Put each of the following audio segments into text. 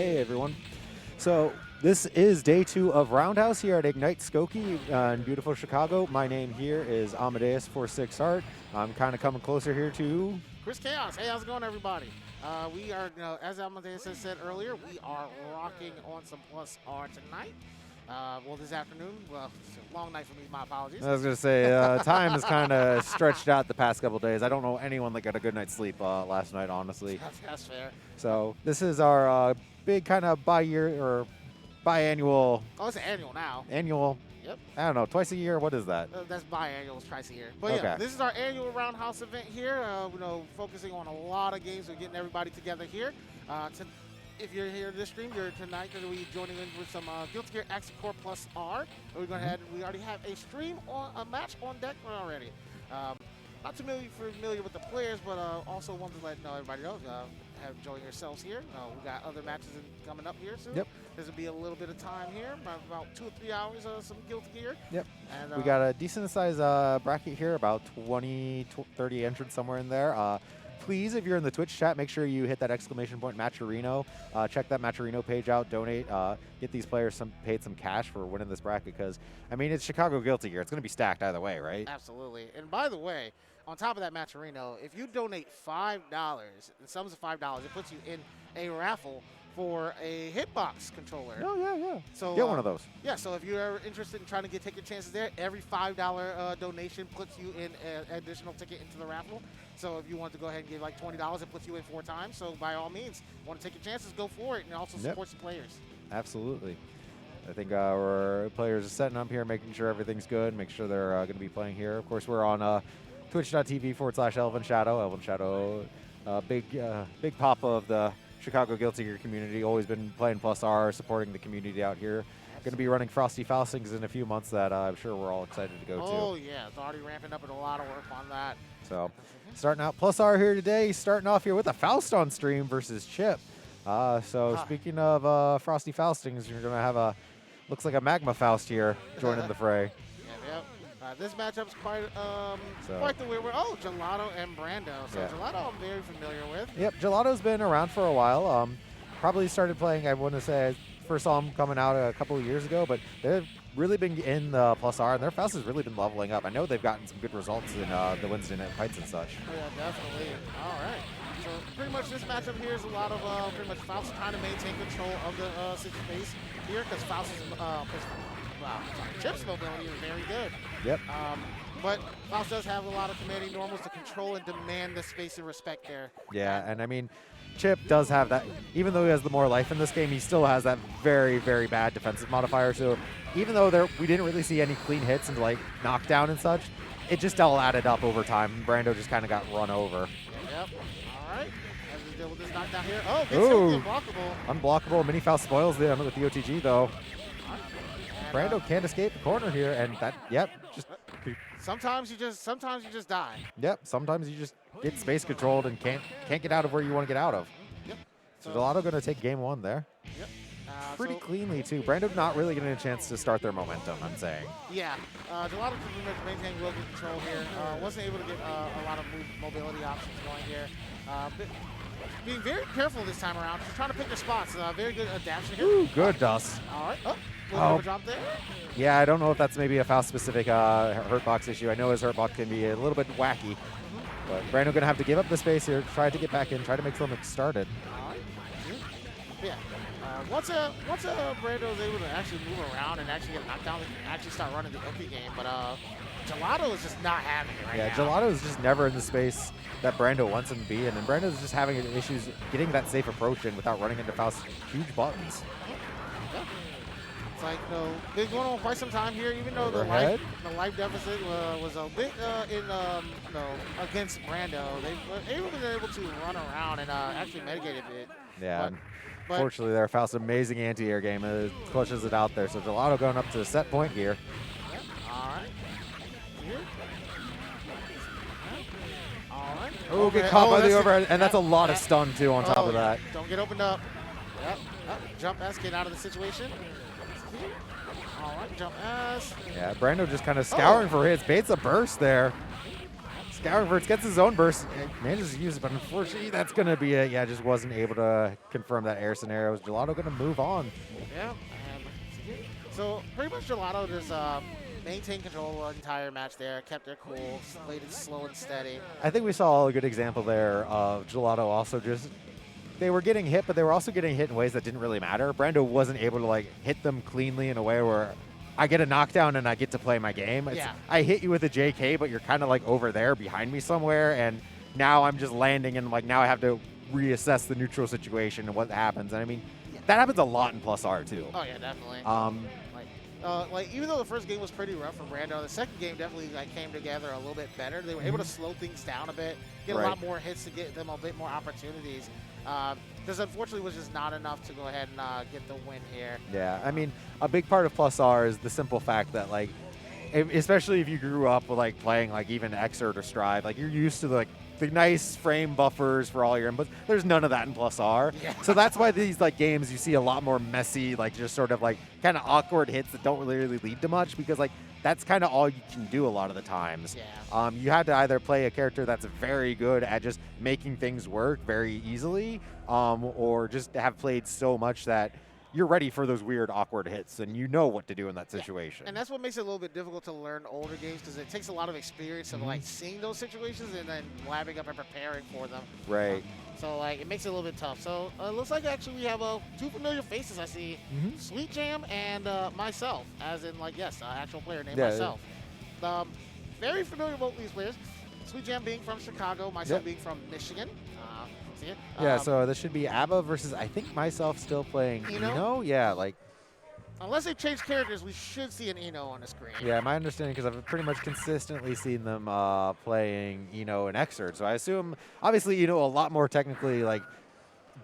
Hey everyone. So this is day 2 of Roundhouse here at Ignite Skokie in beautiful Chicago. My name here is Amadeus 46 Art. I'm kind of coming closer here to Chris Chaos. Hey, how's it going, everybody? We are, as Amadeus has said earlier, we are rocking on some Plus R tonight. Well, this afternoon. Well, it's a long night for me. My apologies. I was going to say, time is kind of stretched out the past couple days. I don't know anyone that got a good night's sleep last night, honestly. That's fair. So this is our big kind of bi-year or biannual. Oh, it's annual now. Annual. Yep. I don't know, twice a year. What is that? That's biannual, twice a year. But Okay. yeah, this is our annual Roundhouse event here. Focusing on a lot of games. We're getting everybody together here. If you're here this stream, you're tonight going to be joining in with some Guilty Gear Action Core Plus R. We're going ahead. We already have a stream on a match on deck already. Not too familiar with the players, but also want to let everybody know. Enjoy yourselves here. We got other matches coming up here soon. Yep. There's gonna be a little bit of time here, about 2 or 3 hours of some Guilty Gear. Yep. And, we got a decent size bracket here, about 20, 30 entrants somewhere in there. Please, if you're in the Twitch chat, make sure you hit that exclamation point Matcherino. Check that Matcherino page out. Donate. Get these players paid some cash for winning this bracket because, I mean, it's Chicago Guilty Gear. It's going to be stacked either way, right? Absolutely. And by the way, on top of that Matcherino, if you donate $5, the sums of $5, it puts you in a raffle for a hitbox controller. Oh, yeah. So get one of those. Yeah, so if you're interested in trying to take your chances there, every $5 donation puts you in an additional ticket into the raffle. So if you want to go ahead and give like $20, it puts you in 4 times. So by all means, want to take your chances, go for it, and also supports the players. Absolutely. I think our players are setting up here, making sure everything's good, make sure they're going to be playing here. Of course, we're on twitch.tv/ElvenShadow. ElvenShadow, big pop of the Chicago Guilty Gear community, always been playing Plus R, supporting the community out here. Going to be running Frosty Faustings in a few months that I'm sure we're all excited to go to. Oh, yeah. It's already ramping up and a lot of work on that. So, starting out Plus R here today, starting off here with a Faust on stream versus Chip. Speaking of Frosty Faustings, you're going to have looks like a Magma Faust here joining the fray. Yep. This matchup's quite the weird one. Oh, Gelato and Brando. So Gelato I'm very familiar with. Yep, Gelato's been around for a while. Probably started playing, I want to say, I first saw them coming out a couple of years ago, but they've really been in the Plus R, and their Faust has really been leveling up. I know they've gotten some good results in the Wednesday night fights and such. Oh, yeah, definitely. All right. So pretty much this matchup here is a lot of pretty much Faust trying to maintain control of the space here because Faust is Chip's mobility is very good. Yep. But Faust does have a lot of commanding normals to control and demand the space and respect there. Yeah, and I mean, Chip does have that. Even though he has the more life in this game, he still has that very, very bad defensive modifier. So even though we didn't really see any clean hits and like knockdown and such, it just all added up over time. Brando just kind of got run over. Yep. All right. As we deal with this knockdown here. Oh, gets unblockable. Unblockable. Mini Faust spoils them with the OTG though. Brando can't escape the corner here, and that, just. Sometimes you just die. Yep, sometimes you just get space controlled and can't get out of where you want to get out of. Yep. So Gelato going to take game 1 there. Yep. Pretty cleanly too. Brando not really getting a chance to start their momentum, I'm saying. Yeah, Gelato can maintain real good control here. Wasn't able to get a lot of mobility options going here. Being very careful this time around. Just trying to pick their spots. Very good adaptation here. Ooh, good dust. All right. Little drop there. Yeah, I don't know if that's maybe a Faust-specific hurtbox issue. I know his hurtbox can be a little bit wacky. But Brando going to have to give up the space here, try to get back in, try to make something started. All right. Yeah. Once Brando is able to actually move around and actually get knocked down, they can actually start running the Oki game. But Gelato is just not having it right now. Yeah, Gelato is just never in the space that Brando wants him to be in. And Brando is just having issues getting that safe approach in without running into Faust's huge buttons. Yeah. It's like, been going on quite some time here, even though the life deficit was a bit against Brando. They were able to run around and actually mitigate a bit. Yeah. But fortunately, their Faust's amazing anti-air game pushes it out there. So Gelato going up to the set point here. Yep. All right. Here. All right. Oh, get caught by the overhead, and that's a lot of stun too on top of that. Don't get opened up. Yep. Jump S, get out of the situation. All right, jump S. Yeah, Brando just kind of scouring for hits. Baits a burst there. Scourverts gets his own burst, manages to use it, but unfortunately that's going to be it. Yeah, just wasn't able to confirm that air scenario. Is Gelato going to move on? Yeah. So pretty much Gelato just maintained control the entire match there, kept their cool, played it slow and steady. I think we saw a good example there of Gelato also just, they were getting hit, but they were also getting hit in ways that didn't really matter. Brando wasn't able to like hit them cleanly in a way where I get a knockdown and I get to play my game. Yeah. I hit you with a JK, but you're kind of like over there behind me somewhere, and now I'm just landing, and like now I have to reassess the neutral situation and what happens. And I mean, that happens a lot in Plus R too. Oh yeah, definitely. Like even though the first game was pretty rough for Brando, the second game definitely like came together a little bit better. They were able to slow things down a bit, get a lot more hits to get them a bit more opportunities. This unfortunately was just not enough to go ahead and get the win here. Yeah, I mean, a big part of Plus R is the simple fact that like, especially if you grew up with like playing like even Xrd or Strive, like you're used to like the nice frame buffers for all your inputs. There's none of that in Plus R. Yeah. So that's why these like games you see a lot more messy, like just sort of like kind of awkward hits that don't really lead to much, because like that's kind of all you can do a lot of the times. Yeah. You had to either play a character that's very good at just making things work very easily, or just have played so much that you're ready for those weird, awkward hits, and you know what to do in that situation. And that's what makes it a little bit difficult to learn older games, because it takes a lot of experience of like seeing those situations and then labbing up and preparing for them. Right. So like it makes it a little bit tough. So it looks like actually we have two familiar faces. I see Sweet Jam and myself, as in like actual player named myself. Very familiar with both these players. Sweet Jam being from Chicago, myself being from Michigan. See it? Yeah, so this should be ABBA versus, I think, myself still playing Eno. Yeah, like. Unless they change characters, we should see an Eno on the screen. Yeah, my understanding, because I've pretty much consistently seen them playing Eno and Xrd. So I assume, obviously, Eno a lot more technically like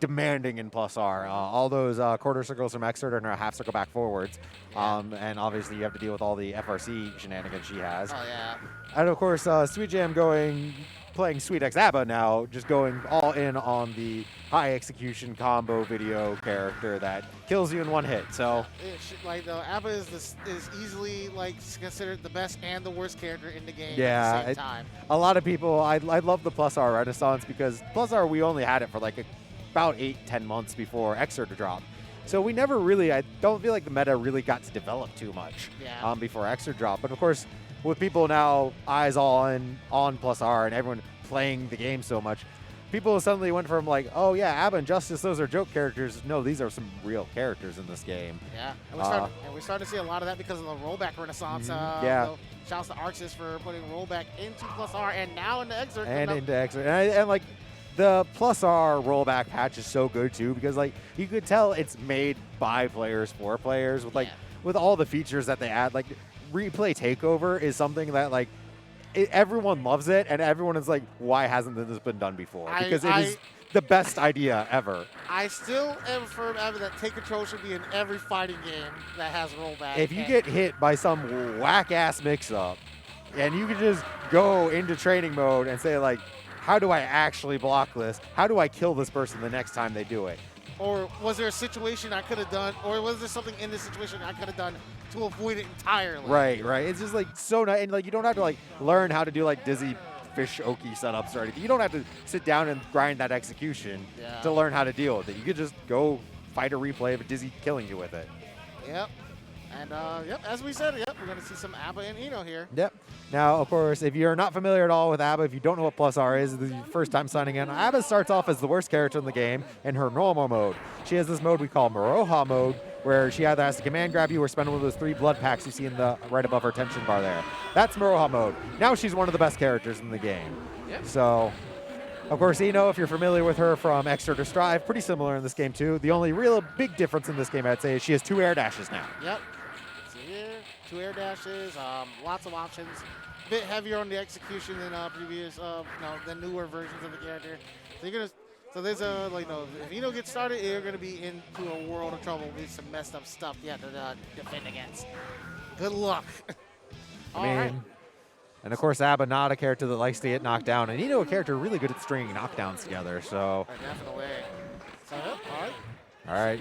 demanding in Plus R. All those quarter circles from Xrd are now half circle back forwards. And obviously you have to deal with all the FRC shenanigans she has. Oh, yeah. And of course, Sweet Jam playing Sweet X ABBA now, just going all in on the high execution combo video character that kills you in one hit. So ABBA is easily like considered the best and the worst character in the game at the same time. A lot of people, I love the Plus R renaissance, because Plus R we only had it for like about 8-10 months before Xrd dropped. So we never really, I don't feel like the meta really got to develop too much before Xrd dropped. But of course, with people now eyes all on Plus R and everyone playing the game so much, people suddenly went from like, oh yeah, ABBA and Justice, those are joke characters. No, these are some real characters in this game. Yeah, and we're starting to see a lot of that because of the rollback renaissance. Shouts to Arxis for putting rollback into Plus R and now into Xrd. And into Xrd. And like, the Plus R rollback patch is so good too, because like you could tell it's made by players for players with like with all the features that they add. Like replay takeover is something that like everyone loves it, and everyone is like, why hasn't this been done before? Because it is the best idea ever. I still am firm that take control should be in every fighting game that has rollback. If you get hit by some whack ass mix up, and you can just go into training mode and say like, how do I actually block this? How do I kill this person the next time they do it? Or was there a situation I could have done, or was there something in this situation I could have done to avoid it entirely? Right. It's just like so nice, and like you don't have to like learn how to do like dizzy fish oki setups or anything. You don't have to sit down and grind that execution to learn how to deal with it. You could just go fight a replay of a dizzy killing you with it. Yep. And as we said, we're going to see some ABBA and Eno here. Yep. Now, of course, if you're not familiar at all with ABBA, if you don't know what Plus R is, this is your first time signing in, ABBA starts off as the worst character in the game in her normal mode. She has this mode we call Maroha mode, where she either has to command grab you or spend one of those 3 blood packs you see in the right above her tension bar there. That's Maroha mode. Now she's one of the best characters in the game. Yep. So, of course, Eno, if you're familiar with her from Xrd or Strive, pretty similar in this game too. The only real big difference in this game, I'd say, is she has 2 air dashes now. Yep. 2 air dashes, lots of options. A bit heavier on the execution than previous, than newer versions of the character. So there's if Eno gets started, you're gonna be into a world of trouble with some messed up stuff you have to defend against. Good luck. And of course, ABBA, not a character that likes to get knocked down, and Eno, a character really good at stringing knockdowns together. So definitely. So all right. All right,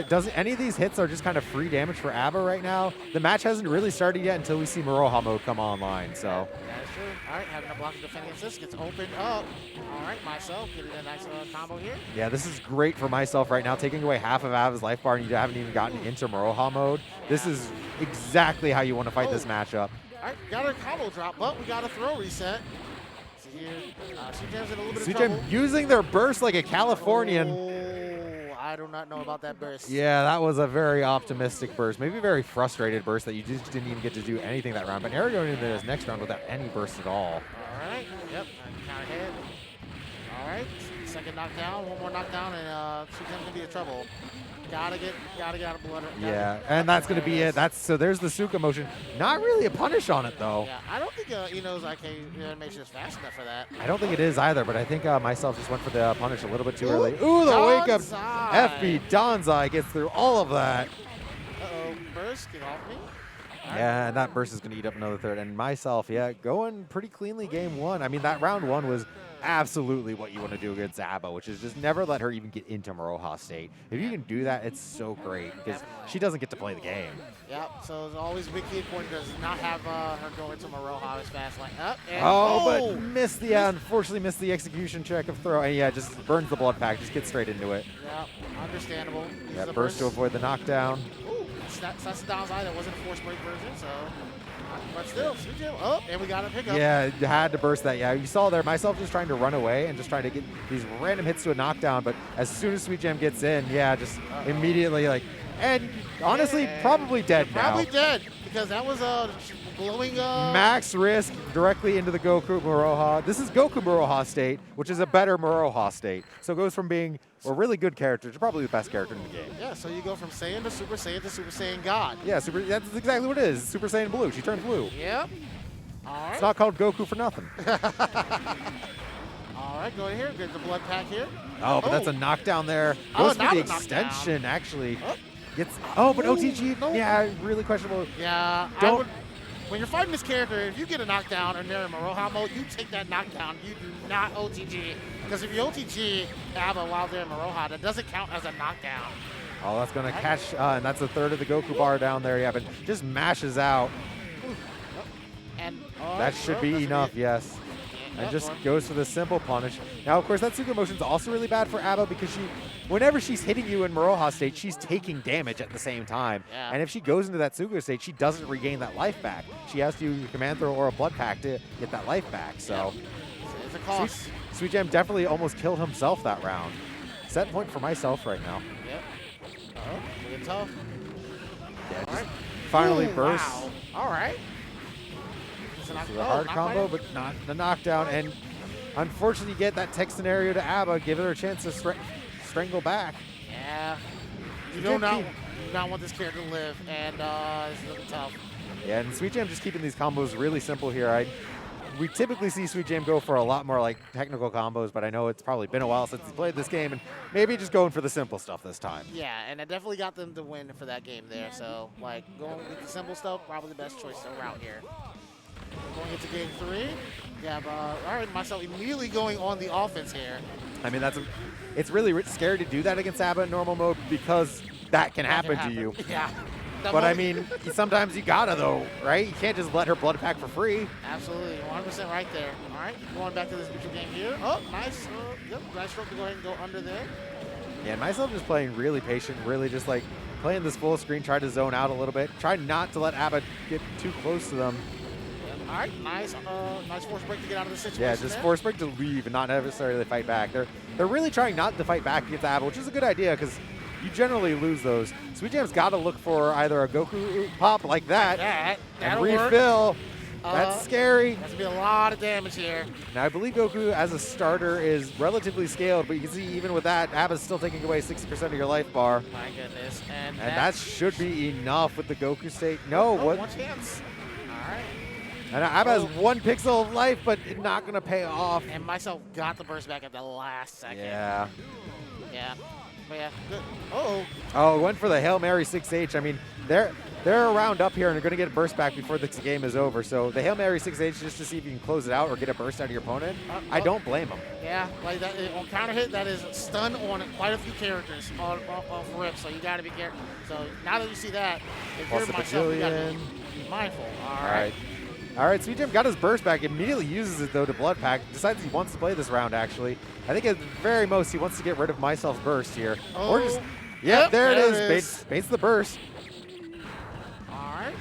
doesn't any of these hits are just kind of free damage for ABBA right now? The match hasn't really started yet until we see Maroha mode come online, so. That's True. All right, having a block and defending assist gets opened up. All right, myself getting a nice combo here. Yeah, this is great for myself right now, taking away half of Ava's life bar, and you haven't even gotten into Maroha mode. This is exactly how you want to fight this matchup. All right, got a combo drop, but we got a throw reset. So here, Sujam's in a little bit of Sujam trouble. using their burst like a Californian. Oh, I do not know about that burst. Yeah, that was a very optimistic burst. Maybe a very frustrated burst that you just didn't even get to do anything that round. But Nair going into this next round without any burst at all. All right, yep, counter hit. All right, second knockdown, one more knockdown, and Sujam's gonna be in trouble. Gotta get out of blood. Yeah, and that's going to be it. So there's the Suka motion. Not really a punish on it, though. Yeah, I don't think Ino's IK animation is fast enough for that. I don't think it is either, but I think myself just went for the punish a little bit too early. Ooh, the wake up. FB Donzai gets through all of that. Uh-oh, burst, get off me. Yeah, and that burst is going to eat up another third. And myself, yeah, going pretty cleanly game one. I mean, that round one was absolutely what you want to do against Zaba, which is just never let her even get into Maroha state. If you can do that, it's so great because she doesn't get to play the game. Yep, so it's always a big key point does not have her go into Maroha as fast like up. But missed the, unfortunately missed the execution check of throw. And yeah, just burns the blood pack, just gets straight into it. Yep, understandable. Yeah, burst to avoid the knockdown. Ooh, that's the downside. That wasn't a force break version, so. But still, Sujam up, and we got a pickup. Yeah, had to burst that. Yeah, you saw there, myself just trying to run away and just trying to get these random hits to a knockdown. But as soon as Sweet Jam gets in, yeah, just immediately like, and honestly, probably dead now. Probably dead because that was a glowing. Max risk directly into the Goku Maroha. This is Goku Maroha state, which is a better Maroha state. So it goes from being a really good character to probably the best character in the game. Yeah, so you go from Saiyan to Super Saiyan God. Yeah, that's exactly what it is. Super Saiyan Blue. She turned blue. Yep. All right. It's not called Goku for nothing. All right, go here. Get the blood pack here. Oh, but that's a knockdown there. Goes for the extension, actually. Gets. Oh, but OTG. No. Yeah, really questionable. Yeah. When you're fighting this character, if you get a knockdown and they're in Maroha mode, you take that knockdown. You do not OTG. Because if you OTG Ava while they're in Maroha, that doesn't count as a knockdown. Oh, that's going to catch, and that's a third of the Goku bar down there. Yeah, but just mashes out. And that should be enough, yes. And just goes for the simple punish. Now, of course, that Suka motion is also really bad for Ava because whenever she's hitting you in Maroha state, she's taking damage at the same time. Yeah. And if she goes into that Suka state, she doesn't regain that life back. She has to use a command throw or a blood pack to get that life back. So it's a cost. Sweet Jam definitely almost killed himself that round. Set point for myself right now. Yep. Oh, looking tough. Yeah, just finally burst. Wow. All right. This is a hard combo, but not the knockdown. And unfortunately, you get that tech scenario to Abba, give her a chance to strangle back. Yeah. You do not want this character to live, and it's looking tough. Yeah, and Sweet Jam just keeping these combos really simple here. We typically see Sweet Jam go for a lot more like technical combos, but I know it's probably been a while since he's played this game, and maybe just going for the simple stuff this time. Yeah, and I definitely got them to win for that game there. So, like, going with the simple stuff, probably the best choice around here. Going into game 3, we have, all right, myself immediately going on the offense here. I mean, it's really scary to do that against Abba in normal mode because that can happen to you. Yeah. But I mean, sometimes you gotta though, right? You can't just let her blood pack for free. Absolutely, 100% right there. All right, going back to this neutral game here. Oh, nice. Yep, nice stroke to go ahead and go under there. Yeah, and myself just playing really patient, really just like playing this full screen, try to zone out a little bit, try not to let Abba get too close to them. All right, nice force break to get out of the situation. Yeah, just force break to leave and not necessarily fight back. They're really trying not to fight back against Abba, which is a good idea because you generally lose those. Sweet Jam's got to look for either a Goku pop like that and refill. Work. That's scary. That's going to be a lot of damage here. Now, I believe Goku as a starter is relatively scaled, but you can see even with that, Abba's still taking away 60% of your life bar. My goodness. And that should be enough with the Goku state. No, what? One chance. All right. And Abba has 1 pixel of life, but it's not going to pay off. And myself got the burst back at the last second. Yeah. Yeah. But yeah, good. Oh, went for the Hail Mary 6H. I mean, they're around up here, and they're going to get a burst back before the game is over. So the Hail Mary 6H just to see if you can close it out or get a burst out of your opponent. I don't blame them. Yeah, like that on counter hit, that is stun on quite a few characters off rip. So you got to be careful. So now that you see that, if you're myself, you got to be mindful. All right. All right, Sweet Jam got his burst back, immediately uses it, though, to Blood Pack. Decides he wants to play this round, actually. I think at the very most, he wants to get rid of Myself's burst here. Oh. Or just, yep, there it is. Baits the burst. All right.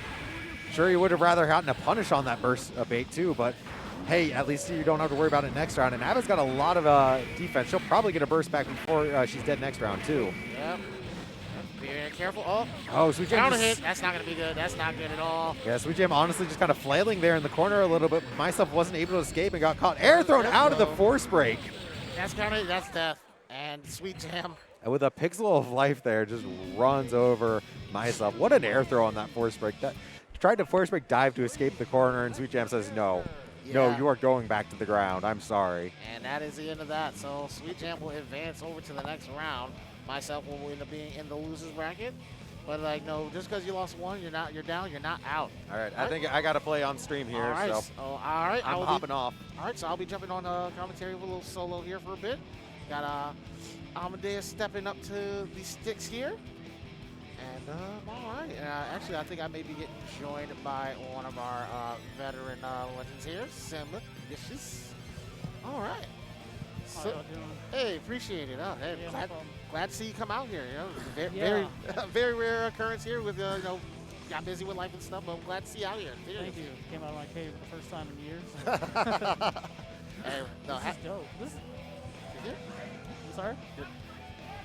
Sure, you would have rather gotten a punish on that burst bait, too, but hey, at least you don't have to worry about it next round. And Ava's got a lot of defense. She'll probably get a burst back before she's dead next round, too. Yep. Be very careful. Oh, Sweet Jam counter hit. That's not going to be good. That's not good at all. Yeah, Sweet Jam honestly just kind of flailing there in the corner a little bit. Myself wasn't able to escape and got caught. Air thrown out of the force break. That's counter hit. That's death. And Sweet Jam. And with a pixel of life there, just runs over Myself. What an air throw on that force break. That tried to force break dive to escape the corner, and Sweet Jam says, no. Yeah. No, you are going back to the ground. I'm sorry. And that is the end of that. So Sweet Jam will advance over to the next round. Myself will end up being in the losers bracket. But like, no, just because you lost one, you're down, you're not out. All right, I think I got to play on stream here. All right, so all right. I'm hopping off. All right, so I'll be jumping on commentary with a little solo here for a bit. Got Amadeus stepping up to the sticks here. And all right. Actually, I think I may be getting joined by one of our veteran legends here, Simba Dishes. All right. So, hey, appreciate it. Hey, Yeah, glad to see you come out here. You know, very, very rare occurrence here. With you know, got busy with life and stuff, but I'm glad to see you out here. Thank you. Came out of my cave for the first time in years. Hey, no, this is dope. I'm sorry.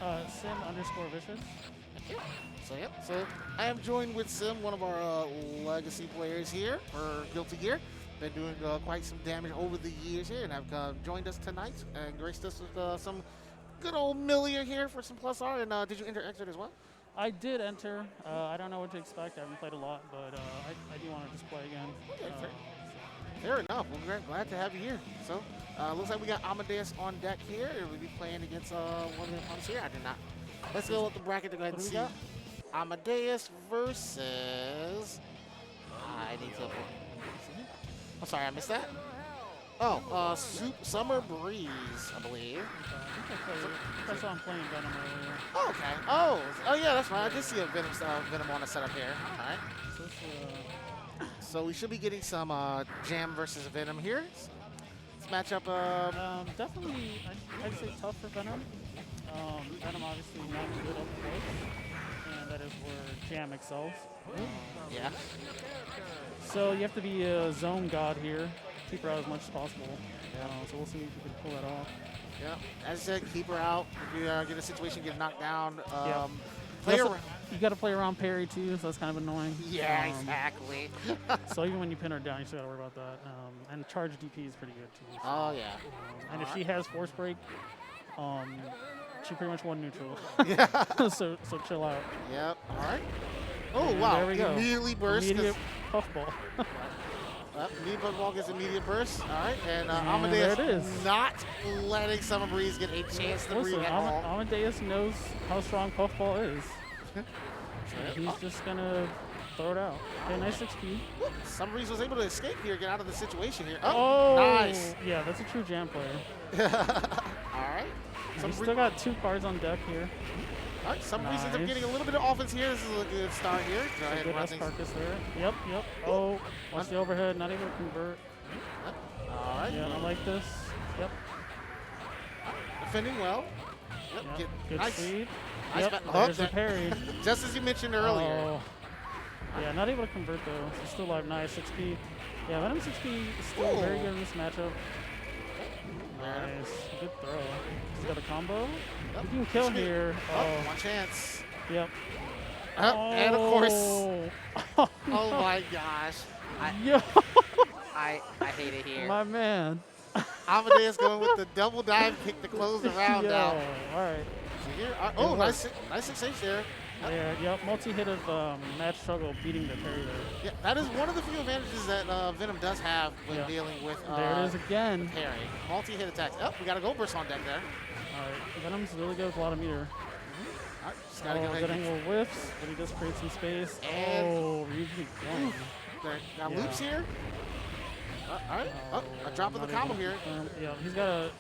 Sim_vicious. So yep. So I am joined with Sim, one of our legacy players here for Guilty Gear. Been doing quite some damage over the years here, and have joined us tonight and graced us with some good old Millier here for some plus R. And did you enter exit as well? I did enter. I don't know what to expect. I haven't played a lot, but I do want to just play again. Okay, fair enough. Well, we're glad to have you here. So looks like we got Amadeus on deck here. We'll be playing against one of the opponents here. I did not. Let's go with the bracket to go ahead and see. Amadeus versus. I need to. I'm sorry, I missed that. Oh, Summer Breeze, I believe. I saw him playing Venom earlier. Oh, okay. Oh, yeah, that's right. I did see a Venom on the setup here. All right. So we should be getting some Jam versus Venom here. Let's match up. Definitely, I'd say tough for Venom. Venom obviously not good up close, and that is where Jam excels. Yeah. So you have to be a zone god here. Keep her out as much as possible. So we'll see if you can pull that off. Yeah. As I said, keep her out. If you get a situation, get knocked down. You got to play around parry too, so that's kind of annoying. Yeah, exactly. So even when you pin her down, you still got to worry about that. And charge DP is pretty good too. So, oh yeah. And if she has force break, she pretty much won neutral. Yeah. so chill out. Yep. All right. Oh, and wow. There we go. Immediately burst. Immediate puffball. Immediate puffball gets immediate burst. All right. And Amadeus not letting Summer Breeze get a chance to breathe at all. Amadeus knows how strong puffball is. He's just going to throw it out. Okay, nice XP. Summer Breeze was able to escape here, get out of the situation here. Oh, nice. Yeah, that's a true Jam player. All right. We still got 2 cards on deck here. All right, Summer Breeze ends up getting a little bit of offense here. This is a good start here. Go ahead and run things. Carcass there. Yep. Oh, watch the overhead, not able to convert. All right. Yeah, I like this. Yep. Defending well. Yep. Good nice. speed. Nice. Yep, there's the parry. Just as you mentioned earlier. Oh. Yeah, not able to convert though. She's still alive. Nice 6P. Yeah, Venom 6P is still very good in this matchup. Nice. Good throw. He's got a combo. Yep. You can kill here. Oh, one chance. Yep. And of course. Oh my gosh. I hate it here. My man. Amadeus going with the double dive kick to close the round out. All right. So here, nice 6H there. Yep, multi-hit of match struggle beating the parry there. Yeah, that is one of the few advantages that Venom does have when dealing with there it is again. Parry. Multi-hit attacks. Oh, we got a Go Burst on deck there. All right, Venom's really good with a lot of meter. All right, just gotta go ahead. Good angle whiffs, but he does create some space. And Ryuji again. Got loops here. All right, a drop of the combo here. Yeah, he's got a...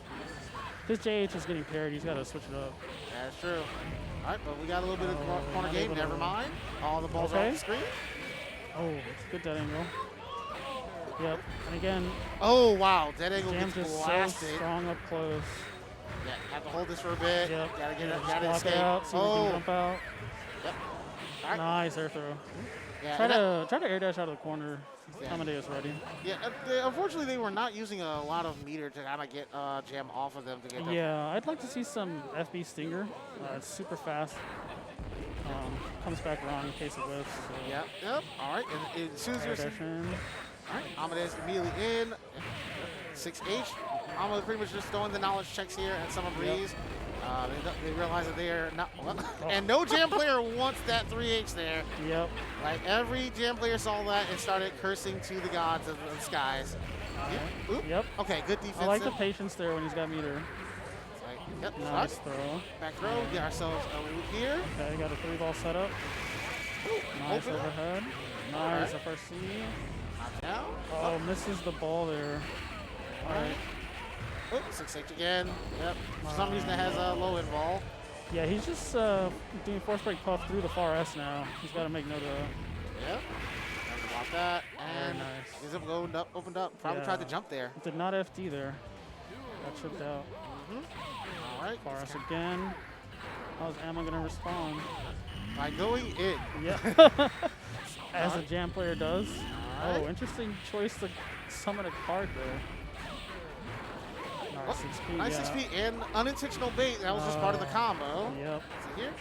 His JH is getting parried. He's got to switch it up. That's true. All right, but we got a little bit of corner game. Never mind. All the balls are off the screen. Oh, it's a good dead angle. Yep. And again, Oh, wow. Dead angle Jam's gets just blasted. so strong up close. Yeah, have to hold this for a bit. Yep. Gotta get it. Just Gotta block escape. it out. See if we can jump out. Yep. All right. Nice air throw. Yeah, Try to air dash out of the corner. Yeah. Amadeus ready. Yeah, unfortunately, they were not using a lot of meter to kind of get Jam off of them to get them. Yeah, I'd like to see some FB Stinger. It's super fast. Comes back around in case of whiffs. So. Yep. All right. And as soon as you're... All right, Amadeus immediately in. 6H. Amadeus pretty much just throwing the knowledge checks here at Summer Breeze. They realize that they are not... And no Jam player wants that 3H there. Yep. Like, every Jam player saw that and started cursing to the gods of the skies. Yep. Okay, good defense. I like the patience there when he's got meter. Yep. Nice throw. Back throw. Get ourselves a loop here. Okay, got a 3-ball setup. Nice overhead. Nice, the first C. Down. Oh, misses the ball there. All right. 6H again. Yep. For some reason, it has a low end ball. Yeah, he's just doing force break puff through the far S now. He's got to make note of that. Yep. Block that. And nice. He's opened up. Probably tried to jump there. Did not FD there. Got tripped out. All right. Far S again. How's Amma going to respond? By going in. Yeah. As a Jam player does. Right. Oh, interesting choice to summon a card there. Nice 6P. Nice 6P and unintentional bait. That was just part of the combo. Yep. See here?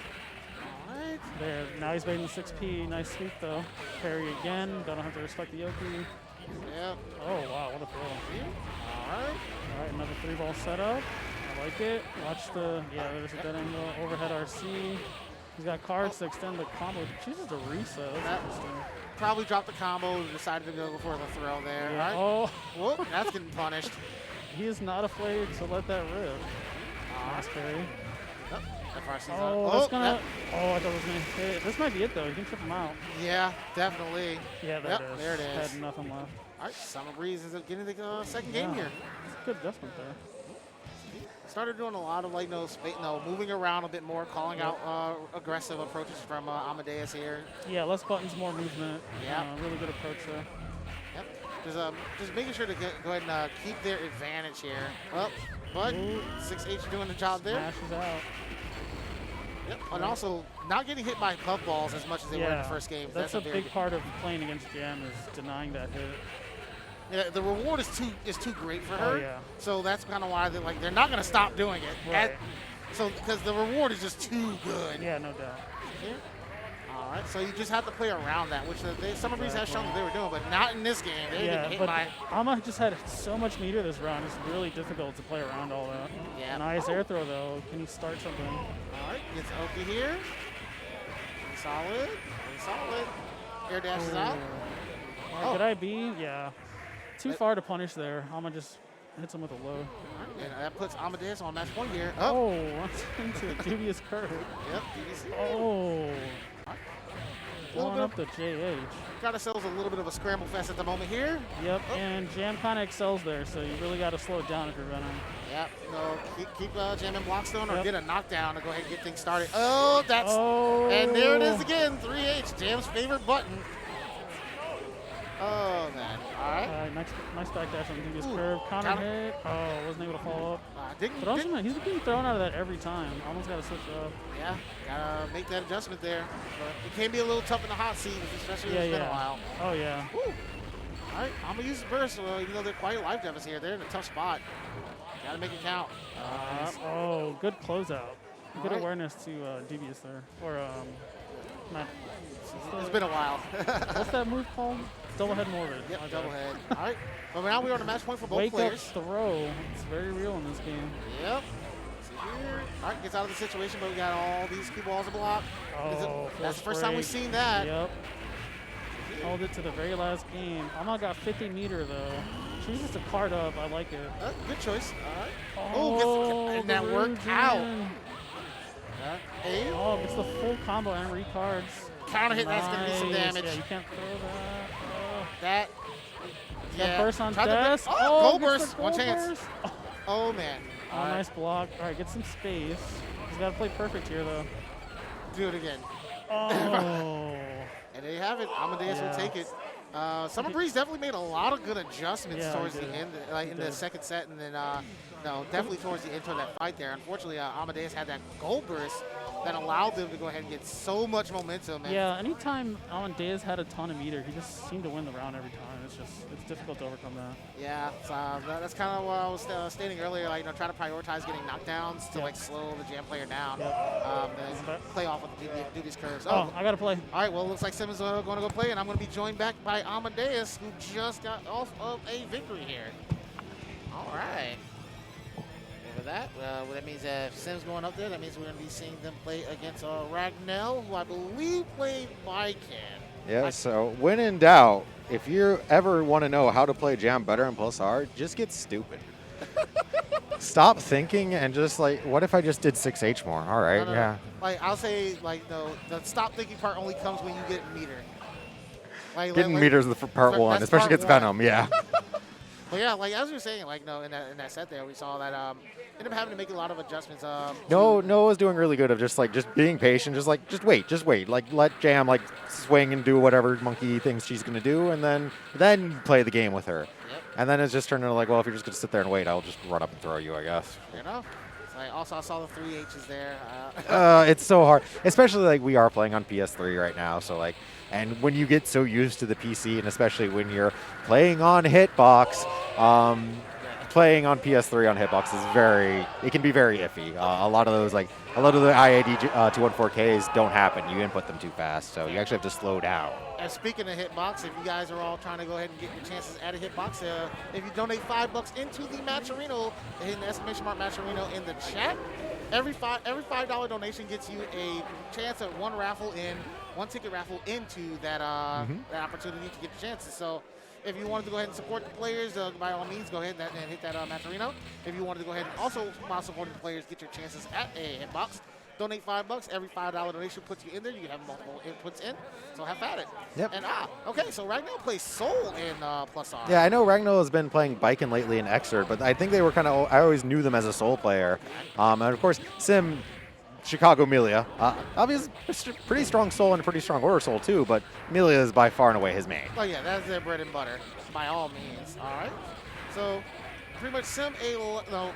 All right. There. Now he's baiting the 6P. Nice sweep though. Parry again. Don't have to respect the Yoki. Yep. Oh wow, what a throw. All right. All right, another 3-ball setup. I like it. Watch the, there's a dead angle, overhead RC. He's got cards to extend the combo. Chooses to reset. That's interesting. Probably dropped the combo, decided to go for the throw there. Yeah. All right. Oh. Whoop, that's getting punished. He is not afraid to let that rip. Nice parry. Oh, that's gonna. Oh, I thought it was gonna hit. This might be it though. You can trip him out. Yeah, definitely. Yeah, there it is. There it is. Had nothing left. All right, Summer Breeze is getting the second game here. It's a good adjustment there. Started doing a lot of moving around a bit more, calling out aggressive approaches from Amadeus here. Yeah, less buttons, more movement. Yeah, really good approach there. Yep. Just making sure to go ahead and keep their advantage here. Well, but 6H doing the job there. Smashes out. Yep. And also not getting hit by puff balls as much as they were in the first game. That's a big part of playing against Jam is denying that hit. Yeah, the reward is too great for her. Oh, yeah. So that's kind of why they're not going to stop doing it. Right. Because the reward is just too good. Yeah, no doubt. Yeah. All right, so you just have to play around that, which Summer Breeze has shown that they were doing, but not in this game. They're getting hit by. Amma just had so much meter this round. It's really difficult to play around all that. Yeah. Nice air throw though. Can he start something? All right, gets Oki here. Solid. Air dashes out. Could I be? Yeah. Too far to punish there. Amma just hits him with a low. And that puts Amadeus on match point here. Oh, into a dubious curve. Yep, DVC. Oh. Blowing up the JH. Got ourselves a little bit of a scramble fest at the moment here. Yep, and Jam kind of excels there, so you really got to slow it down if you're running. Yep, keep jamming Blockstone or get a knockdown to go ahead and get things started. Oh, that's... And there it is again, 3H, Jam's favorite button. Oh, man. All right. Nice backdash on the dubious curve. Counter hit. Oh, wasn't able to follow up. He's being thrown out of that every time. Almost got to switch up. Yeah, gotta make that adjustment there. But it can be a little tough in the hot seat, especially if it's been a while. Oh, yeah. Woo. All right, I'm going to use the burst. Even though they're quite life deficit here, they're in a tough spot. Gotta make it count. Oh, good closeout. Good awareness to dubious there. Or, Matt. It's been a while. What's that move called? Double head morbid. Yep, double head. All right. Well, now we're on a match point for both players. Wake up throw. It's very real in this game. Yep. See here. All right, gets out of the situation, but we got all these cue balls to block. Oh, that's the first time we've seen that. Yep. Held it to the very last game. Amma got 50 meter though. Chooses to card up. I like it. Good choice. All right. Oh, and that worked out. Oh, gets the full combo and recards. Counter hit, that's going to be some damage. Yeah, you can't throw that. That. Yeah. Burst on desk. Goal burst. One chance. Oh, man. Oh, nice block. All right, get some space. He's got to play perfect here, though. Do it again. Oh. And there you have it. Amadeus will take it. Summer Breeze definitely made a lot of good adjustments Yeah, towards he the did. end, like He in the did. second set, and then no, definitely towards the end of that fight there. Unfortunately, Amadeus had that gold burst that allowed them to go ahead and get so much momentum. And Yeah, anytime Amadeus had a ton of meter, he just seemed to win the round every time. It's difficult to overcome that. yeah, so, that's kind of what I was stating earlier. Like, try to prioritize getting knockdowns to Yeah. like slow the jam player down, Yep. then play off of do these curves. Oh, I gotta play. All right, well, looks like Simmons is going to go play, and I'm going to be joined back by Amadeus, who just got off of a victory here. All right. And with that, well, that means if Sims going up there, that means we're going to be seeing them play against Ragnell, who I believe played Viking. Yeah, so when in doubt, if you ever want to know how to play Jam better in Plus R, just get stupid. Stop thinking and just like, what if I just did 6H more? All right, No. yeah. Like, I'll say, like, no, the stop thinking part only comes when you get meter. Like, Getting meters is the part one, that's especially part against one. Venom, yeah. But yeah, like as you were saying, like in that set there, we saw that ended up having to make a lot of adjustments. Noah's doing really good of just being patient, just wait. Like let Jam like swing and do whatever monkey things she's gonna do, and then play the game with her. Yep. And then it's just turned into like, well, if you're just gonna sit there and wait, I'll just run up and throw you, I guess. You know. So I saw the 3 H's there. It's so hard, especially like we are playing on PS3 right now, so like. And when you get so used to the PC, and especially when you're playing on Hitbox, playing on PS3 on Hitbox it can be very iffy. A lot of the IAD 214Ks don't happen. You input them too fast, so you actually have to slow down. And speaking of Hitbox, if you guys are all trying to go ahead and get your chances at a Hitbox, if you donate $5 into the Matcherino, hit the exclamation mark Matcherino in the chat. Every $5 donation gets you a chance at one ticket raffle into that that opportunity to get your chances. So if you wanted to go ahead and support the players, by all means, go ahead and hit that Matcherino. If you wanted to go ahead and also, while supporting the players, get your chances at a Hitbox, donate $5. Every $5 donation puts you in there. You can have multiple inputs in. So have at it. Yep. And okay, so Ragnell plays Soul in Plus R. Yeah, I know Ragnell has been playing Biken lately in Xrd, but I think they were I always knew them as a Soul player. And of course, Sim, Chicago Melia, obviously pretty strong Soul and a pretty strong Order Soul too, but Melia is by far and away his main. Oh yeah, that's their bread and butter, by all means. All right. So pretty much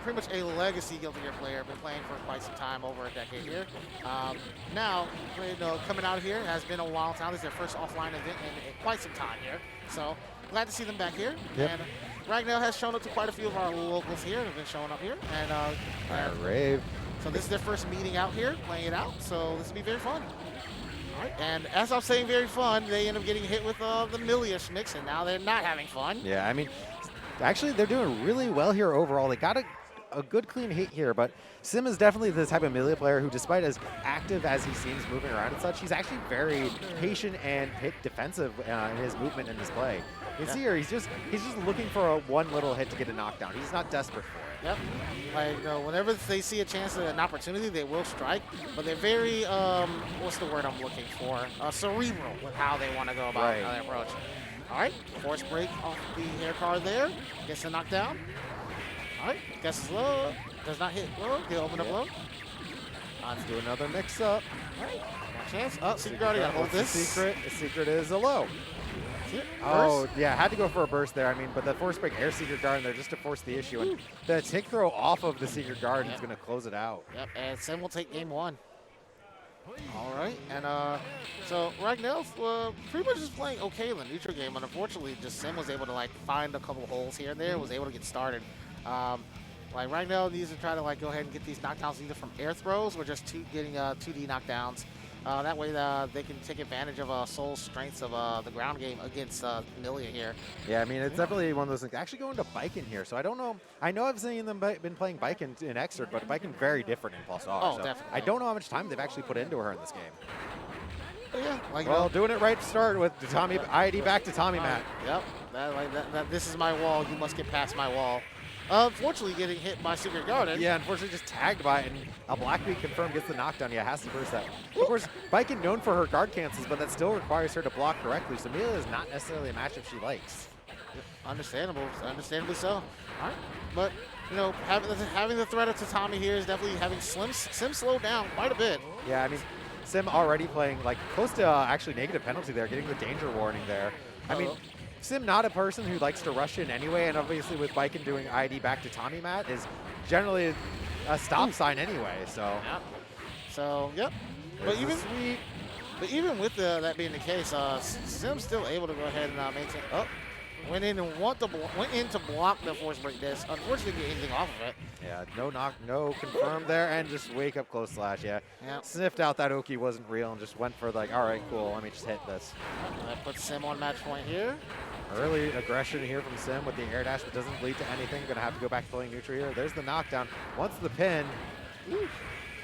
pretty much a legacy Guilty Gear player, been playing for quite some time, over a decade here. Now, coming out here has been a while now. This is their first offline event in quite some time here. So glad to see them back here. Yep. And Ragnell has shown up to quite a few of our locals here that have been showing up here. And Rave. so this is their first meeting out here, playing it out. So this will be very fun. All right. And as I'm saying very fun, they end up getting hit with the Milius mix, and now they're not having fun. Yeah, I mean, actually, they're doing really well here overall. They got a good clean hit here, but Sim is definitely the type of melee player who, despite as active as he seems moving around and such, he's actually very patient and hit defensive in his movement and his play. You can see here, he's just looking for one little hit to get a knockdown. He's not desperate for it. Yep. Like, whenever they see a chance at an opportunity, they will strike. But they're very, what's the word I'm looking for? Cerebral with how they want to go about how they approach. All right. Force break off the hair card there. Gets a knockdown. All right. Guesses low. Does not hit low. They open up low. Let's do another mix-up. All right. One chance. Oh, Secret Guard. Got to hold this. The secret is a low. Oh, yeah, had to go for a burst there. I mean, but the force break air Secret Guard in there just to force the issue. And the tick throw off of the Secret Guard is going to close it out. Yep, and Sim will take game one. All right, and so Ragnell pretty much just playing okay in the neutral game, and unfortunately, just Sim was able to find a couple holes here and there, was able to get started. Like Ragnell needs to try to go ahead and get these knockdowns either from air throws or just getting 2D knockdowns. That way they can take advantage of Soul's strengths of the ground game against Milia here. Yeah, I mean, it's definitely one of those things. Actually going to Biken here, so I don't know. I know I've seen them been playing Biken in Xrd, but Biken very different in Plus R. Oh, so definitely. I don't know how much time they've actually put into her in this game. But yeah, well, doing it right to start with the Tommy ID back to Tommy Matt. Yep, this is my wall. You must get past my wall. Unfortunately, getting hit by Secret Garden. Yeah, unfortunately just tagged by it, and a Blackbeak confirmed gets the knockdown. Yeah, has to burst that. Of course, Biken known for her guard cancels, but that still requires her to block correctly, so Mila is not necessarily a matchup she likes. Understandable, understandably so. All right, but having the threat of Tatami here is definitely having Sim slow down quite a bit. Yeah, I mean, Sim already playing close to actually negative penalty there, getting the danger warning there. I mean, Sim not a person who likes to rush in anyway, and obviously with Viking doing ID back to Tommy Matt is generally a stop sign anyway. So. Yeah. So yep. But even with that being the case, Sim's still able to go ahead and maintain. Oh, went in and went in to block the force break disc. Unfortunately, didn't get anything off of it. Yeah, no knock, no confirm there, and just wake up close slash. Yeah, Yep. Sniffed out that Oki wasn't real and just went for like, all right, cool, let me just hit this. That puts Sim on match point here. Early aggression here from Sim with the air dash, but doesn't lead to anything. Gonna have to go back to playing neutral here. There's the knockdown. Once the pin.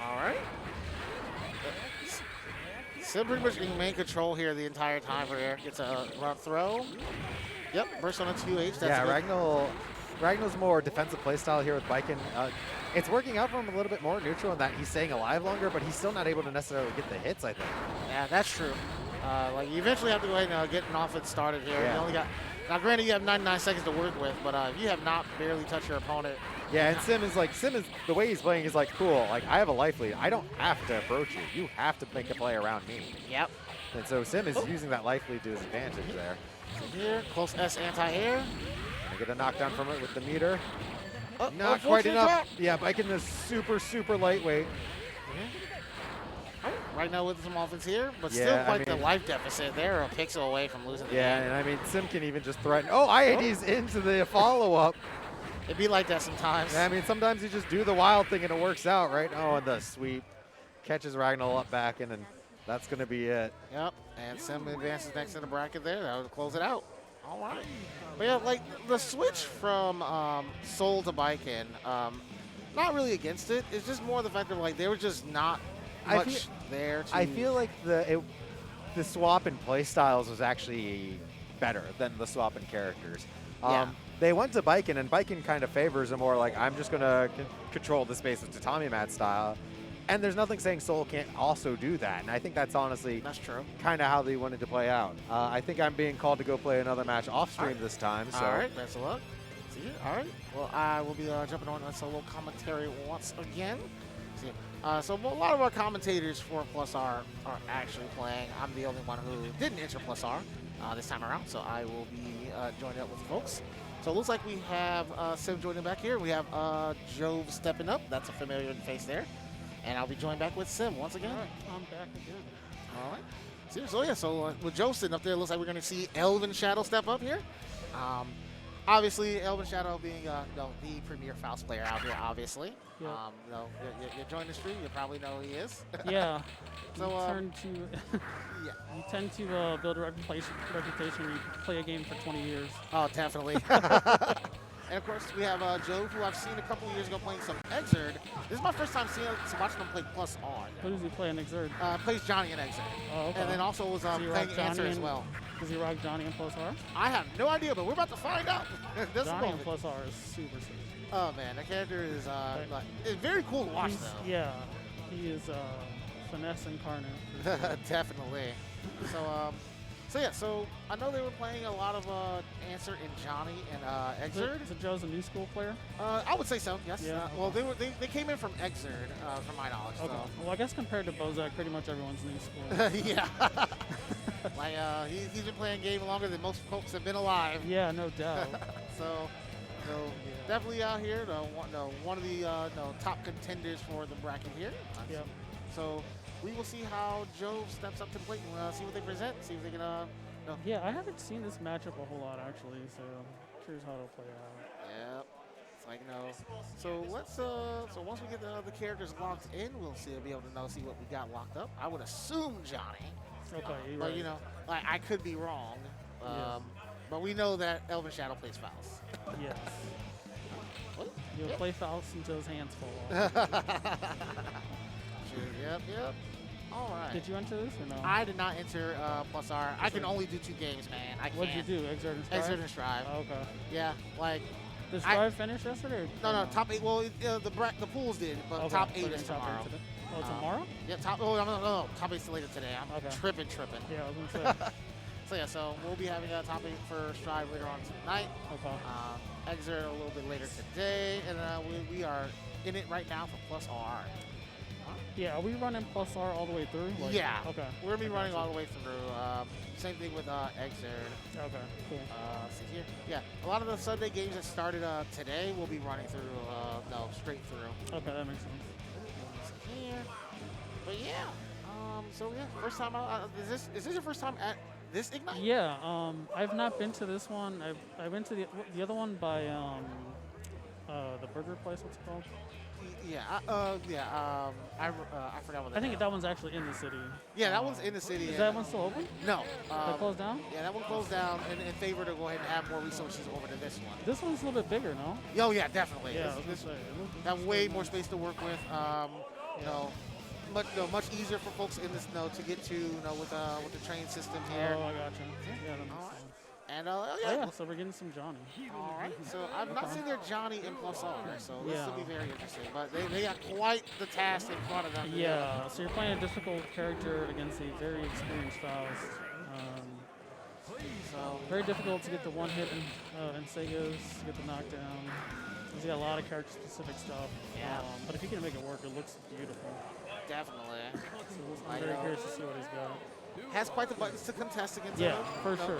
All right. Sim pretty much in main control here the entire time for air. Gets a run throw. Yep, burst on a 2H. That's Yeah, good. Ragnell's more defensive playstyle here with Viking. It's working out for him a little bit more neutral in that he's staying alive longer, but he's still not able to necessarily get the hits, I think. Yeah, that's true. Like you eventually have to go ahead and get an offense started here. Yeah. You only got, now granted you have 99 seconds to work with, but if you have not barely touched your opponent. Yeah, and Sim is the way he's playing is like, cool, like I have a life lead. I don't have to approach you. You have to make a play around me. Yep. And so Sim is using that life lead to his advantage there. So here, close S anti-air. Gonna get a knockdown from it with the meter. Oh, Not quite unfortunate enough. drop. Yeah, Viking is super, super lightweight. Right now with some offense here, but Yeah, still I quite the mean- life deficit. They're a pixel away from losing the Yeah, game. and I mean, Sim can even just threaten. Oh, IAD's into the follow-up. It'd be like that sometimes. Yeah, I mean, sometimes you just do the wild thing and it works out, right? Oh, and the sweep catches Ragnell up back in, and that's going to be it. Yep, and Sim advances next in the bracket there. That would close it out. All right. But yeah, like the switch from Soul to Viking, not really against it. It's just more the fact that like they were just not much there. I feel like the swap in play styles was actually better than the swap in characters. Yeah. They went to Viking, and Viking kind of favors a more like, I'm just going to control the space with Tatami Mat style. And there's nothing saying Soul can't also do that. And I think that's honestly That's true. kind of how they wanted to play out. I think I'm being called to go play another match off stream this time. So. All right, best of luck. See you. All right. Well, I will be jumping on a solo commentary once again. See you. So a lot of our commentators for Plus R are actually playing. I'm the only one who didn't enter Plus R this time around, so I will be joining up with folks. So it looks like we have Sim joining back here. We have Jove stepping up. That's a familiar face there. And I'll be joined back with Sim once again. All right, I'm back again. All right. So yeah, so with Joe sitting up there, it looks like we're going to see Elven Shadow step up here. Obviously, Elven Shadow being the premier Faust player out here, obviously. Yeah. You join the stream, you probably know who he is. Yeah. So, yeah. You tend to build a reputation when you play a game for 20 years. Oh, definitely. And of course, we have Joe, who I've seen a couple years ago playing some Exerd. This is my first time watching him play Plus R. Who does he play in Exerd? Plays Johnny in Exerd. Oh, okay. And then also was Does he rock playing Answer Johnny as well. Does he rock Johnny in Plus R? I have no idea, but we're about to find out. This Johnny in moment. Plus R is super sick. Oh man, that character is it's very cool to watch though. Yeah, he is finesse incarnate. for sure. Definitely. So I know they were playing a lot of Answer and Johnny and Exerd. So Joe's a new school player? I would say so. Yes. Yeah. Well, they came in from Exerd, from my knowledge. Okay. So. Well, I guess compared to Bozak, pretty much everyone's new school. Yeah. Like he's been playing game longer than most folks have been alive. Yeah, no doubt. So definitely out here, one of the top contenders for the bracket here. Yep. So we will see how Joe steps up to the plate and see what they present. See if they can. Yeah, I haven't seen this matchup a whole lot actually, so I'm curious how it'll play out. Yep. It's like So let's. So once we get the characters locked in, we'll be able to see what we got locked up. I would assume Johnny. Okay, you're But right. like I could be wrong. Yes. But we know that Elven Shadow plays Faust. Yes. What? You'll Yep. play Faust until his hands fall off. Yep. All right. Did you enter this or no? I did not enter Plus R. I can only do 2 games, man. I What'd you can't. do? Exert and Strive? Exert and Strive. Oh, okay. Yeah, like Did Strive finish yesterday? no, or top 8. Well, the pools did, but Okay, top so 8 you're is in top eight tomorrow. today? Oh, tomorrow? Yeah, top. Oh no, top 8's later today. I'm Okay. tripping. Yeah, I was gonna say. So yeah, so we'll be having a top 8 for Strive later on tonight. Okay. Exert a little bit later today, and we are in it right now for Plus R. Yeah, are we running plus R all the way through? Like, Yeah. Okay. We're going to be running gotcha. all the way through. Same thing with Exerd. Okay, cool. See here. Yeah, a lot of the Sunday games that started today will be running through, straight through. Okay, that makes sense. See here. But yeah, so yeah, first time out. Is this your first time at this Ignite? Yeah, I've not been to this one. I went to the other one by the burger place. What's it called? Yeah, I forgot what. I think that one's actually in the city. Yeah, that one's in the city. Is that one still open? No. That closed down? Yeah, that one closed down in favor to go ahead and add more resources over to this one. This one's a little bit bigger, no? Oh yeah, definitely. Yeah, This have way more space to work with. You know, much easier for folks in this to get to with the train system here. Oh, I gotcha. Yeah, that makes sense. And yeah, so we're getting some Johnny. All right, so I've not seen their Johnny in plus R, so this will be very interesting. But they got quite the task in front of them. Yeah, so you're playing a difficult character against a very experienced Faust. So very difficult to get the one hit in Sega's, to get the knockdown. He's got a lot of character-specific stuff. Yeah. But if he can make it work, it looks beautiful. Definitely. So I'm very curious to see what he's got. Has quite the buttons to contest against. Yeah, for sure.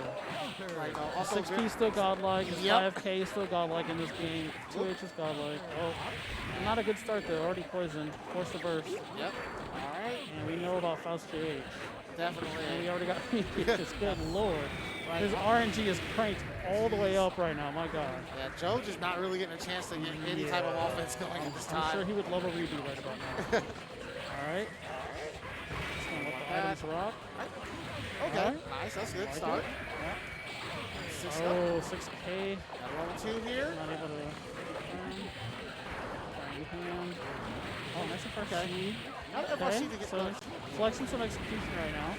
Like, also 6P still godlike. 5K still godlike in this game. 2H is godlike. Oh, not a good start though. Already poisoned. Forced to burst. Yep. All right. And we know about Faust JH. Definitely. And we already got Just good lord. Right. His RNG is cranked all the way up right now. My God. Yeah, Joe just not really getting a chance to get any type of offense going at this time. I'm sure he would love a redo right about now. All right. Just gonna let the items rock. Okay, right. Nice. That's a good start. Yeah. Oh, 6K. Got level 2 here. Not able to hand. Oh, nice and first okay. So flexing some execution right now.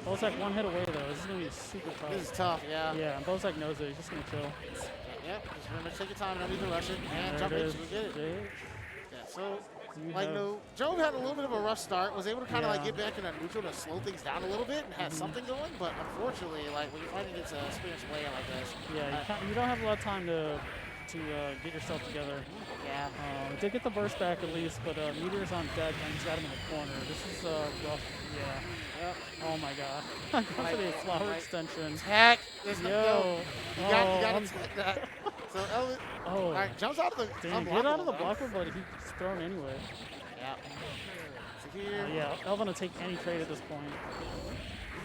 Bozak one hit away though. This is gonna be super tough. This is tough, yeah. Yeah, and Bozak knows it. He's just gonna chill. Yep. Just remember to take your time. Don't need to rush it. And jump into it. Get it. Yeah. So. Joe had a little bit of a rough start, was able to kind of get back in a neutral to slow things down a little bit and had something going, but unfortunately, when you're fighting against an experienced player like this. Yeah, you don't have a lot of time to get yourself together. Yeah. Did get the burst back at least, but Meteor's on deck and he's got him in the corner. This is rough. Yeah. Yep. Oh my God. Go for the flower extension. Tech. Yo. You got to take that. So Elven, all right, jumps out of the get out of the blocker, but he's thrown anyway. Yeah. So here. Yeah, Elven will take any trade at this point.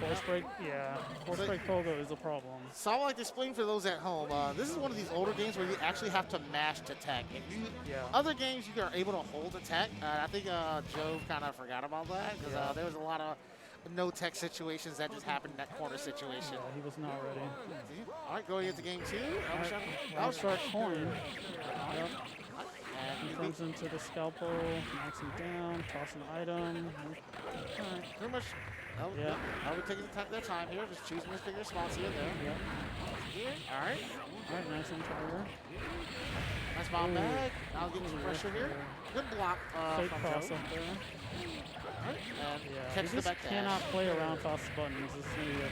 Force break, Force break Pogo is a problem. So I like to explain for those at home, this is one of these older games where you actually have to mash to tech. Other games you are able to hold a tech. I think Joe kind of forgot about that because there was a lot of no tech situations that just happened in that corner situation. Yeah, he was not ready. All right, going into game 2. I'll start coin. Yep. And he comes into the scalpel, knocks him down, toss an item. Right. Pretty much. I would take their time here, just choosing his bigger spots here and there. Yep. Here. All right. Nice entire. Nice bomb bag. Now getting some pressure here. Good block Fake from cross Joe. up there. Right. And he just cannot play around Faust's buttons. This is going to be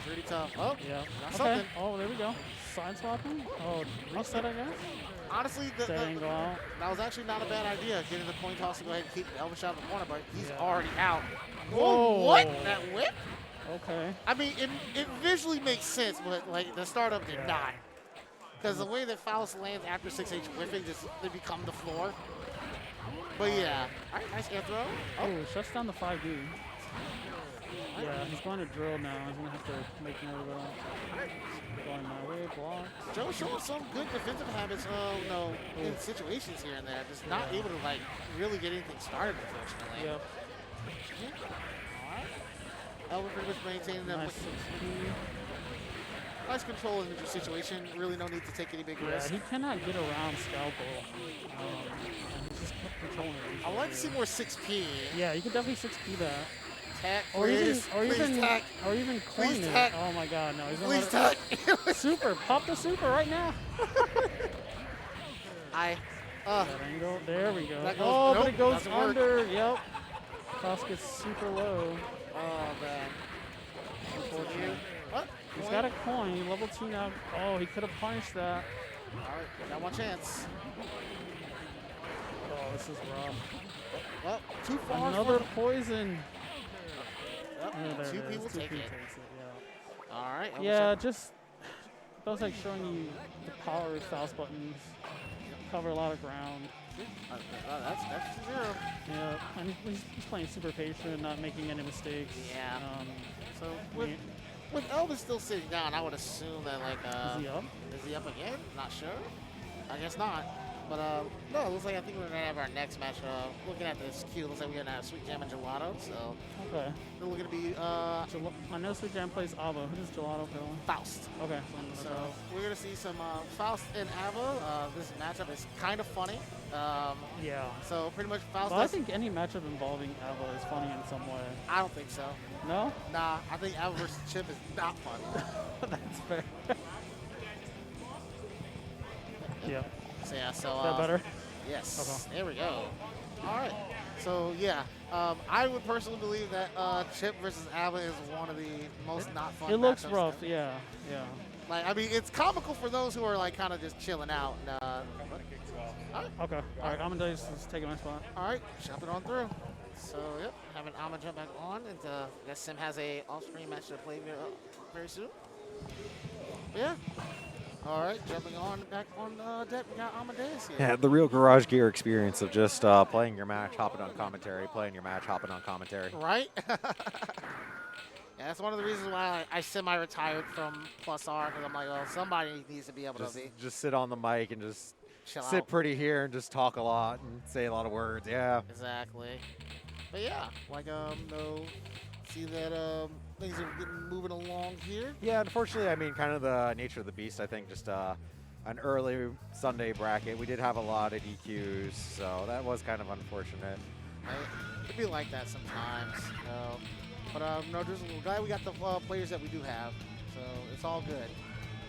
pretty tough. Oh, yeah. Got okay. Something. Oh, there we go. Side swapping. Oh, reset, I guess. Honestly, that was actually not a bad idea, getting the coin toss to go ahead and keep Elven Shadow in the corner, but he's already out. Whoa. What? That whip? Okay. I mean, it visually makes sense, but the startup did not. Because the way that Faust lands after 6H whipping, they become the floor. But yeah. All right, nice air throw. Oh, shuts down the 5D. Yeah, he's going to drill now. He's going to have to make note of that. Going my way, block. Joe showing some good defensive habits, in situations here and there. Just not able to, really get anything started, unfortunately. Yep. All right. Elven pretty much maintaining them. Nice 6P. Nice control in the situation. Really no need to take any big risks. Yeah, he cannot get around Scalpel. He's just controlling it. I'd like to see more 6P. Yeah, you could definitely 6P that. Tech, or please, even coin it. Tech. Oh my God, no! He's please tech. Super, pop the super right now. That angle. There we go. That goes, oh, nope, but it goes under. Work. Yep. Cost gets super low. Oh man. Unfortunately. What? He's got a coin. He level 2 now. Oh, he could have punished that. All right, got one chance. Oh, this is rough. Well, too far. Another poison. Yep, There two it is. people take it. Takes it. Yeah. All right. Yeah, just that was like showing you the power of Faust buttons. Cover a lot of ground. That's 0. Yeah, and he's playing super patient, not making any mistakes. Yeah. So yeah. with Elven still sitting down, I would assume that like Is he up? Is he up again? Not sure. I guess not. But no, it looks like I think we're gonna have our next match. Looking at this queue, looks like we're gonna have Sweet Jam and Gelato. So Okay. they're looking to be I know Sweet Jam plays Ava. Who does Gelato play? Faust. Okay. So we're gonna see some Faust and Ava. This matchup is kind of funny. Yeah. So pretty much Faust. Well, I think any matchup involving Ava is funny in some way. I don't think so. No? Nah, I think Ava versus Chip is not funny. That's fair. Yeah. So yeah. So Is that better? yes. Okay. There we go. All right. So yeah, I would personally believe that Chip versus Ava is one of the most not fun. It looks matchups rough. there. Yeah. Yeah. Like I mean, it's comical for those who are like kind of just chilling out. And, Okay. All right. Amadeus is taking my spot. all right, jumping on through. So yep, having Ama jump back on, and I guess Sim has a off-screen match to play very soon. But yeah. All right, jumping on back on deck, we got Amadeus here. Yeah, the real Garage Gear experience of just playing your match, hopping on commentary, playing your match, hopping on commentary. Right? Yeah, that's one of the reasons why I semi-retired from Plus R, because I'm like, well, somebody needs to be able to Just sit on the mic and just chill sit out. pretty here and just talk a lot and say a lot of words. Yeah. Exactly. But yeah, like no, see that things are moving along here. Yeah, unfortunately, I mean, kind of the nature of the beast, I think, just an early Sunday bracket. We did have a lot of DQs, so that was kind of unfortunate. It'd be like that sometimes. But no, we're glad we got the players that we do have, so it's all good.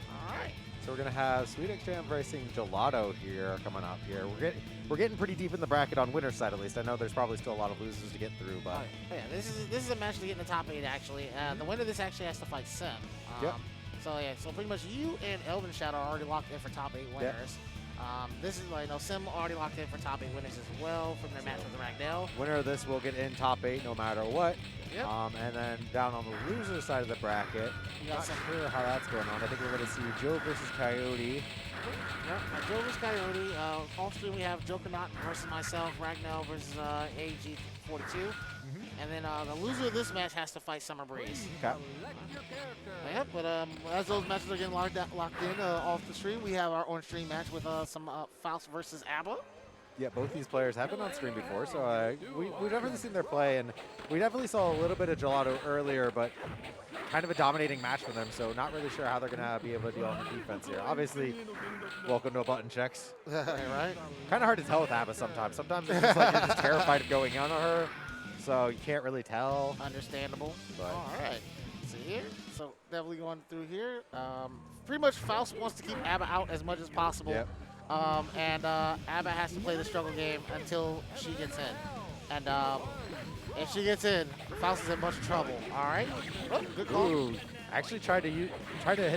All right. So we're going to have Sweet Jam racing Gelato here coming up here. We're getting pretty deep in the bracket on winner's side, at least. I know there's probably still a lot of losers to get through, but... Oh, yeah, this is a match to get in the top 8, actually. The winner of this actually has to fight Sim. Yep. So, yeah, so pretty much you and Elven Shadow are already locked in for top 8 winners. Yep. This is, like, Sim already locked in for top 8 winners as well from their match with Ragnell. Winner of this will get in top 8 no matter what. Yep. And then down on the loser side of the bracket, not sure how that's going on. I think we're going to see Joe versus Coyote. Yep, Joe versus Coyote. Off stream we have Jokernaut versus myself, Ragnell versus AG42. And then the loser of this match has to fight Summer Breeze. Okay. Yeah, but as those matches are getting locked in off the stream, we have our on-stream match with some Faust versus Abba. Yeah, both these players have been on screen before, so we've definitely seen their play, and we definitely saw a little bit of Gelato earlier, but kind of a dominating match for them, so not really sure how they're going to be able to deal on the defense here. Obviously, welcome to button checks. Right? Kind of hard to tell with Abba sometimes. Sometimes it's just like you're just terrified of going on her, so you can't really tell. Understandable. But all right. So here, so definitely going through here. Pretty much Faust wants to keep Abba out as much as possible. Yep. And Abba has to play the struggle game until she gets in. And if she gets in, Faust is in much trouble. All right. Oh, good call. Ooh, actually tried to hit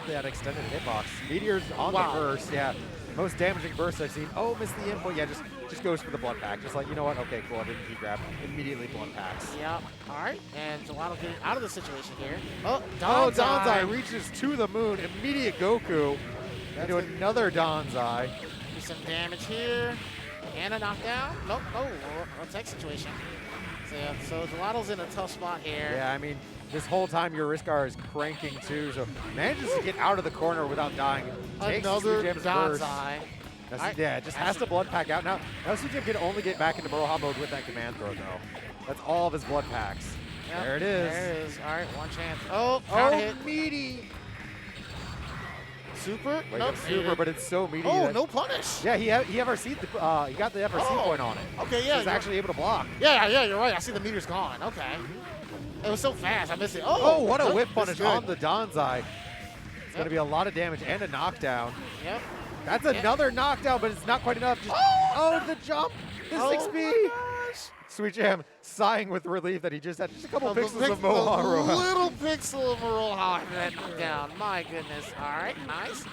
that extended hitbox. Meteor's on the burst. Yeah, most damaging burst I've seen. Oh, missed the input. Yeah, just goes for the blood pack. Just like, you know what? Okay, cool. I didn't key grab. Immediately blood packs. Yeah. All right. And Gelato getting out of the situation here. Oh, Donzai reaches to the moon. Immediate Goku into another Donzai. Do some damage here. And a knockdown. Nope. Oh, a tech situation. So, yeah, so Gelato's in a tough spot here. Yeah, I mean, this whole time your Riskar is cranking too, so manages to get out of the corner without dying. Another Donzai. Yeah, just has to blood pack out. Now CJ can only get back into Moroha mode with that command throw, though. That's all of his blood packs. Yep, there it is. There it is. All right, one chance. Oh, hit. Meaty. Super? Like Nope. super, but it's so meaty. Oh, no punish. Yeah, he FRC'd he got the FRC point on it. Okay, yeah. So he's actually able to block. Yeah, you're right. I see the meter's gone. Okay. It was so fast. I missed it. Oh, what a whip punish on the Donzai. It's going to be a lot of damage and a knockdown. Yep. That's another knockdown, but it's not quite enough. Just, the jump, the 6B. Sweet Jam sighing with relief that he just had just a couple pixels of Moroha. A little pixel of Moroha that knockdown. My goodness. All right, nice.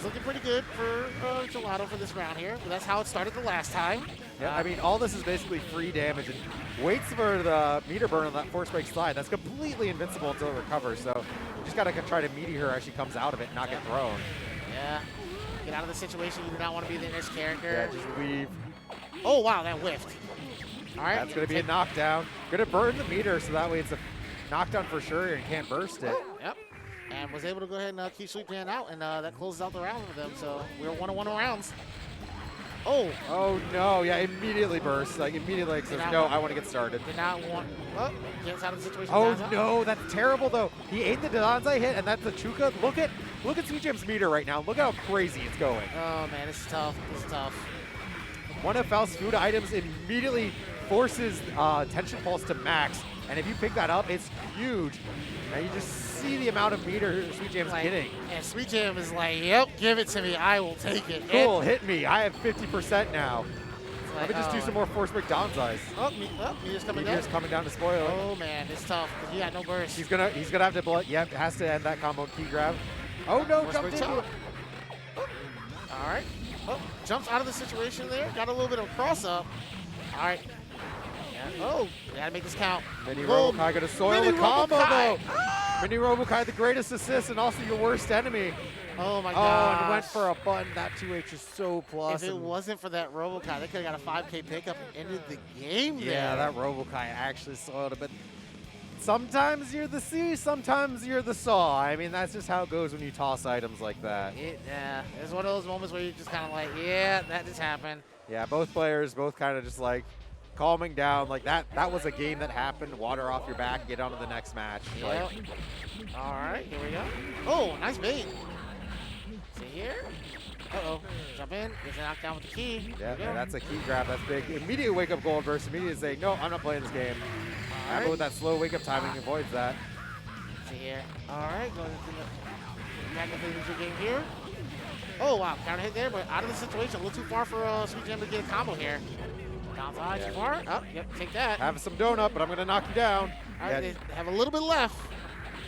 it's looking pretty good for Gelato for this round here. But that's how it started the last time. Yeah, I mean, all this is basically free damage and waits for the meter burn on that force break slide. That's completely invincible until it recovers. So you just got to try to meteor her as she comes out of it and not get thrown. Yeah. Get out of the situation. You do not want to be the next character. Yeah, just leave. Oh, wow, that whiffed. All right. That's going to be a knockdown. Going to burn the meter so that way it's a knockdown for sure and can't burst it. Yep. And was able to go ahead and keep Sweet Jam out, and that closes out the round for them. So we're 1-1 rounds. Oh. Oh, no. Yeah, immediately burst. Like, immediately says, no, I want to get started. Did not want. Oh, gets out of the situation. Oh, no. That's terrible, though. He ate the Danzai hit, and that's the Chuka. Look at Sweet Jam's meter right now. Look how crazy it's going. Oh, man. This is tough. This is tough. One of Faust's food items immediately forces Tension Pulse to max. And if you pick that up, it's huge. Now you just see the amount of meter Sweet Jam's getting. And Sweet Jam is like, yep, give it to me. I will take it. Cool, hit me. I have 50% now. Like, Let me just do some more force break Danzais. Meteor's coming down. Meteor's coming down to spoil it. Oh, man, it's tough because you got no burst. He's gonna have to blood. Yep, has to end that combo key grab. Oh no, jumped into it. All right. Oh, jumps out of the situation there. Got a little bit of cross up. All right. Yeah. Oh, we gotta make this count. Mini Robokai gonna soil the combo though. Mini Robokai, the greatest assist and also your worst enemy. Oh my god. god. Oh, and went for a button. That 2H is so plus. If it wasn't for that Robokai, they could have got a 5K pickup and ended the game there. Yeah, that Robokai actually soiled it, but sometimes you're the C, sometimes you're the Saw. I mean, that's just how it goes when you toss items like that. Yeah, it's one of those moments where you're just kind of like, yeah, that just happened. Yeah, both players, both kind of just like calming down. Like that was a game that happened. Water off your back, get on to the next match. Yep. Like, all right, here we go. Oh, nice bait. See here. Uh-oh. Jump in. Gets knocked down with the key. Yeah, that's a key grab. That's big. Immediate wake-up goal versus immediate say, no, I'm not playing this game. Right. With that slow wake-up timing avoids that. See here. All right, going into the Magnificent game here. Oh, wow. Counter hit there, but out of the situation. A little too far for Sweet Jam to get a combo here. Downside too far. Oh, yep, take that. Have some donut, but I'm going to knock you down. All right, they have a little bit left.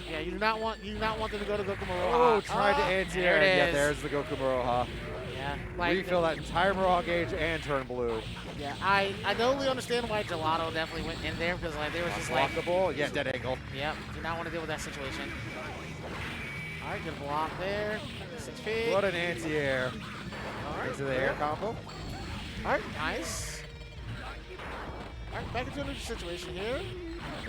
Yeah, you do not want them to go to Goku Maroha. Oh, tried to anti-air. There yeah, there's the Goku Maroha. Yeah. Like, refill that entire Maroha gauge and turn blue. Yeah, I totally understand why Gelato definitely went in there because like they were just like blockable. Yeah, dead angle. Yep, do not want to deal with that situation. All right, good block there. 6 feet. What an anti-air. All right. Into the air combo. All right, nice. All right, back into another situation here.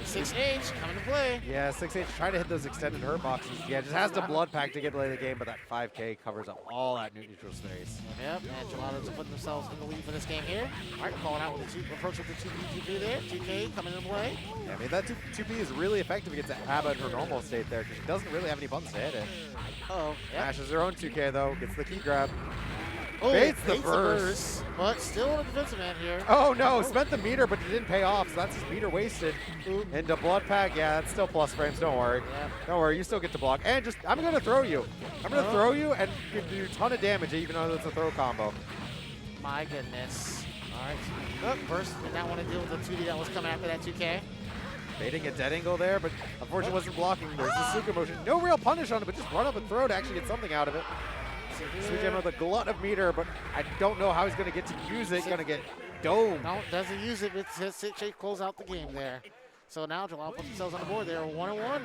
6H coming to play. Yeah, 6H trying to hit those extended hurt boxes. Yeah, just has the blood pack to get play the game, but that 5K covers up all that neutral space. Yep, and Gelato's putting themselves in the lead for this game here. All right, calling out with the approach with the 2P there. 2K coming into play. Yeah, I mean, that 2P is really effective against Abba in her normal state there because she doesn't really have any buttons to hit it. Uh-oh. Yep. Mashes her own 2K, though. Gets the key grab. Oh, baits the burst. But still on a defensive end here. Oh, no. Spent the meter, but it didn't pay off, so that's his meter wasted. Into blood pack. Yeah, that's still plus frames. Don't worry. Yeah. Don't worry. You still get to block. And just, I'm going to throw you. I'm going to throw you and do a ton of damage, even though it's a throw combo. My goodness. All right. Oh, burst. Did not want to deal with the 2D that was coming after that 2K. Baiting a dead angle there, but unfortunately wasn't blocking. There's the Suka motion. No real punish on it, but just run up and throw to actually get something out of it. Sweet Jam with a glut of meter, but I don't know how he's going to get to use it. Going to get domed. No, doesn't use it. It's his sit close out the game there. So now Gelato puts themselves on the board. They're 1-1. Yeah,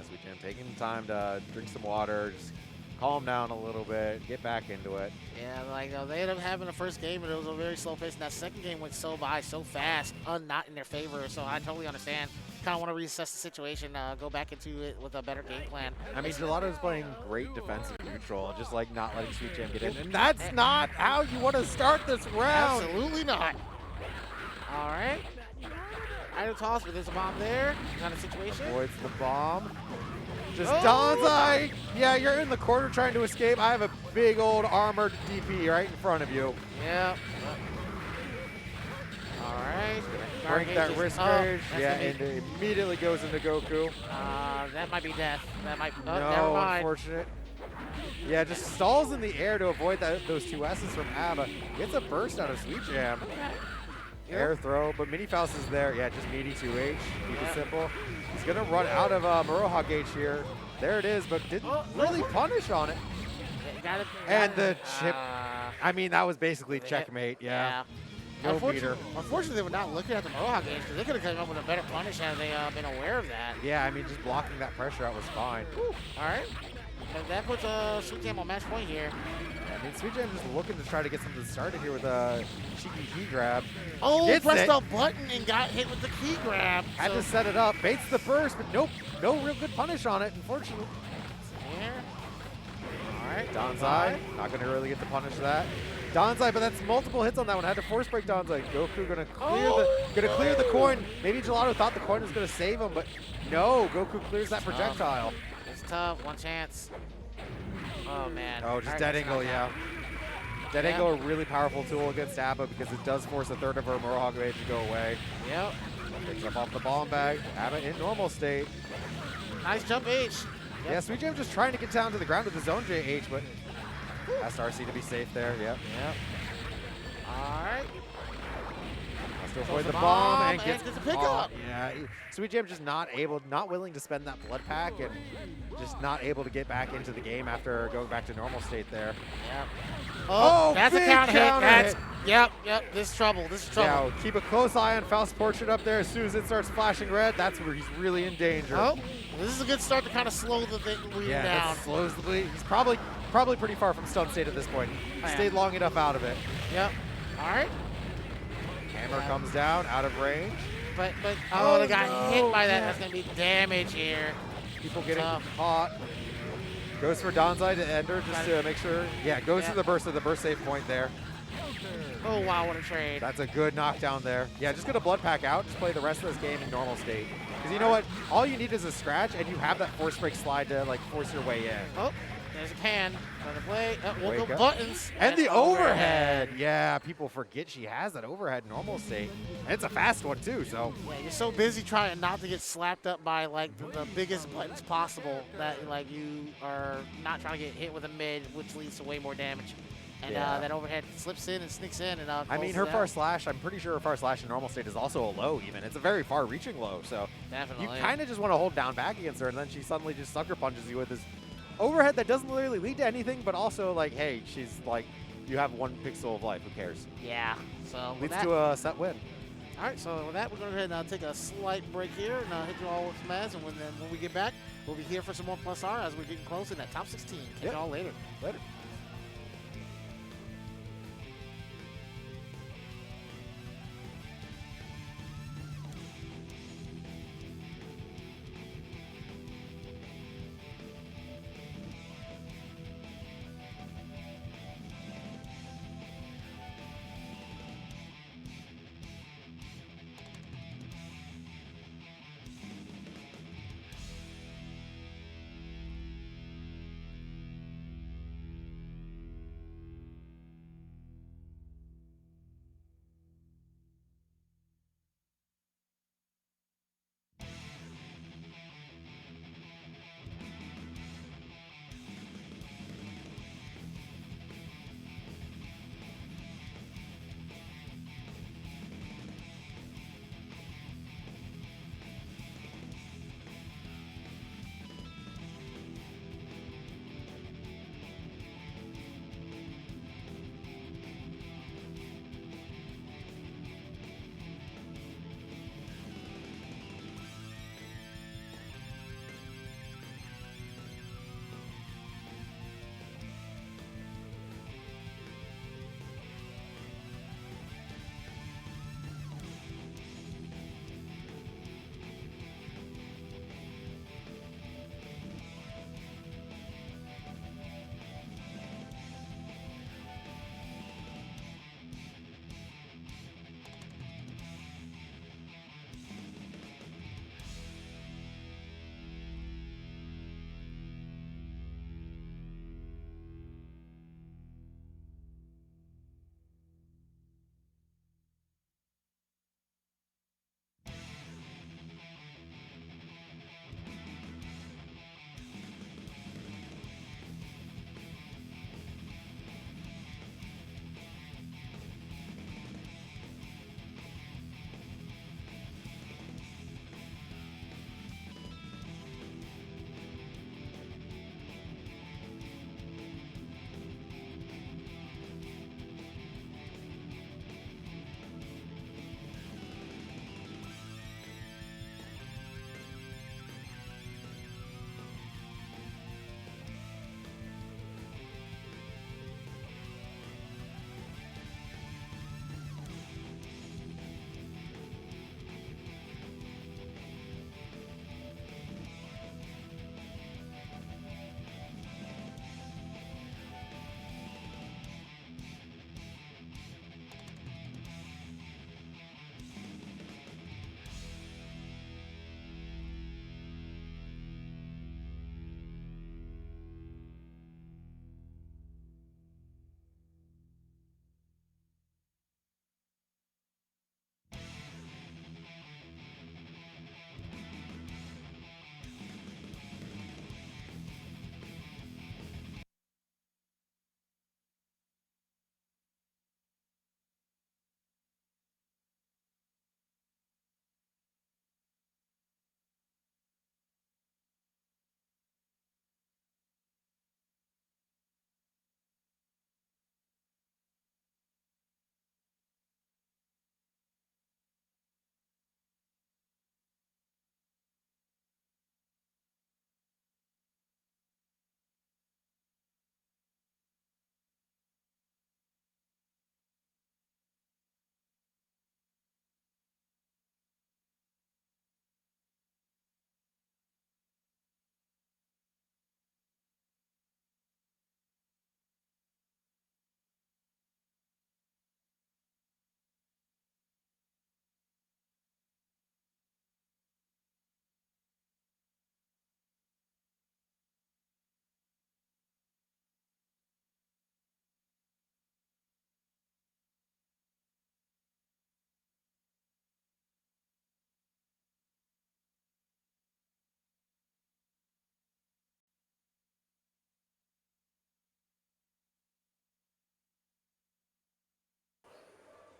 Sweet Jam taking time to drink some water, just calm down a little bit, get back into it. Yeah, like they ended up having the first game, and it was a very slow pace. And that second game went so by so fast, not in their favor. So I totally understand. Kind of want to reassess the situation, go back into it with a better game plan. I mean, Gelato's playing great defensive neutral, just like not letting Sweet Jam get in. And that's not how you want to start this round. Absolutely not. All right. Idle toss, but there's a bomb there. Kind of situation. Avoids the bomb. Just Danzai. Yeah, you're in the corner trying to escape. I have a big old armored DP right in front of you. Yeah. All right. Break that wrist gauge. Yeah, and it immediately goes into Goku. That might be death. That might. Oh, no, never mind. Unfortunate. Yeah, just stalls in the air to avoid those two S's from Abba. Gets a burst out of Sweet Jam. Air throw, but Mini Faust is there. Yeah, just meaty 2H. Keep it simple. He's going to run out of Maroha gauge here. There it is, but didn't really punish on it. And the chip. I mean, that was basically checkmate. Yeah. No beater. Unfortunately, they were not looking at the Mohawk gauge because they could have come up with a better punish had they been aware of that. Yeah, I mean, just blocking that pressure out was fine. Whew. All right. And that puts Sweet Jam on match point here. I mean, Sweet Jam just looking to try to get something started here with a cheeky key grab. Oh, pressed the button and got hit with the key grab. Had to set it up. Baits the burst, but nope. No real good punish on it, unfortunately. Here. All right. Danzai, not going to really get to punish that. Danzai, but that's multiple hits on that one. Had to force break Danzai. Goku gonna clear the coin. Maybe Gelato thought the coin was gonna save him, but no. Goku clears that projectile. It's tough. One chance. Oh man. Oh, just dead angle, yeah. Dead angle, a really powerful tool against Abba because it does force a third of her Mohawk Rage to go away. Yep. Picks up off the bomb bag. Abba in normal state. Nice jump H. Yep. Yeah, Sweet Jam just trying to get down to the ground with his own JH, but asked RC to be safe there. Yep. All right. Has to avoid the bomb and gets the pickup. Yeah. Sweet Jam just not willing to spend that blood pack and just not able to get back into the game after going back to normal state there. Yep. Oh, that's a counter hit. Yep. This is trouble. Yeah, keep a close eye on Faust's portrait up there. As soon as it starts flashing red, that's where he's really in danger. Oh, this is a good start to kind of slow the bleeding down. Yeah, slows the bleed. He's probably pretty far from stun state at this point. He stayed long enough out of it. Yep. All right. Hammer comes down, out of range. But they got hit by that. That's going to be damage here. People getting caught. Goes for Danzai to ender just to make sure. Yeah, goes to the burst of the burst save point there. Oh, wow, what a trade. That's a good knockdown there. Yeah, just get a blood pack out. Just play the rest of this game in normal state. Because you know what? All you need is a scratch, and you have that force break slide to like force your way in. Oh, there's a pan. Gonna play. We'll go buttons. And the overhead. Yeah, people forget she has that overhead in normal state. And it's a fast one, too, so. Yeah, you're so busy trying not to get slapped up by, like, the biggest buttons possible that, like, you are not trying to get hit with a mid, which leads to way more damage. And that overhead slips in and sneaks in. And I mean, her far slash, I'm pretty sure her far slash in normal state is also a low even. It's a very far-reaching low, so. Definitely. You kind of just want to hold down back against her, and then she suddenly just sucker punches you with this overhead that doesn't really lead to anything, but also, like, hey, she's like, you have 1 pixel of life. Who cares? Yeah. So leads to a set win. All right, so with that, we're going to go ahead and take a slight break here and hit you all with some ads. And when we get back, we'll be here for some more Plus R as we're getting close in that top 16. Catch y'all later. Later.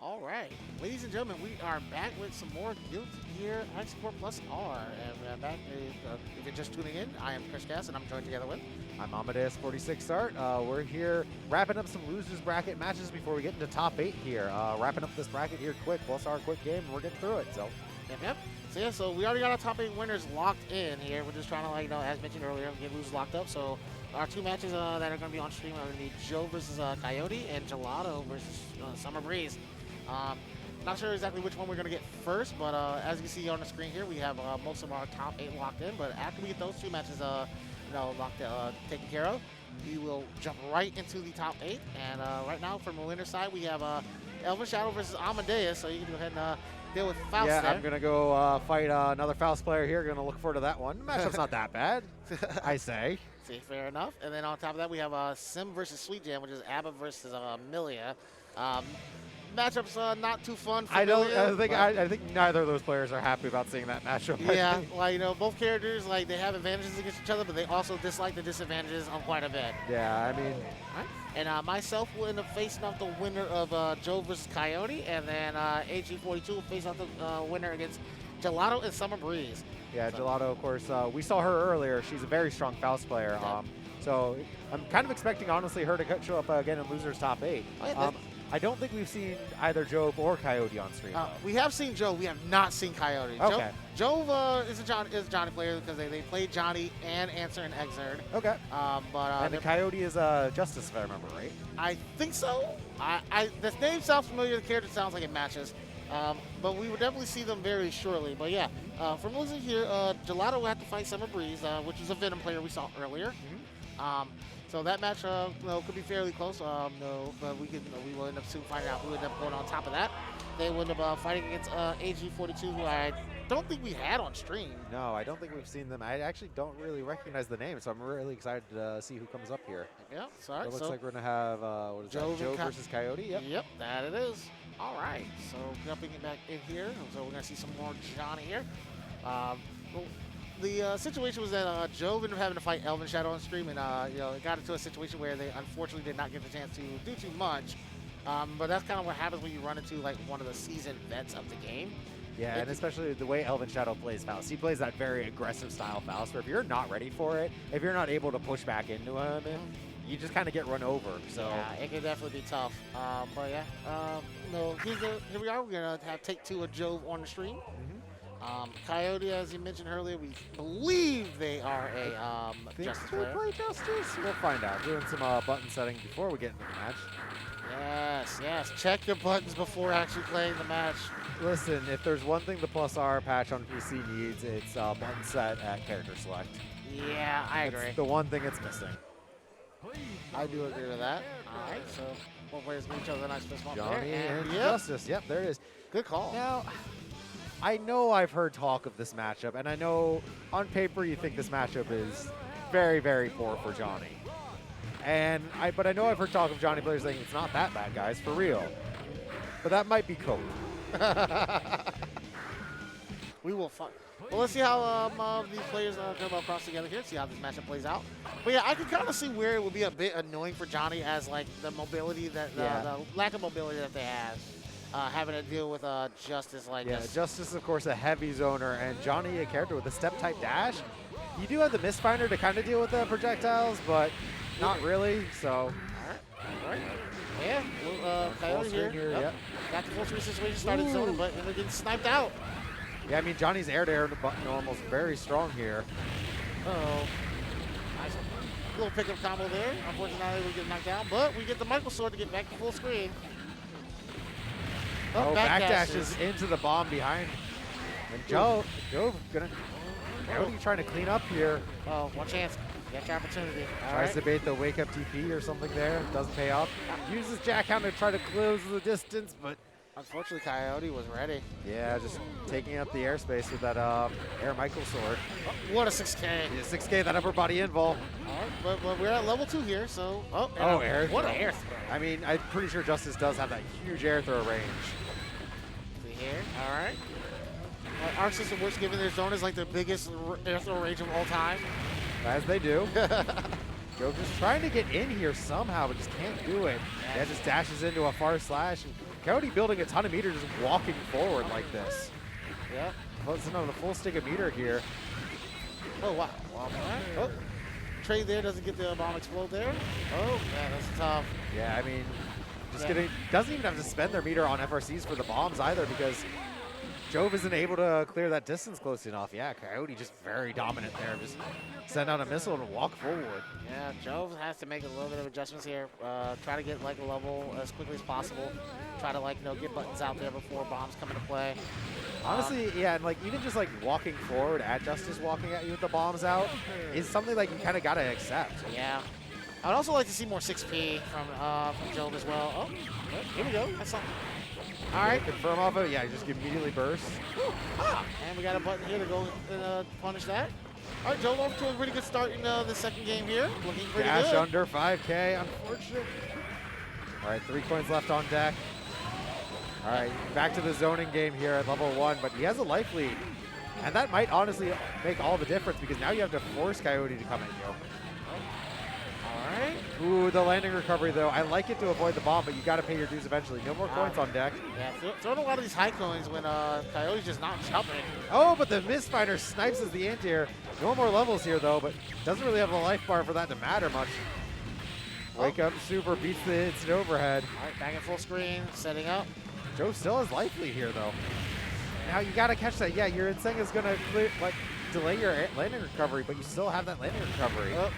All right, ladies and gentlemen, we are back with some more Guild Gear Export Plus R. And back, if you're just tuning in, I am Chris Cass, and I'm joined together with. I'm Amadeus 46 Start. We're here wrapping up some losers bracket matches before we get into top 8 here. Wrapping up this bracket here quick, plus our quick game, and we're getting through it. So. Yep. So yeah, so we already got our top 8 winners locked in here. We're just trying to, like, as mentioned earlier, get losers locked up. So our 2 matches that are going to be on stream are going to be Joe versus Coyote and Gelato versus Summer Breeze. Not sure exactly which one we're going to get first, but as you can see on the screen here, we have most of our top 8 locked in. But after we get those 2 matches taken care of, we will jump right into the top 8. And right now, from the winner's side, we have Elven Shadow versus Amadeus. So you can go ahead and deal with Faust Yeah, there. I'm going to go fight another Faust player here. Going to look forward to that one. The matchup's not that bad, I say. See, fair enough. And then on top of that, we have Sim versus Sweet Jam, which is Abba versus Milia. Matchup's not too fun for Milia, I think neither of those players are happy about seeing that matchup. Yeah, like, both characters, like, they have advantages against each other, but they also dislike the disadvantages on quite a bit. Yeah, I mean. Right. And myself will end up facing off the winner of Joe versus Coyote, and then AG42 will face off the winner against Gelato and Summer Breeze. Yeah, so. Gelato, of course, we saw her earlier. She's a very strong Faust player. Yeah. So I'm kind of expecting, honestly, her to show up again in Losers Top 8. Oh, yeah, I don't think we've seen either Jove or Coyote on stream. We have seen Jove. We have not seen Coyote. Okay. Jove is a Johnny player because they played Johnny and Answer and Exerd. Okay. And the Coyote is Justice, if I remember right. I think so. The name sounds familiar. The character sounds like it matches. But we will definitely see them very shortly. But yeah, from losing here, Gelato will have to fight Summer Breeze, which is a Venom player we saw earlier. Mm-hmm. So that match could be fairly close. But we will end up soon finding out who ended up going on top of that. They will end up fighting against AG42, who I don't think we had on stream. No, I don't think we've seen them. I actually don't really recognize the name, so I'm really excited to see who comes up here. Yeah, sorry. It looks like we're going to have, Joe versus Coyote? Yep, that it is. All right, so jumping back in here. So we're going to see some more Johnny here. The situation was that Joe ended up having to fight Elven Shadow on stream, and it got into a situation where they unfortunately did not get the chance to do too much. But that's kind of what happens when you run into like one of the seasoned vets of the game. Yeah, and especially the way Elven Shadow plays Faust. He plays that very aggressive style Faust, where if you're not ready for it, if you're not able to push back into him, you just kind of get run over. So yeah, it can definitely be tough. But yeah, here we are. We're gonna have take 2 of Jove on the stream. Coyote, as you mentioned earlier, we believe they are a Justice player. Play Justice? We'll find out. Doing some button setting before we get into the match. Yes. Check your buttons before actually playing the match. Listen, if there's one thing the Plus R patch on PC needs, it's button set at character select. Yeah, I agree. It's the one thing it's missing. I do agree with that. All right, so both players meet each other. Nice fist bump Johnny there. and Justice. Yep, there it is. Good call. Now, I know I've heard talk of this matchup, and I know on paper you think this matchup is very, very poor for Johnny. But I know I've heard talk of Johnny players saying it's not that bad, guys, for real. But that might be code. We will find. Well, let's see how these players come across together here. See how this matchup plays out. But yeah, I can kind of see where it would be a bit annoying for Johnny as like the mobility that the lack of mobility that they have. Having to deal with Justice like this. Yeah, Justice, of course, a heavy zoner, and Johnny, a character with a step-type dash. You do have the Mistfinder to kind of deal with the projectiles, but not really, so. All right. Yeah, Coyote here. Yep. Got the full screen situation started zoning, but ended up getting sniped out. Yeah, I mean, Johnny's air-to-air button normal is very strong here. Uh-oh. Nice little pickup combo there. Unfortunately, not able to get knocked down, but we get the Michael Sword to get back to full screen. Backdashes into the bomb behind. And Joe gonna Coyote trying to clean up here. Oh, one chance. Get your opportunity. Tries to bait the wake up TP or something there. Doesn't pay off. Uses Jackhound to try to close the distance, but unfortunately Coyote was ready. Yeah, just taking up the airspace with that air Michael Sword. Oh, what a 6K. Yeah, 6K, that upper body invul. All right, but we're at level 2 here, so air what throw. an air throw. I mean, I'm pretty sure Justice does have that huge air throw range. See here, all right. Arc System Works, given their zone is like the biggest air throw range of all time. As they do. Joe just trying to get in here somehow, but just can't do it. Yeah, just dashes into a far slash. And Coyote building a ton of meter, just walking forward like this. Yep. Closing on the full stick of meter here. Oh, wow. Oh, trade there, doesn't get the bomb explode there. Oh, man, that's tough. Yeah, I mean, just getting, doesn't even have to spend their meter on FRCs for the bombs either because Jove isn't able to clear that distance close enough. Yeah, Coyote just very dominant there. Just send out a missile and walk forward. Yeah, Jove has to make a little bit of adjustments here. Try to get like a level as quickly as possible. Try to like, get buttons out there before bombs come into play. Honestly, yeah, and like even just like walking forward at Justice walking at you with the bombs out is something like you kind of got to accept. Yeah. I'd also like to see more 6P from Jove as well. Oh, here we go. That's something. All right. Confirm off of it. Yeah, just immediately burst. And we got a button here to go and punish that. All right, Jove off to a pretty good start in the second game here. Looking pretty Dash good. under 5K, unfortunate. All right, 3 coins left on deck. All right, back to the zoning game here at level 1, but he has a life lead. And that might honestly make all the difference because now you have to force Coyote to come at you. All right. Ooh, the landing recovery though. I like it to avoid the bomb, but you got to pay your dues eventually. No more coins on deck. Yeah, throwing a lot of these high coins when Coyote's just not jumping. Oh, but the Mistfinder snipes as the anti-air. No more levels here though, but doesn't really have a life bar for that to matter much. Wake up, super beats the instant overhead. All right, back in full screen, setting up. Joe still has life lead here though. Now you got to catch that. Yeah, your Inseng is going to delay your landing recovery, but you still have that landing recovery. Oh.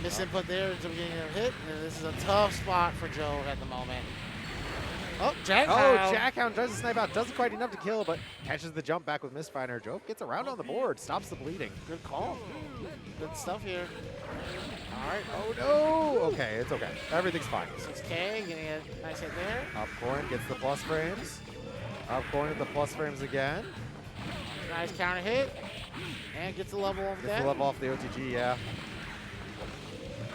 Misinput there into getting a hit, and this is a tough spot for Joe at the moment. Oh, Jackhound. Oh, Jackhound tries to snipe out. Doesn't quite enough to kill, but catches the jump back with Mistfinder. Joe gets around on the board, stops the bleeding. Good call. Good stuff here. All right. Oh, no. Okay, it's okay. Everything's fine. 6K, getting a nice hit there. Up coin gets the plus frames. Up coin with the plus frames again. Nice counter hit. And gets the level off that. Gets the level off the OTG, yeah.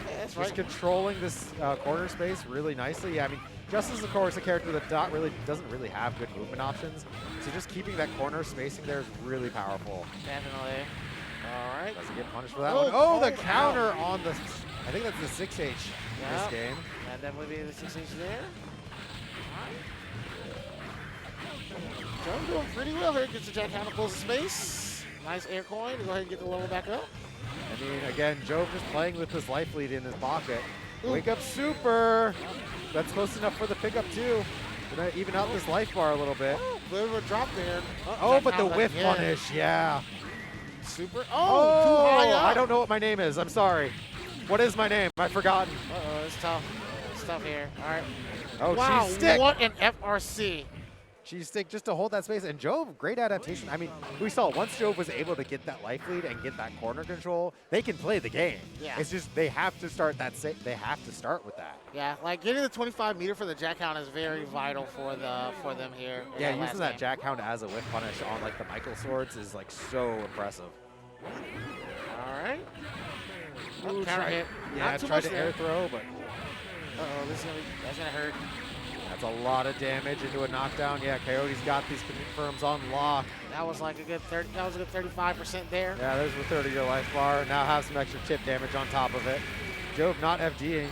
That's Just right. controlling this corner space really nicely. Yeah, I mean, Justice, of course, a character that doesn't really have good movement options. So just keeping that corner spacing there is really powerful. Definitely. All right. Doesn't get punished for that Oh, one. Oh, the oh, counter on the, I think that's the 6H in this Yep. game. That definitely be the 6H there. Joe doing pretty well here. Gets the Jackhound to close the space. Nice air coin to go ahead and get the level back up. I mean, again, Jove just playing with this life lead in his pocket. Wake up super. That's close enough for the pickup too. Gonna even out this life bar a little bit. Oh, bit of a drop there. Oh, but the Jackhound whiff again. punish, yeah. Super. Oh, Too high up. I don't know what my name is. I'm sorry. What is my name? I've forgotten. Uh-oh, it's tough. It's tough here. All right. Oh, Wow, cheese stick. what an FRC. Cheese stick just to hold that space. And Jove, great adaptation. I mean, we saw once Jove was able to get that life lead and get that corner control, they can play the game. Yeah. It's just they have to start that. They have to start with that. Yeah, like getting the 25 meter for the Jackhound is very vital for them here. in Yeah, that using last that game. Jackhound as a whiff punish on like the Michael swords is like so impressive. All right. Ooh, Oh, counter hit. Yeah, Not too tried much to air there. throw, but Uh-oh, that's gonna hurt. that's a lot of damage into a knockdown. Yeah, Coyote's got these confirms on lock. That was like a good 30. That was a good 35% there. Yeah, there's the 30-year life bar. Now have some extra chip damage on top of it. Jove not FDing.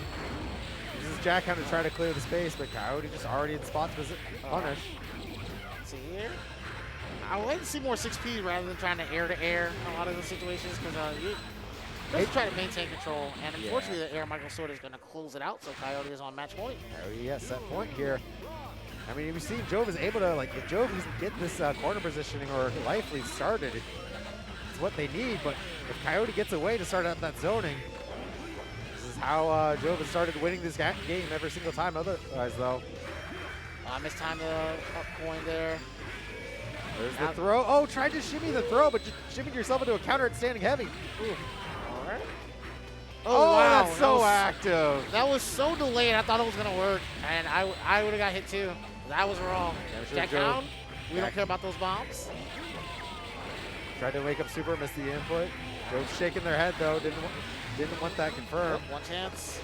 Uses Jackhound to try to clear the space, but Coyote just already in spot to punish. Let's see here. I would like to see more 6P rather than trying to air in a lot of the situations because you just try to maintain control. And unfortunately, the air Michael Sword is going to close it out, so Coyote is on match point. Coyote, yeah, set point here. I mean, we see Jove is able to, like, if Jove can get this corner positioning or life lead started, it's what they need. But if Coyote gets away to start out that zoning, this is how Jove has started winning this game every single time otherwise, though. Missed time the up coin there. There's the throw. Oh, tried to shimmy the throw, but just shimmied yourself into a counter at standing heavy. Ooh. All right. Oh, wow. that's so active. That was so delayed. I thought it was going to work, and I would have got hit too. That was wrong. Yeah, Jackhound, we don't care about those bombs. Tried to wake up super, missed the input. Jove's shaking their head though. Didn't want that confirmed. One chance.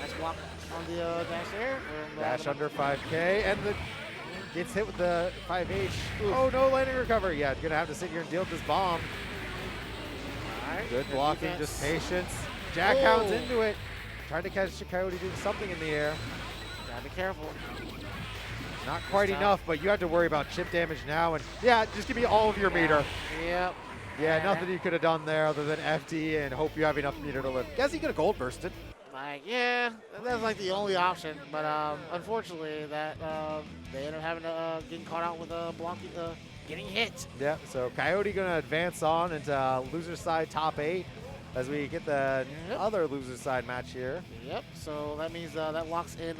Nice block on the dash there. Dash under 5K, and the gets hit with the 5H. Oh, no landing recovery. Yeah, gonna have to sit here and deal with this bomb. All right. Good blocking, just patience. Jackhound's Oh. into it. Trying to catch Coyote doing something in the air. Gotta be careful. Not quite enough, but you have to worry about chip damage now. And yeah, just give me all of your meter. Yep. Yeah, nothing you could have done there other than FD and hope you have enough meter to live. Guess he could have gold bursted. Like, yeah, that's like the only option. But unfortunately, that they ended up having to getting caught out with getting hit. Yeah, so Coyote going to advance on into loser side top 8 as we get the other loser side match here. Yep, so that means that locks in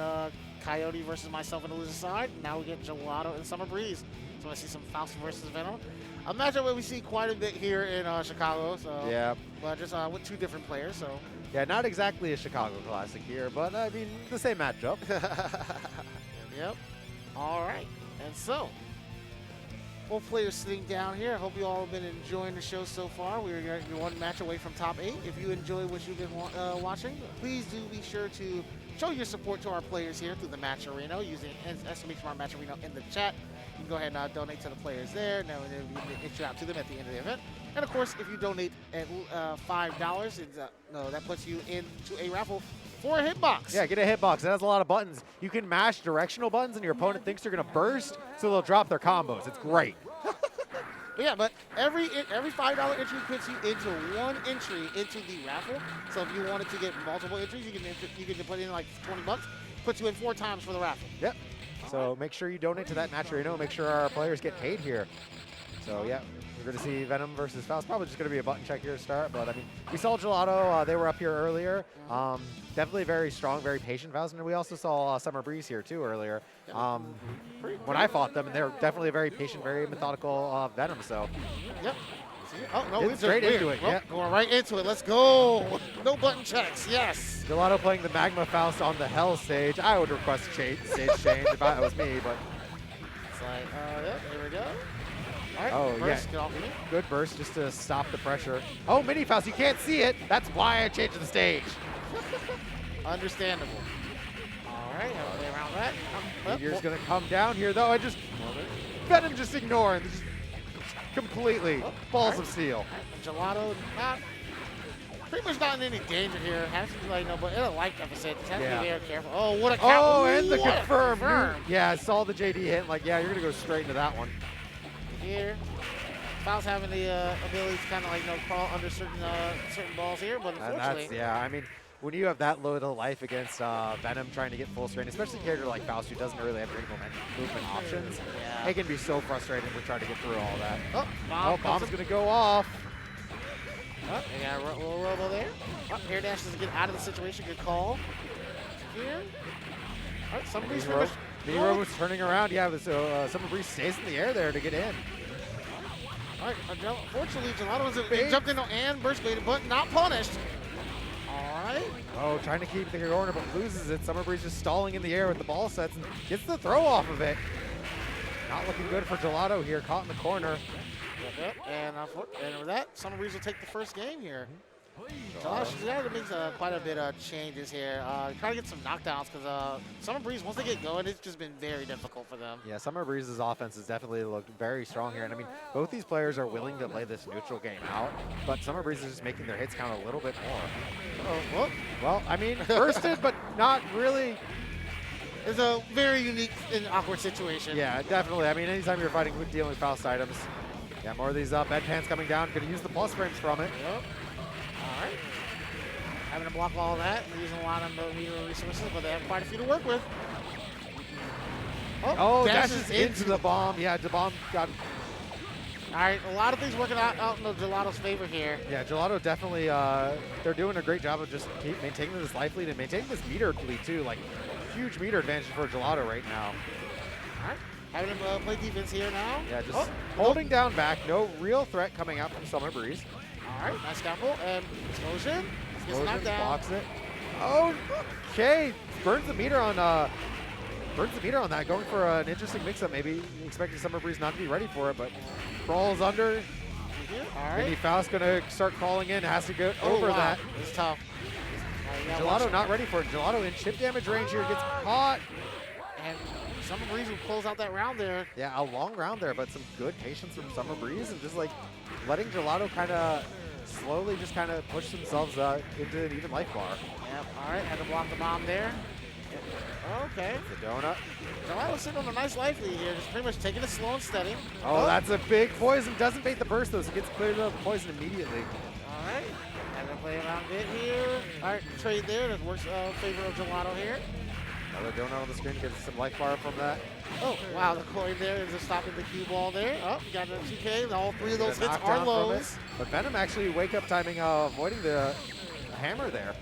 Coyote versus myself on the loser side. Now we get Gelato and Summer Breeze. So I see some Faust versus Venom. A matchup that we see quite a bit here in Chicago. So yeah, but just with 2 different players. So yeah, not exactly a Chicago Classic here, but I mean the same matchup. Yep. All right, and so both players sitting down here. I hope you all have been enjoying the show so far. We're one match away from top 8. If you enjoy what you've been watching, please do be sure to show your support to our players here through the Match Arena using �exclamation Match Arena in the chat. You can go ahead and donate to the players there. Now we can issue out to them at the end of the event. And of course, if you donate at $5, that puts you into a raffle for a hitbox. Yeah, get a hitbox. It has a lot of buttons. You can mash directional buttons, and your opponent thinks they're going to burst, so they'll drop their combos. It's great. Yeah, but every $5 entry puts you into 1 entry into the raffle. So if you wanted to get multiple entries, you can put in like $20. Puts you in 4 times for the raffle. Yep. So make sure you donate to that match arena. Make sure our players get paid here. So yeah, we're going to see Venom versus Faust. Probably just going to be a button check here to start. But I mean, we saw Gelato. They were up here earlier. Definitely very strong, very patient Faust. And we also saw Summer Breeze here too earlier. When I fought them, and they're definitely a very patient, very methodical Venom. So yep. Oh, no, it's straight into it. Well, going right into it. Let's go. No button checks. Yes. Gelato playing the Magma Faust on the Hell stage. I would request a stage change if it was me, but it's like, yep, here we go. All right, oh, burst, yeah. Get off of me. Good burst just to stop the pressure. Oh, Mini Faust, you can't see it. That's why I changed the stage. Understandable. All right, I'll play around that. Meteor's going to come down here, though. Venom just ignoring. Just completely. Balls of steel. Gelato, pretty much not in any danger here. Has to be like, no, but in a life deficit. Just have to be very careful. Oh, what a count. Oh, and the confirm. Yeah, I saw the JD hit. Like, yeah, you're going to go straight into that one. Here. Faust having the ability to kind of like, crawl under certain balls here, but unfortunately. Yeah, I mean, when you have that low to life against Venom trying to get full strain, especially a character like Faust who doesn't really have great movement options, it can be so frustrating to try to get through all that. Oh, bomb's going to go off. Oh, they got a little robo there. Oh, air dash doesn't get out of the situation. Good call. Here. All right, Summer Breeze finished. Miro was turning around. Yeah, so Summer Breeze stays in the air there to get in. All right, unfortunately, Gelato jumped into and burst baited, but not punished. All right. Oh, trying to keep the corner, but loses it. Summer Breeze just stalling in the air with the ball sets and gets the throw off of it. Not looking good for Gelato here, caught in the corner. Yep. And with that, Summer Breeze will take the first game here. She's got to make quite a bit of changes here. Try to get some knockdowns because Summer Breeze, once they get going, it's just been very difficult for them. Yeah, Summer Breeze's offense has definitely looked very strong here. And I mean, both these players are willing to play this neutral game out, but Summer Breeze is just making their hits count a little bit more. Well, I mean, bursted, but not really. It's a very unique and awkward situation. Yeah, definitely. I mean, anytime you're dealing with Faust items, yeah, more of these bedpans coming down. Going to use the plus frames from it. Yep. All right. Having to block all that, using a lot of meter resources, but they have quite a few to work with. Oh, dashes into the bomb. Yeah, the bomb got. All right, a lot of things working out in the Gelato's favor here. Yeah, Gelato definitely, they're doing a great job of just maintaining this life lead and maintaining this meter lead too. Like, huge meter advantage for Gelato right now. All right, having him play defense here now. Yeah, just holding down back. No real threat coming out from Summer Breeze. All right, nice combo and explosion. Gets knocked down. Blocks it. Oh, okay. Burns the meter on that. Going for an interesting mix-up. Maybe expecting Summer Breeze not to be ready for it, but crawls under. All right. Maybe Faust gonna start crawling in. Has to go over that. It's tough. Gelato not ready for it. Gelato in chip damage range here, gets caught. And Summer Breeze will close out that round there. Yeah, a long round there, but some good patience from Summer Breeze and just like letting Gelato kind of slowly just kind of push themselves into an even life bar. Yep, all right, had to block the bomb there. Okay. The donut. Gelato sitting on a nice life lead here, just pretty much taking it slow and steady. Oh, that's a big poison. Doesn't bait the burst, though, so gets cleared of the poison immediately. All right. Having to play around a bit here. All right, trade there. That works in favor of Gelato here. Another donut on the screen, gets some life bar from that. Oh, wow, the coin there is just stopping the cue ball there. Oh, got a 2K. All three of those hits are lows. But Venom actually wake up timing, avoiding the hammer there.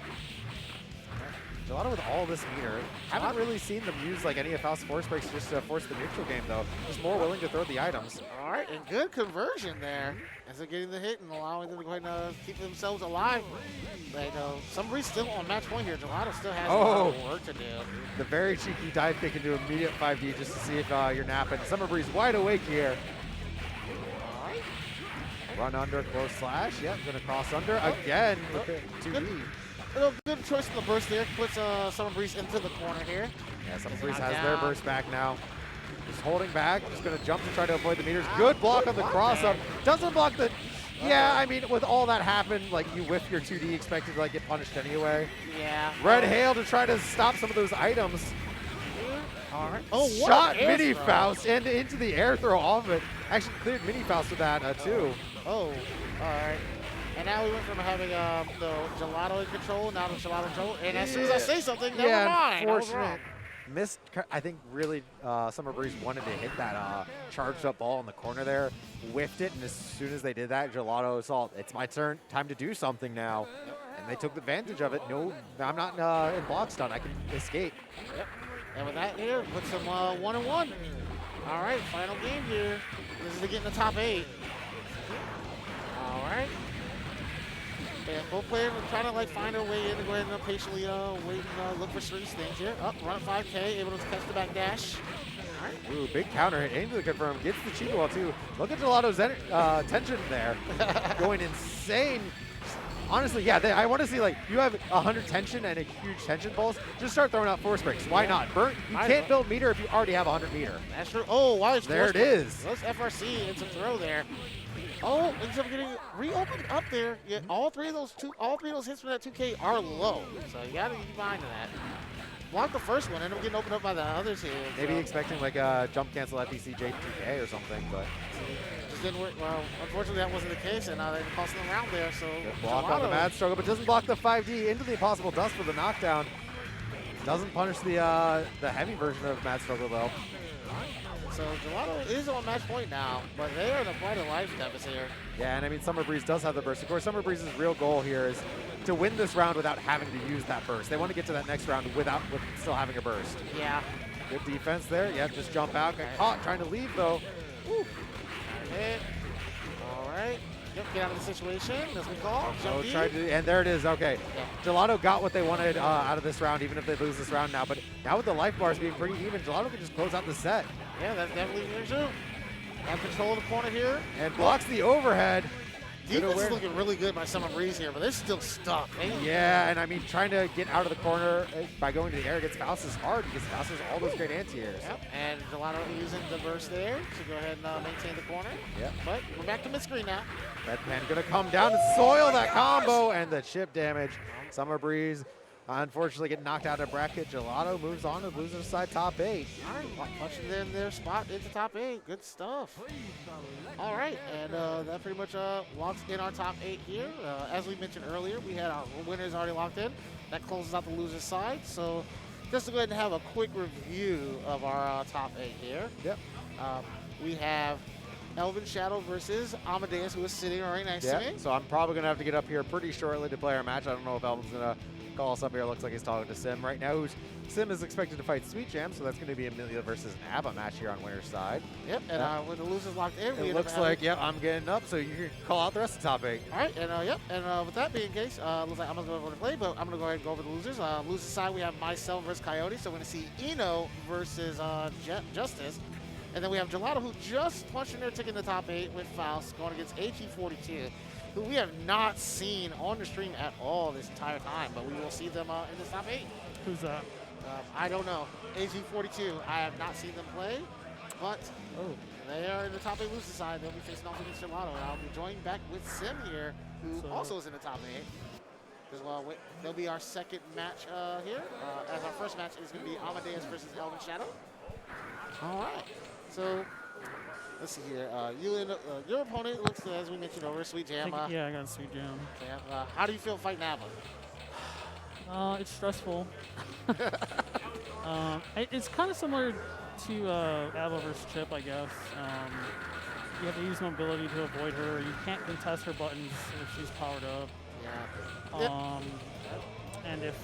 Gelato with all this meter. Haven't really seen them use like any of Faust's force breaks just to force the neutral game though. Just more willing to throw the items. All right, and good conversion there. As they're getting the hit and allowing them to go ahead and keep themselves alive. But Summer Breeze still on match point here. Gelato still has a lot of work to do. The very cheeky dive kick into immediate 5D just to see if you're napping. Summer Breeze wide awake here. All right. Run under, close slash. Yep, gonna cross under again. Look at 2D. Good choice in the burst there. Puts Summer Breeze into the corner here. Yeah, Summer Breeze has their burst back now. Just holding back, just gonna jump to try to avoid the meters. Good block on the cross up. Doesn't block the, yeah, I mean, with all that happened, like you whiff your 2D, expected to like get punished anyway. Yeah. Red Hail to try to stop some of those items. All right. Oh, what shot Mini Faust and into the air throw off of it. Actually cleared Mini Faust with that too. Oh, all right. And now we went from having the Gelato in control, now the Gelato in control. And as soon as I say something, never mind. Unfortunate. Missed, I think really Summer Breeze wanted to hit that charged up ball in the corner there, whiffed it, and as soon as they did that, Gelato saw, it's my turn, time to do something now. And they took advantage of it. No, I'm not in block stun, I can escape. Yep. And with that here, put some 1-1. All right, final game here. This is to get in the top 8. All right. And both players are trying to like find their way in to go ahead and patiently wait and look for certain things here. Up, run 5K, able to catch the back dash. All right. Ooh, big counter hit, aim to the confirm, gets the cheat wall too. Look at Gelato's tension there, going insane. Honestly, yeah, I want to see like, you have 100 tension and a huge tension pulse, just start throwing out force breaks. Why not? You can't build meter if you already have 100 meter. That's true. Oh, wow. There it is. Let's FRC and some throw there. Oh, ends up getting reopened up there. Yeah, all three of those hits from that 2K are low. So you gotta keep in mind of that. Block the first one, end up getting opened up by the others here. Maybe expecting like a jump cancel FEC J2K or something, but just didn't work. Well, unfortunately that wasn't the case, and they cost them around there. So good block on the Mad Struggle, but doesn't block the 5D into the Impossible Dust for the knockdown. Doesn't punish the heavy version of Mad Struggle though. So Gelato is on match point now, but they are in quite a life deficit here. Yeah, and I mean, Summer Breeze does have the burst. Of course, Summer Breeze's real goal here is to win this round without having to use that burst. They want to get to that next round with still having a burst. Yeah. Good defense there. Yeah, just jump out, get caught, trying to leave though. Woo. Hit. All right. Yep, get out of the situation, as we call. And there it is. Okay. Yeah. Gelato got what they wanted out of this round, even if they lose this round now. But now with the life bars being pretty even, Gelato can just close out the set. Yeah, that's definitely true. Have control of the corner here. And blocks the overhead. Defense is looking really good by Summer Breeze here, but they're still stuck. Yeah, and I mean, trying to get out of the corner by going to the air against Faust is hard because Faust has all those great anti-airs. Yep, and Gelato using the burst there to go ahead and maintain the corner. Yep. But we're back to mid-screen now. Redman gonna come down and soil that combo and the chip damage. Summer Breeze unfortunately getting knocked out of bracket. Gelato moves on to loser side top 8. All right, punching in their spot into top 8. Good stuff. All right, and that pretty much locks in our top 8 here. As we mentioned earlier, we had our winners already locked in. That closes out the loser side. So just to go ahead and have a quick review of our top 8 here. Yep. We have Elven Shadow versus Amadeus, who is sitting right next to me. So I'm probably going to have to get up here pretty shortly to play our match. I don't know if Elven's going to call us up here. Looks like he's talking to Sim right now. Sim is expected to fight Sweet Jam, so that's going to be Amelia versus an ABBA match here on winner's side. Yep, and with the losers locked in, it looks like, yep, I'm getting up, so you can call out the rest of the top 8. All right, and yep, and with that being the case, looks like I'm going to go over to play, but I'm going to go ahead and go over the losers. Loser side, we have myself versus Coyote, so we're going to see Eno versus Justice. And then we have Gelato, who just punched in their ticket in the top 8 with Faust, going against AT42, who we have not seen on the stream at all this entire time, but we will see them in the top 8. Who's that? I don't know. AT42, I have not seen them play, but they are in the top 8 loser side. They'll be facing off against Gelato, and I'll be joined back with Sim here, who also is in the top 8. There'll be our second match here. As our first match is going to be Amadeus versus Elven Shadow. All right. So let's see here. Your opponent looks, as we mentioned, over Sweet Jam. Yeah, I got a Sweet Jam. How do you feel fighting Abba? It's stressful. It's kind of similar to Abba versus Chip, I guess. You have to use mobility to avoid her. You can't contest her buttons if she's powered up. Yeah. And if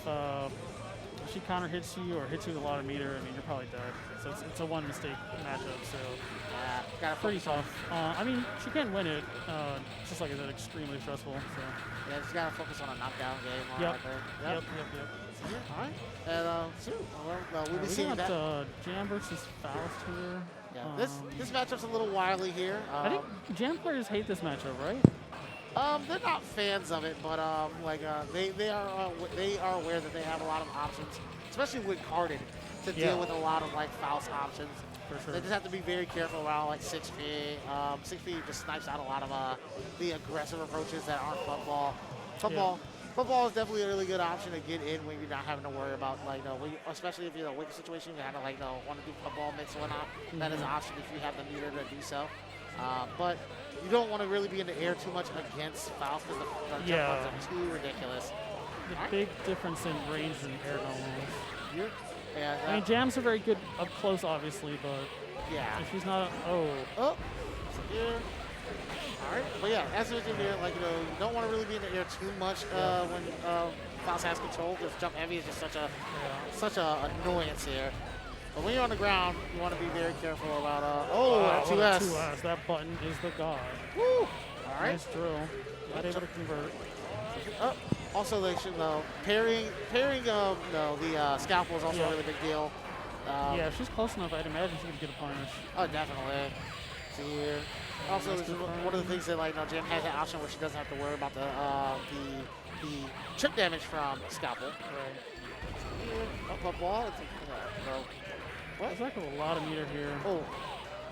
she counter hits you or hits you with a lot of meter, I mean, you're probably dead. So it's a one mistake matchup. So pretty tough. I mean, she can win it. Just like I said, extremely stressful. So. Yeah, just gotta focus on a knockdown game. Yep. Yep. All right. And we'll be seeing that. Jam versus Faust here. Yeah. This matchup's a little wily here. I think Jam players hate this matchup, right? They're not fans of it, but they are aware that they have a lot of options, especially with carded, to deal with a lot of Faust options. For sure. They just have to be very careful around 6P. 6P just snipes out a lot of the aggressive approaches that aren't football. Football is definitely a really good option to get in when you're not having to worry about especially if you're in a wicked situation, you kind of want to do football mix or whatnot. That is an option if you have the meter to do so. But you don't want to really be in the air too much against Faust because the jump buttons are too ridiculous. The big difference in range and air normals. Yeah, I mean, Jams are very good up close, obviously, but if she's not, so here. All right, but yeah, as we do here, you don't want to really be in the air too much when Faust has control, because jump heavy is just such a annoyance here. But when you're on the ground, you want to be very careful about that 2S. 2S. That button is the god. Woo! All right. Nice drill. Not able to convert. Also, they should know pairing the scalpel is also a really big deal. Yeah, if she's close enough, I'd imagine she could get a punish. Oh, definitely. See here. Also, this is one of the things that Jam has that option where she doesn't have to worry about the chip damage from scalpel. Right. Up ball. There's a lot of meter here. Oh.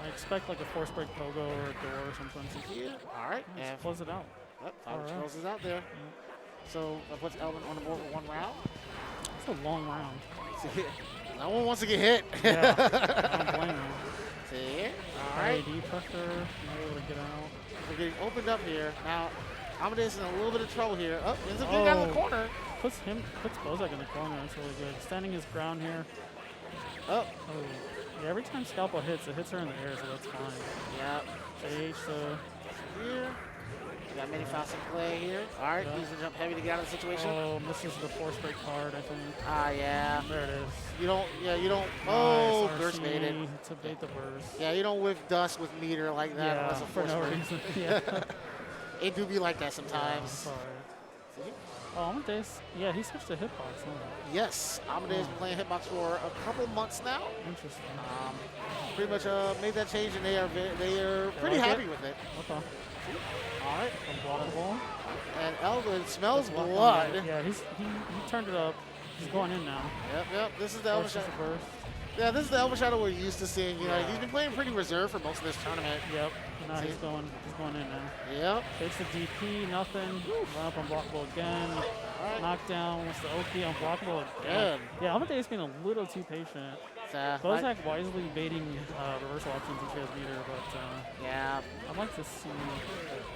I expect a force break pogo or a door or something. Here. All right. And close it out. Yep. Closes out there. So that puts Elven on the board for one round. It's a long round. No one wants to get hit. Yeah, I don't blame him. See? All right. AD pressure, not able to get out. We're getting opened up here. Now, Amadeus is in a little bit of trouble here. Ends up getting out of the corner. Puts Bozak in the corner. That's really good. Standing his ground here. Yeah, every time Scalpel hits, it hits her in the air, so that's fine. Yep. H, here. We got many Faust in play here. All right, he's going to jump heavy to get out of the situation. Oh, misses the force break card, I think. Yeah. There it is. You don't, nice, burst made it. To bait the burst. Yeah, you don't whiff dust with meter like that unless a for force no break. reason. Yeah. It do be like that sometimes. Oh, Amadeus, he switched to hitbox. Yes, Amadeus has been playing hitbox for a couple months now. Interesting. Pretty much made that change, and they are pretty happy with it. Okay. All right. Unblockable. And Elven smells blood. Yeah, he turned it up. He's going in now. Yep. This is the Elven Shadow. Yeah, this is the Elven Shadow we're used to seeing. He's been playing pretty reserved for most of this tournament. Yep. Now he's going in now. Yep. Takes the DP, nothing. Run up unblockable again. Right. Knockdown. What's the OP unblockable again? Yeah, Amadeus being a little too patient. Bozak wisely baiting reversal options if she has meter, but I'd like to see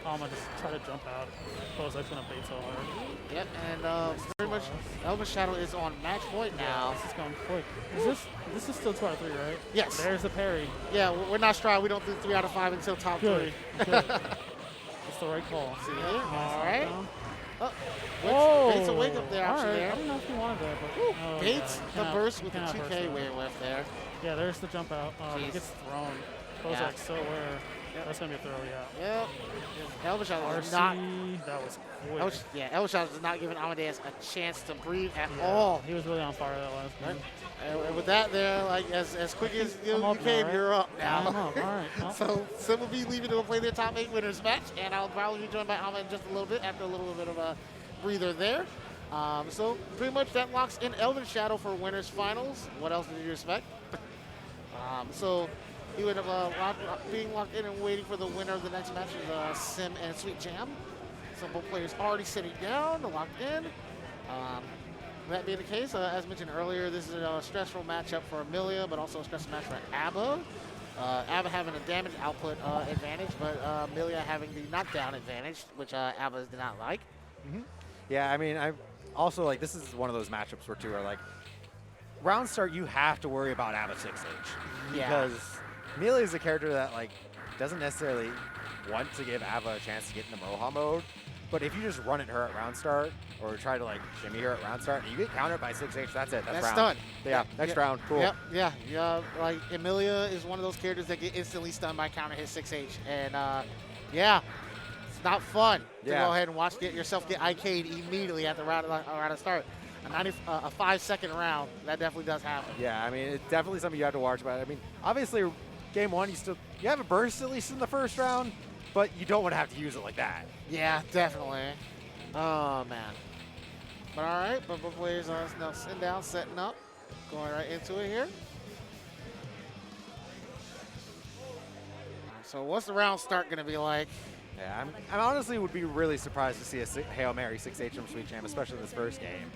Alma just try to jump out. Bozak's going to bait so hard. Yep, and pretty much Elven Shadow is on match point now. This is going quick. This is still 2 out of 3, right? Yes. There's the parry. Yeah, we're not Stride. We don't do 3 out of 5 until top 3. Good. That's the right call. See here? All right. Bates a wake up there, actually. There. I don't know if he wanted that, but Bates the burst with the 2K wave whiff there. Yeah, there's the jump out. He gets thrown. Bozak's so aware. That's gonna be a throw, Yep. Elven Shadow is not. That was quick. Elven Shadow is not giving Amadeus a chance to breathe at all. He was really on fire that last game. And with that there, as quick as you came, you're up now. I'm up. All right. Well. So Sim will be leaving to play their top 8 winners match, and I'll probably be joined by Alma in just a little bit after a little bit of a breather there. So pretty much that locks in Elven Shadow for winners finals. What else did you expect? So you end up being locked in and waiting for the winner of the next match is Sim and Sweet Jam. So both players already sitting down, locked in. That being the case, as mentioned earlier, this is a stressful matchup for Amelia, but also a stressful match for ABBA. ABBA having a damage output advantage, but Amelia having the knockdown advantage, which ABBA did not like. Yeah, I mean, I also, like, this is one of those matchups where, too, are like, round start, you have to worry about ABBA 6H. Because Amelia is a character that, like, doesn't necessarily want to give ABBA a chance to get into Moha mode. But if you just run at her at round start, or try to, like, shimmy her at round start, and you get countered by 6H, that's it. That's round. Stunned. Yeah, next round. Cool. Yeah. Like, Amelia is one of those characters that get instantly stunned by counter hit 6H. And, yeah, it's not fun to go ahead and watch yourself get IK'd immediately at the round of start. A 5-second round, that definitely does happen. Yeah, I mean, it's definitely something you have to watch about. I mean, obviously, game one, you have a burst at least in the first round, but you don't want to have to use it like that. Yeah, definitely. Oh, man. But all right, but both players are now sitting down, setting up, going right into it here. So what's the round start going to be like? Yeah, I honestly would be really surprised to see a Hail Mary 6H from Sweet Jam, especially in this first game.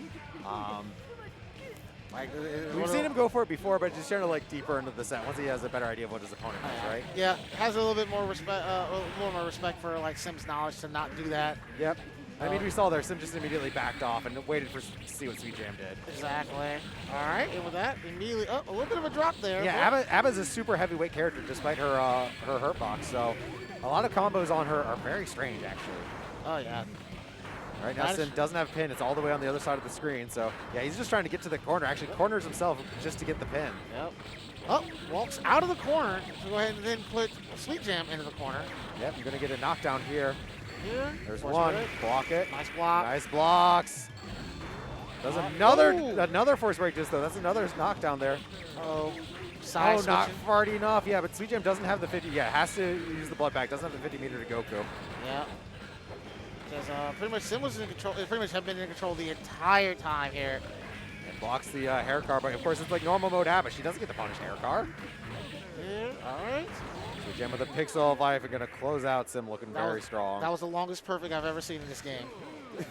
We've seen him go for it before, but just trying to, like, deeper into the set once he has a better idea of what his opponent is, right? Yeah, has a little bit more respect, respect for, like, Sim's knowledge to not do that. Yep. I mean, we saw there, Sim just immediately backed off and waited to see what Sweet Jam did. Exactly. All right, and with that, immediately, a little bit of a drop there. Yeah, Abba's a super heavyweight character despite her hurt box, so a lot of combos on her are very strange, actually. Oh, yeah. All right, now Sim doesn't have pin. It's all the way on the other side of the screen, so yeah, he's just trying to get to the corner. Actually, corners himself just to get the pin. Yep. Oh, walks out of the corner to go ahead and then put Sweet Jam into the corner. Yep, you're going to get a knockdown here. There's Force one. break. Block it. Nice block. Nice blocks. Does another force break just though. That's another knockdown there. Oh, not far enough. Yeah, but Sweet Jam doesn't have the 50. Yeah, has to use the blood pack. Doesn't have the 50 meter to Goku. Yeah. Because pretty much Sim was in control. Pretty much have been in control the entire time here. And blocks the hair car, but of course it's like normal mode Abba. She doesn't get the punish hair car. Yeah. All right. Sweet Jam with a pixel of life are going to close out Sim looking very strong. That was the longest perfect I've ever seen in this game.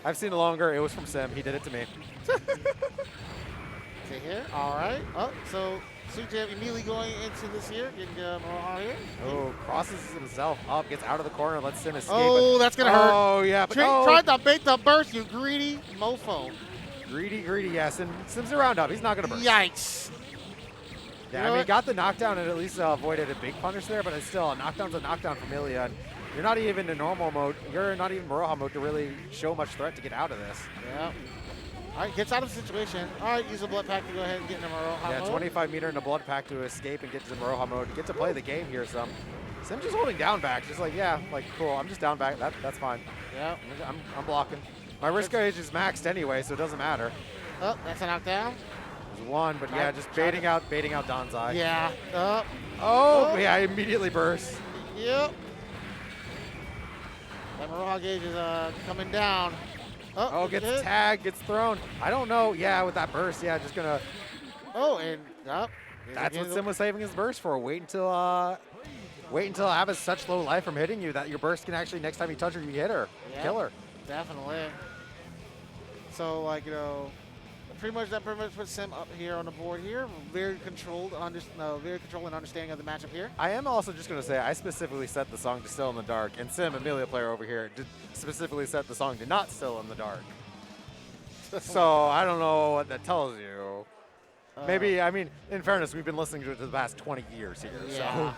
I've seen it longer. It was from Sim. He did it to me. Okay, here. All right. Oh, so Sweet Jam immediately going into this here, getting Moha here. Oh, crosses himself up, gets out of the corner, lets Sim escape. Oh, that's going to hurt. Oh, yeah. But tried to bait the burst, you greedy mofo. Greedy, yeah. Sim's a round up. He's not going to burst. Yikes. Yeah, I mean, got the knockdown and at least avoided a big punish there, but it's still a knockdown's a knockdown for Amelia. And you're not even in normal mode. You're not even Maroha mode to really show much threat to get out of this. Yeah. All right, gets out of the situation. All right, use a blood pack to go ahead and get into Maroha mode. Yeah, 25 meter in a blood pack to escape and get to the Maroha mode. Get to play the game here some. Sim just holding down back. Just like, yeah, like, cool. I'm just down back. That's fine. Yeah. I'm blocking. My risk gauge is maxed anyway, so it doesn't matter. Oh, that's a knockdown. There's one, but yeah, just baiting out Danzai. Yeah. Oh, yeah, I immediately burst. Yep. That Maroha gauge is coming down. Oh, gets tagged, gets thrown. I don't know. Yeah, with that burst, yeah, just gonna. Oh, and up. That's what Sim was saving his burst for. Wait until Abba's such low life from hitting you that your burst can actually next time you touch her, you hit her, kill her. Definitely. So like pretty much puts Sim up here on the board here. Very controlled, very controlling understanding of the matchup here. I am also just going to say I specifically set the song to Still in the Dark, and Sim, Amelia player over here, did specifically set the song to not Still in the Dark. So I don't know what that tells you. Maybe, I mean, in fairness, we've been listening to it for the past 20 years here. Yeah.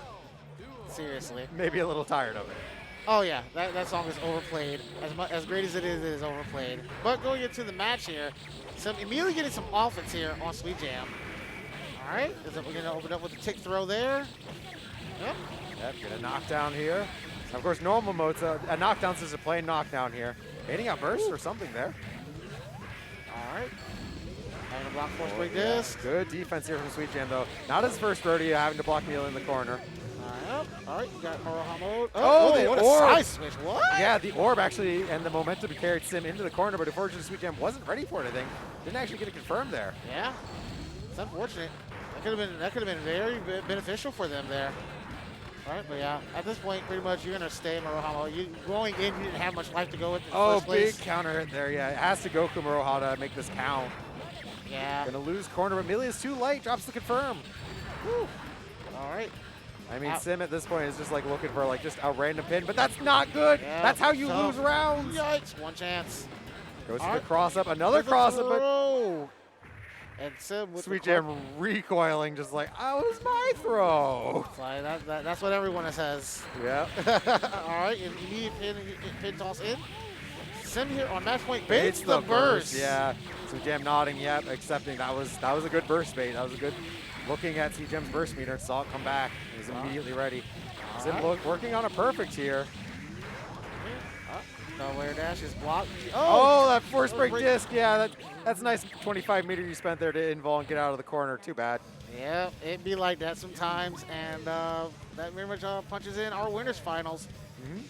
So seriously. Maybe a little tired of it. Oh yeah, that song is overplayed. As great as it is overplayed. But going into the match here, Sim immediately getting some offense here on Sweet Jam. All right, we're going to open up with a tick throw there. Yep, get a knockdown here. Of course, normal mode's a knockdown is a plain knockdown here. Baiting out burst or something there. All right. Having to block force break this. Good defense here from Sweet Jam, though. Not his first rodeo, having to block Meal in the corner. All right, you got Maroha mode. What a side switch. What? Yeah, the orb actually and the momentum carried Sim into the corner, but unfortunately Sweet Jam wasn't ready for anything. Didn't actually get it confirmed there. Yeah, it's unfortunate. That could have been very beneficial for them there. Right, but yeah, at this point, pretty much you're going to stay Maruhama. You going in, you didn't have much life to go with in the first place. Big counter hit there. Yeah, it has to go Kumaroha to make this count. Yeah. Gonna lose corner, but Milia's too light. Drops the confirm. Woo. All right. I mean, Sim at this point is just like looking for like just a random pin, but that's not good. Yeah, that's how you lose rounds. Yikes! One chance. Goes for the cross up, another cross up, but and Sim with Sweet Jam recoiling, just like, oh, it was my throw. Like that's what everyone says. Yeah. All right, immediate pin toss in. Sim here on match point baits the burst. Yeah. Sweet Jam nodding, yep, accepting. That was a good burst bait. That was a good looking at Sweet Jam's burst meter and saw it come back. He's immediately ready. Sim working on a perfect here. Nowhere dash is blocked. Oh, that force break disc. Yeah, that's a nice 25 meter you spent there to invul and get out of the corner. Too bad. Yeah, it'd be like that sometimes, and that very much punches in our winners finals.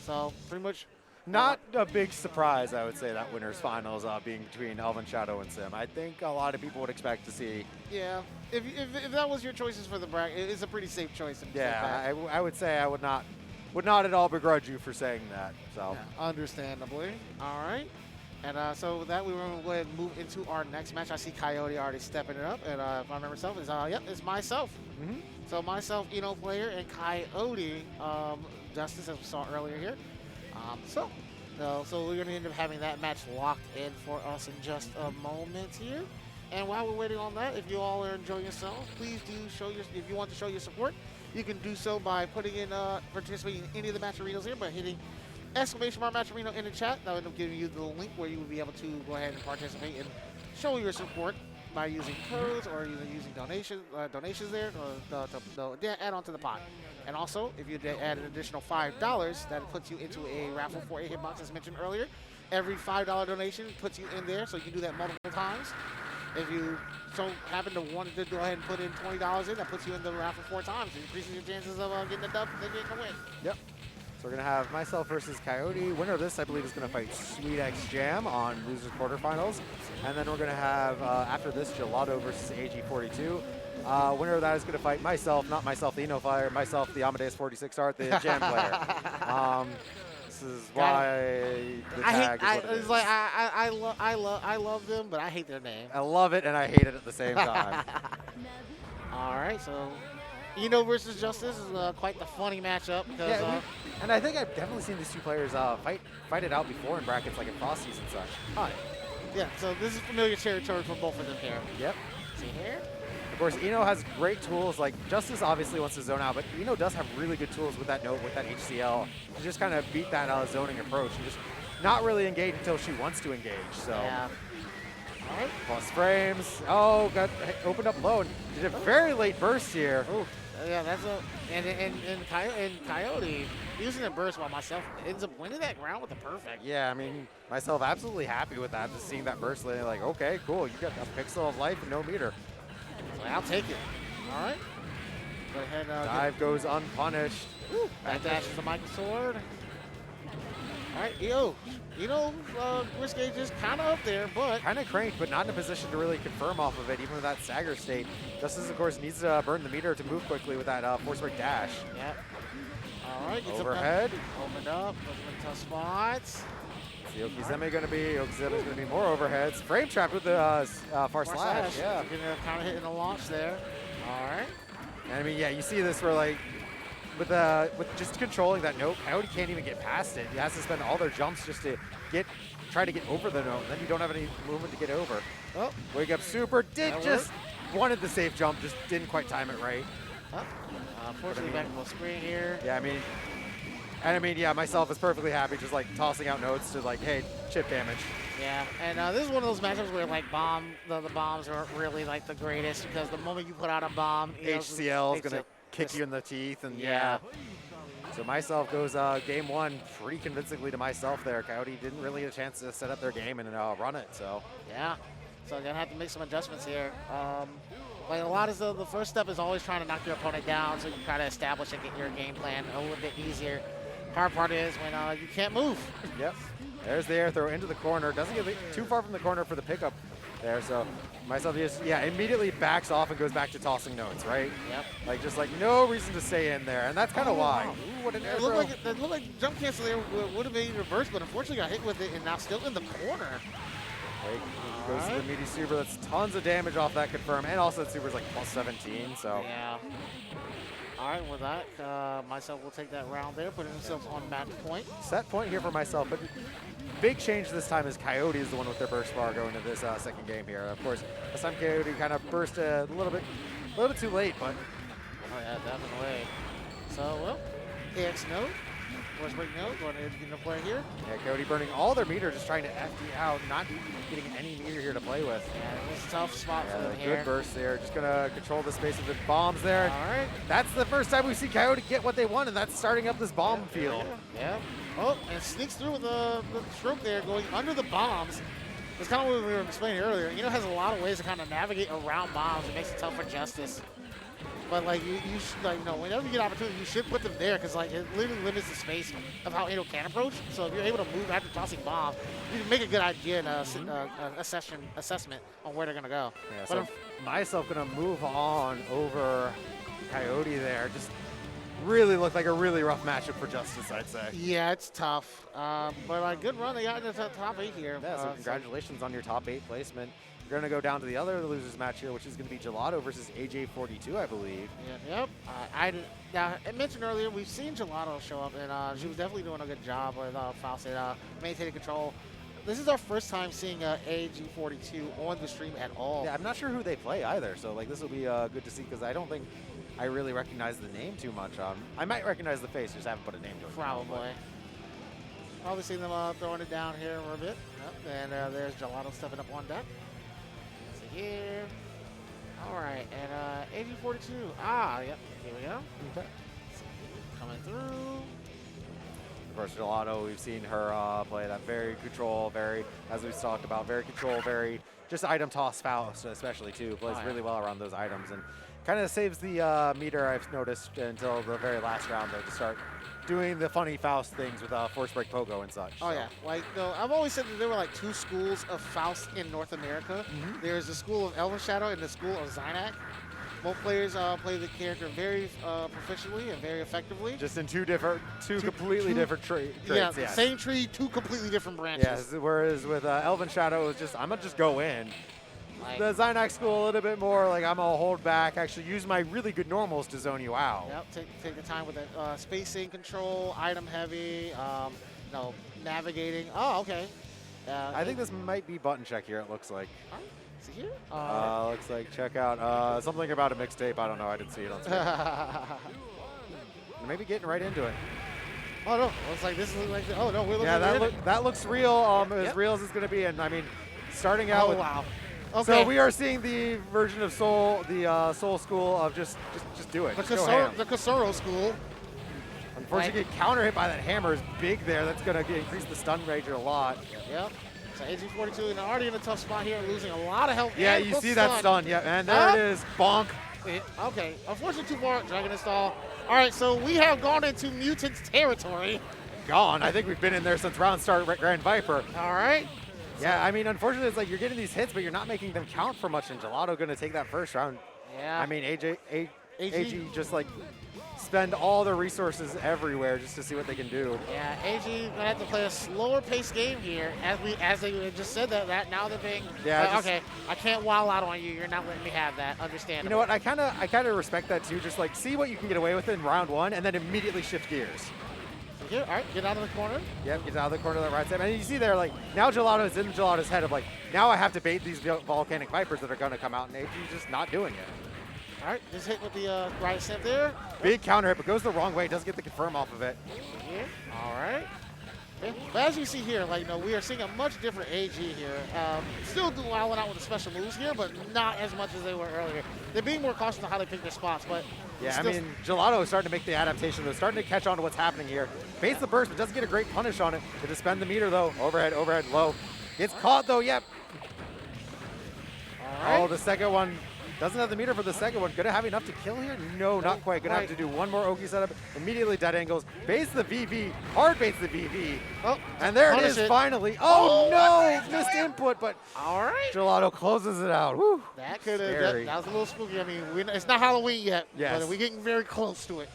So pretty much. Not a big surprise, I would say, that winners finals being between Elven Shadow and Sim. I think a lot of people would expect to see. Yeah, if that was your choices for the bracket, it's a pretty safe choice. Yeah, I would say I would not at all begrudge you for saying that. So yeah, understandably. All right. And so with that, we were going to go ahead and move into our next match. I see Coyote already stepping it up. And if I remember myself, it's myself. So myself, player, and Coyote, Justice, as we saw earlier here. So we're going to end up having that match locked in for us in just a moment here. And while we're waiting on that, if you all are enjoying yourselves, please do if you want to show your support, you can do so by participating in any of the match arenas here by hitting !match arena in the chat. That will end up giving you the link where you will be able to go ahead and participate and show your support by using codes or using donations there to add on to the pot. And also, if you add an additional $5, that puts you into a raffle for a hitbox, as mentioned earlier. Every $5 donation puts you in there, so you can do that multiple times. If you happen to want to go ahead and put in $20 in, that puts you in the raffle 4 times. It increases your chances of getting the dub and getting the win. Yep. So we're going to have myself versus Coyote. Winner of this, I believe, is going to fight Sweet X Jam on losers quarterfinals. And then we're going to have, after this, Gelato versus AG42. Winner of that is going to fight myself, not myself, the Flyer, myself, the Amadeus 46 art, the Jam player. This is why the tag is what it is. I love them, but I hate their name. I love it and I hate it at the same time. All right, so versus Justice is quite the funny matchup. Because, and I think I've definitely seen these two players fight it out before in brackets, like in Frosties and such. Yeah, so this is familiar territory for both of them here. Yep. See here? Of course, Eno has great tools. Like, Justice obviously wants to zone out, but Eno does have really good tools with that note, with that HCL, to just kind of beat that zoning approach and just not really engage until she wants to engage. So, yeah. All right. Plus frames. Oh, got opened up low and did a very late burst here. Ooh. Yeah, that's and Coyote using the burst while myself ends up winning that round with a perfect. Yeah, I mean, myself absolutely happy with that. Just seeing that burst, like, okay, cool, you got a pixel of life and no meter. So I'll take it. All right. Go ahead. Dive goes unpunished. Ooh, back dash is a Michael Sword. All right, risk gauge is kind of up there, but kind of cranked, but not in a position to really confirm off of it, even with that stagger state. Justice, of course, needs to burn the meter to move quickly with that force break dash. Yep. All right. Overhead. Opened up. Open tough spots. What's the Okizeme going to be? Okizeme's going to be more overheads. Frame trapped with the far slash. Yeah. Going to kind of hitting the launch there. All right. And I mean, yeah, you see this where like, with just controlling that note, Coyote can't even get past it. He has to spend all their jumps just to try to get over the note. Then you don't have any movement to get over. Oh, wake up super. Wanted the safe jump, just didn't quite time it right. Unfortunately, back to the screen here. Yeah, I mean, yeah, myself is perfectly happy just like tossing out notes to like, hey, chip damage. Yeah, and this is one of those matchups where like the bombs aren't really like the greatest, because the moment you put out a bomb, HCL is gonna kick you in the teeth, and yeah. So myself goes game 1 pretty convincingly to myself there. Coyote didn't really get a chance to set up their game and run it. So yeah, so gonna have to make some adjustments here. Like a lot of the first step is always trying to knock your opponent down, so you try to establish and get your game plan a little bit easier. Hard part is when you can't move. Yep. There's the air throw into the corner. Doesn't get too far from the corner for the pickup. there. So myself just, yeah, immediately backs off and goes back to tossing notes, right? Yep. Like, just like no reason to stay in there. And that's kind of why. Wow. Ooh, what an air It throw. looked like jump cancel there would have been reversed, but unfortunately got hit with it and now still in the corner. Goes to the meaty super. That's tons of damage off that confirm. And also that super's like plus 17, so. Yeah. All right, with that, myself will take that round there, putting himself on match point. Set point here for myself, but big change this time is Coyote is the one with their burst bar going into this second game here. Of course, this time Coyote kind of burst a little bit too late, but. Oh yeah, definitely. So, well, AX no. Force break no, going ahead and get into play here. Yeah, Coyote burning all their meter, just trying to FD out, not getting any meter here to play with. Yeah, it was a tough spot for them here. Good burst there, just gonna control the space of the bombs there. All right. That's the first time we see Coyote get what they want, and that's starting up this bomb field. Yeah. Oh, and sneaks through with the stroke there, going under the bombs. That's kind of what we were explaining earlier. You know, has a lot of ways to kind of navigate around bombs. It makes it tough for Justice. But like you should, like, you know, whenever you get opportunity, you should put them there because like it literally limits the space of how Ado can approach. So if you're able to move after tossing bombs, you can make a good idea and assessment on where they're gonna go. Yeah, but so myself gonna move on over Coyote there. Just really looked like a really rough matchup for Justice, I'd say. Yeah, it's tough. But a good run they got into the top 8 here. Yeah, so congratulations on your top 8 placement. We're going to go down to the other losers match here, which is going to be Gelato versus AJ42, I believe. Yeah, yep. Now, I mentioned earlier, we've seen Gelato show up, and she was definitely doing a good job with Faustin, maintaining control. This is our first time seeing AJ42 on the stream at all. Yeah, I'm not sure who they play either, so like this will be good to see because I don't think I really recognize the name too much. I might recognize the face, just haven't put a name to it. Probably. Probably seen them throwing it down here for a bit. Yep. And there's Gelato stepping up on deck. Here. All right, and AG42. Yep, here we go. Okay. Coming through. Of course, Gelato, we've seen her play that very control, very, as we've talked about, very control, very just item toss Faust, especially too. Plays really well around those items and kind of saves the meter, I've noticed, until the very last round though to start doing the funny Faust things with Force Break Pogo and such. Oh, so. Yeah. Like, no, I've always said that there were like 2 schools of Faust in North America. There's the school of Elven Shadow and the school of Zynak. Both players play the character very proficiently and very effectively. Just in two completely different traits. Yeah, yes. Same tree, 2 completely different branches. Yes, whereas with Elven Shadow, it was just, I'm going to just go in. Like, the Zynak school a little bit more like I'm gonna hold back, actually use my really good normals to zone you out. Yep, take the time with it. Spacing control, item heavy, navigating. Oh, okay. I think this might be button check here, it looks like. Is it here? Looks like check out. Something about a mixtape, I don't know, I didn't see it on screen. Maybe getting right into it. Oh no, looks like this is like, oh no, we're looking at that looks real, as real as it's gonna be, and I mean, starting out with, wow. Okay. So we are seeing the version of Soul, the Soul school of just do it. The Kasoro school. Unfortunately, get counter hit by that hammer is big there. That's going to increase the stun rage a lot. Yep. So AG42 and already in a tough spot here, losing a lot of health. Yeah, you see that stun. Yeah, and there it is. Bonk. Okay. Unfortunately, too far. Dragon install. All right, so we have gone into Mutants territory. Gone. I think we've been in there since round start Grand Viper. All right. Yeah, I mean, unfortunately, it's like you're getting these hits, but you're not making them count for much, and Gelato going to take that first round. Yeah. I mean, AG just, like, spend all their resources everywhere just to see what they can do. Yeah, AG going to have to play a slower pace game here. As they just said that now they're being, okay, I can't wild out on you. You're not letting me have that. Understandable. You know what? I kind of respect that, too. Just, like, see what you can get away with in round 1, and then immediately shift gears. Here, all right, get out of the corner. Yep, get out of the corner of the right side. And you see there, like, now Gelato is in Gelato's head of, like, now I have to bait these volcanic vipers that are going to come out, and AG's just not doing it. All right, just hit with the right step there. Big counter hit, but goes the wrong way. Doesn't get the confirm off of it. Here. All right. Okay. But as you see here, like, we are seeing a much different AG here. Still wilding out with the special moves here, but not as much as they were earlier. They're being more cautious on how they pick their spots, but yeah, I mean, Gelato is starting to make the adaptation. They're starting to catch on to what's happening here. Baits the burst, but doesn't get a great punish on it. To spend the meter, though. Overhead, low. Gets caught, though, yep. All right. Oh, the second one Doesn't have the meter for the second one. Gonna have enough to kill here? No, not quite. Gonna have to do one more Oki setup. Immediately dead angles. Baits the VV. Hard baits the VV. Oh, and there it is finally. Oh, no! Missed input, but all right. Gelato closes it out. Woo. That could have. That was a little spooky. I mean, it's not Halloween yet. Yes. But we're getting very close to it.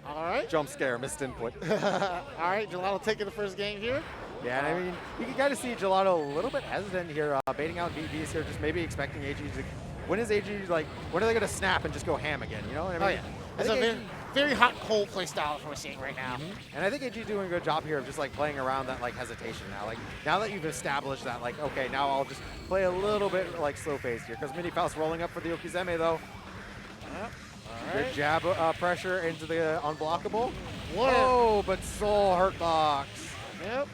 All right. Jump scare, missed input. All right, Gelato taking the first game here. Yeah, and I mean, you can kind of see Gelato a little bit hesitant here, baiting out VVs here, just maybe expecting AG to. When is AG, like, when are they going to snap and just go ham again, you know? I mean, oh, yeah. It's a very hot, cold play style that we're seeing right now. And I think AG is doing a good job here of just, like, playing around that, like, hesitation now. Like, now that you've established that, like, okay, now I'll just play a little bit, like, slow pace here. Because Mini Faust rolling up for the Okizeme, though. Yep. Good jab pressure into the unblockable. What? Oh, but Soul hurt box. Yep.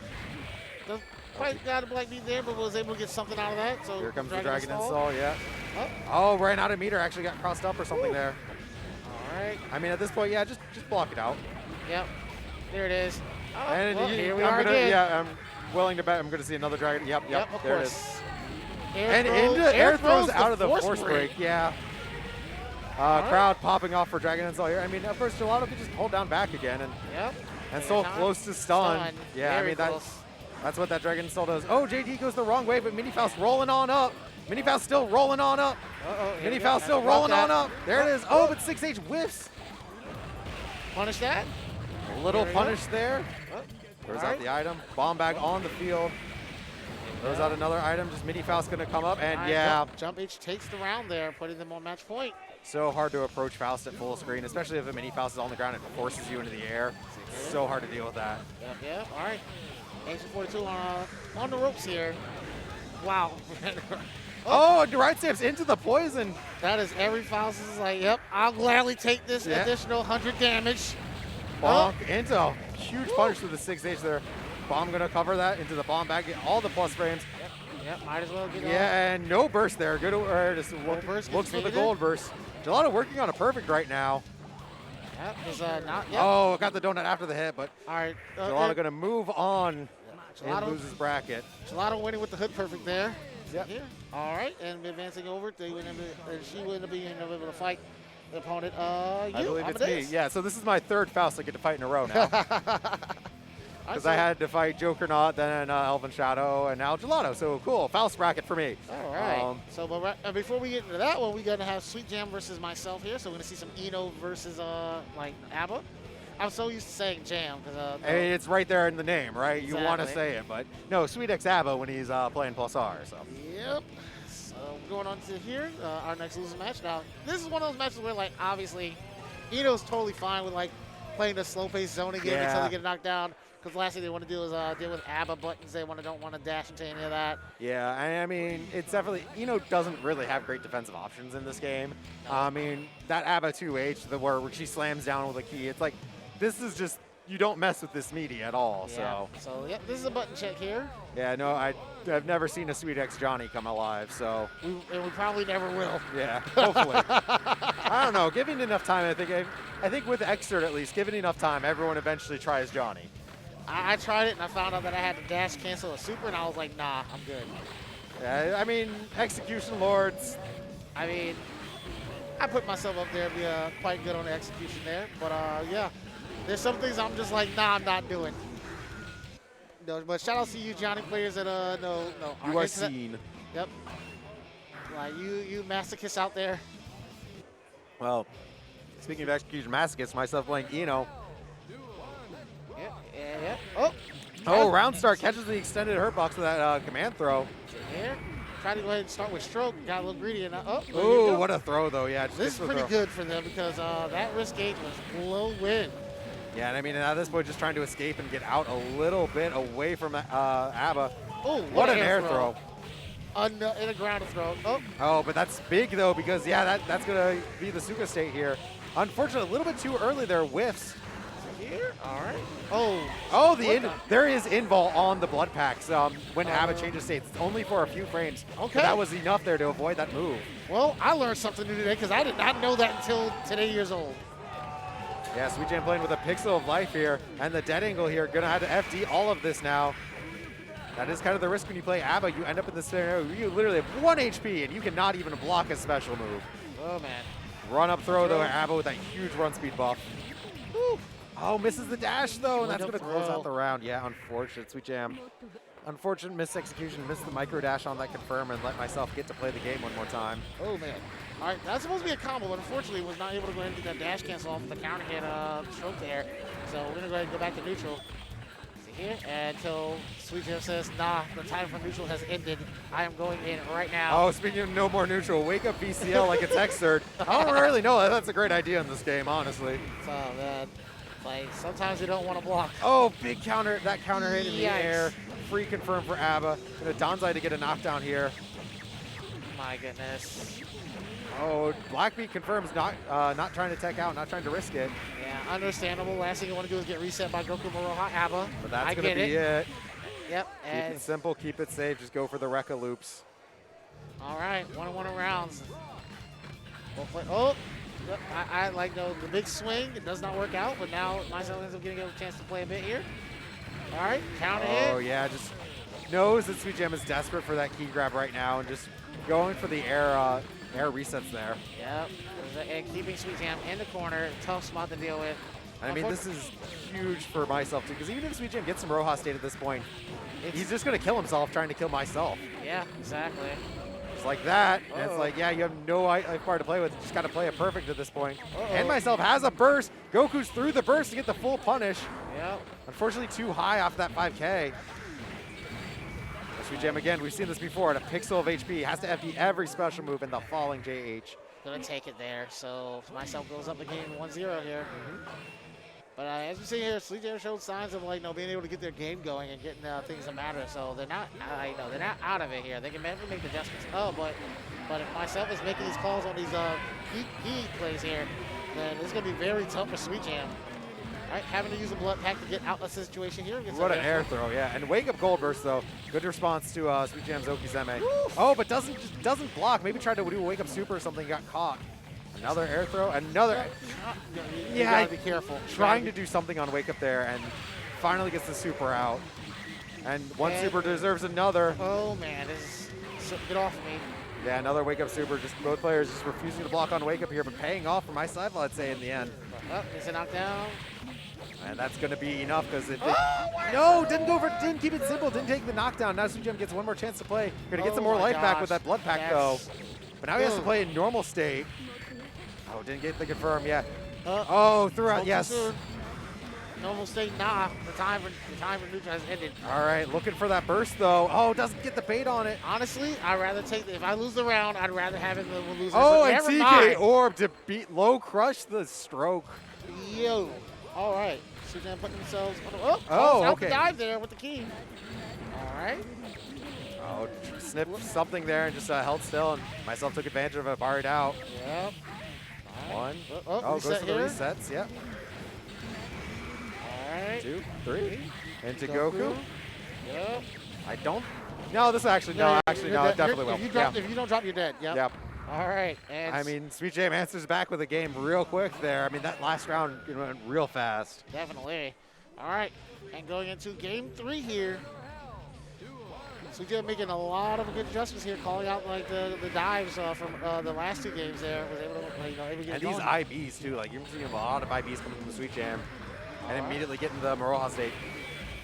The fight got a black beat there, but was able to get something out of that. So here comes the Dragon Install, yeah. Oh, ran out of meter, actually got crossed up or something there. All right. I mean, at this point, yeah, just block it out. Yep. There it is. Oh, and well, here we are again. Yeah, I'm willing to bet I'm going to see another Dragon. Yep, of there course. it is. Air throws out of the force break, yeah. Crowd popping off for Dragon Install here. I mean, at first, Gelato could just hold down back again. And so close to stun. Yeah, I mean, that's what that Dragon Install does. Oh, JD goes the wrong way, but Mini Faust rolling on up. Mini Faust still rolling on up. Mini Faust still rolling on up. There it is. Oh, but 6H whiffs. Punish that. A little punish there. Throws out the item. Bomb bag on the field. Throws out another item. Just Mini Faust going to come up. And Jump H takes the round there, putting them on match point. So hard to approach Faust at full screen, especially if a Mini Faust is on the ground and forces you into the air. So hard to deal with that. Yep. All right. Ancient 42 on the ropes here. Wow. Oh, right steps into the poison. That is every Faust is like, yep, I'll gladly take this additional 100 damage. Bonk into a huge punch to the 6H there. Bomb going to cover that into the bomb bag, get all the plus frames. Yep, might as well get and no burst there. Good, just looks for the gold burst. Gelato working on a perfect right now. Yep, Oh, got the donut after the hit, but all right. Gelato going to move on and lose his bracket. Gelato winning with the hood perfect there. Yep. Here. All right, and advancing over, she would end up being able to fight the opponent. I believe it's Amadeus. me. Yeah, so this is my third Faust I get to fight in a row now. Because I had to fight Jokernaut, then Elven Shadow, and now Gelato. So cool, Faust bracket for me. All right. So but before we get into that one, we're going to have Sweet Jam versus myself here. So we're going to see some Eno versus like ABBA. I'm so used to saying Jam. I mean, it's right there in the name, right? Exactly. You want to say it, but no, Sweet X ABBA when he's playing plus R. So. Yep. So going on to here, our next losing match. Now, this is one of those matches where, like, obviously, Eno's totally fine with, like, playing the slow-paced zone again until they get knocked down. Because the last thing they want to do is deal with ABBA buttons. They don't want to dash into any of that. Yeah, I mean, it's definitely, Eno doesn't really have great defensive options in this game. No. I mean, that ABBA 2H, where she slams down with a key, it's like, this is just, you don't mess with this meaty at all. Yeah. So, yep, this is a button check here. Yeah, no, I've never seen a Sweet X Johnny come alive, so. And we probably never will. Yeah, hopefully. I don't know, given enough time, I think with Xrd at least, given enough time, everyone eventually tries Johnny. I tried it, and I found out that I had to dash cancel a super, and I was like, nah, I'm good. Yeah, I mean, Execution Lords. I mean, I put myself up there to be quite good on the execution there. But, yeah, there's some things I'm just like, nah, I'm not doing. No, but shout out to you, Johnny players that, no. You are seen. Yep. Like, you masochists out there. Well, speaking of Execution Masochists, myself playing Eno. Yeah. Oh, round start catches the extended hurt box with that command throw. Here. Try to go ahead and start with stroke. Got a little greedy. And, ooh, what a throw, though. Yeah, this is pretty good for them because that risk gauge was low win. Yeah, and I mean, at this point, just trying to escape and get out a little bit away from ABBA. Oh, what an air throw. In a ground throw. Oh, but that's big, though, because, yeah, that's going to be the Suka state here. Unfortunately, a little bit too early there, whiffs. Here? All right. There is invul on the blood packs when ABBA changes states. It's only for a few frames. Okay. But that was enough there to avoid that move. Well, I learned something new today because I did not know that until today years old. Yeah, Sweet Jam playing with a pixel of life here, and the dead angle here, gonna have to FD all of this now. That is kind of the risk when you play ABBA. You end up in this scenario where you literally have 1 HP and you cannot even block a special move. Oh, man. Run up throw, though, ABBA with that huge run speed buff. Woo. Oh, misses the dash, though, and that's going to close out the round. Yeah, unfortunate. Sweet Jam. Unfortunate missed execution. Missed the micro dash on that confirm and let myself get to play the game one more time. Oh, man. All right, that's supposed to be a combo, but unfortunately was not able to go ahead and get that dash cancel off the counter hit stroke there. So we're going to go ahead and go back to neutral. Here until Sweet Jam says, nah, the time for neutral has ended. I am going in right now. Oh, speaking of no more neutral, wake up VCL like it's Xrd. I don't really know that that's a great idea in this game, honestly. So, like, sometimes you don't want to block. Oh, big counter, that counter hit in the air. Free confirm for ABBA. And a Danzai to get a knockdown here. My goodness. Oh, Blackbeat confirms not trying to tech out, not trying to risk it. Yeah, understandable. Last thing you want to do is get reset by Goku Moroha ABBA. But that's going to be it. Yep. Keep it simple, keep it safe, just go for the Rekka loops. All right, 1-on-1 rounds. Oh, yep, I like the big swing. It does not work out, but now myself ends up getting a chance to play a bit here. All right, counter hit. Oh, yeah, just knows that Sweet Jam is desperate for that key grab right now and just going for the air resets there. Yep, and keeping Sweet Jam in the corner, tough spot to deal with. I mean, this is huge for myself, too, because even if Sweet Jam gets some Roja state at this point, he's just going to kill himself trying to kill myself. Yeah, exactly. Just like that. And it's like, yeah, you have no part to play with. You just got to play it perfect at this point. And myself has a burst. Goku's through the burst to get the full punish. Yep. Unfortunately, too high off that 5K. Sweet Jam again, we've seen this before, at a pixel of HP, has to empty every special move in the falling JH. Gonna take it there, so myself goes up the game 1-0 here. But as you see here, Sweet Jam showed signs of being able to get their game going and getting things that matter. So they're not, they're not out of it here. They can maybe make the adjustments. Oh, but if myself is making these calls on these key plays here, then it's gonna be very tough for Sweet Jam. All right, having to use a blood pack to get out of the situation here. What an air throw, yeah. And wake up gold burst though. Good response to Sweet Jam's Okizeme. Oh, but doesn't block. Maybe tried to do a wake up super or something, got caught. Another air throw, another. You gotta be careful. Trying to do something on wake up there and finally gets the super out. And one super deserves another. Oh man, get off me. Yeah, another wake up super. Just both players just refusing to block on wake up here, but paying off for my side, I'd say in the end. Oh, it's a knockdown. And that's going to be enough because it didn't keep it simple, didn't take the knockdown. Now Sweet Jam gets one more chance to play. Going to get some more life back with that blood pack though. But now he has to play in normal state. Oh, didn't get the confirm yet. Threw out, yes. Normal state, nah. The time for neutral has ended. All right, looking for that burst though. Oh, doesn't get the bait on it. Honestly, I'd rather if I lose the round, I'd rather have him lose. Oh, and TK Orb to beat low crush the stroke. Yo. All right. Sweet Jam putting themselves okay. Dive there with the key. All right. Oh, snipped something there and just held still, and myself took advantage of it, barred out. Yep. One. Goes to the resets. Yep. All right. 2, 3. Into Goku. Yep. I don't. No, this actually no. Actually, no. It definitely will. If you don't drop, you're dead. Yep. Yep. All right. And I mean, Sweet Jam answers back with a game real quick there. I mean, that last round went real fast. Definitely. All right. And going into game 3 here. Sweet Jam making a lot of good adjustments here, calling out like the dives from the last 2 games there. Was able to, able to get and these IBs too, like you're seeing a lot of IBs coming from the Sweet Jam, and immediately getting the Moroha state.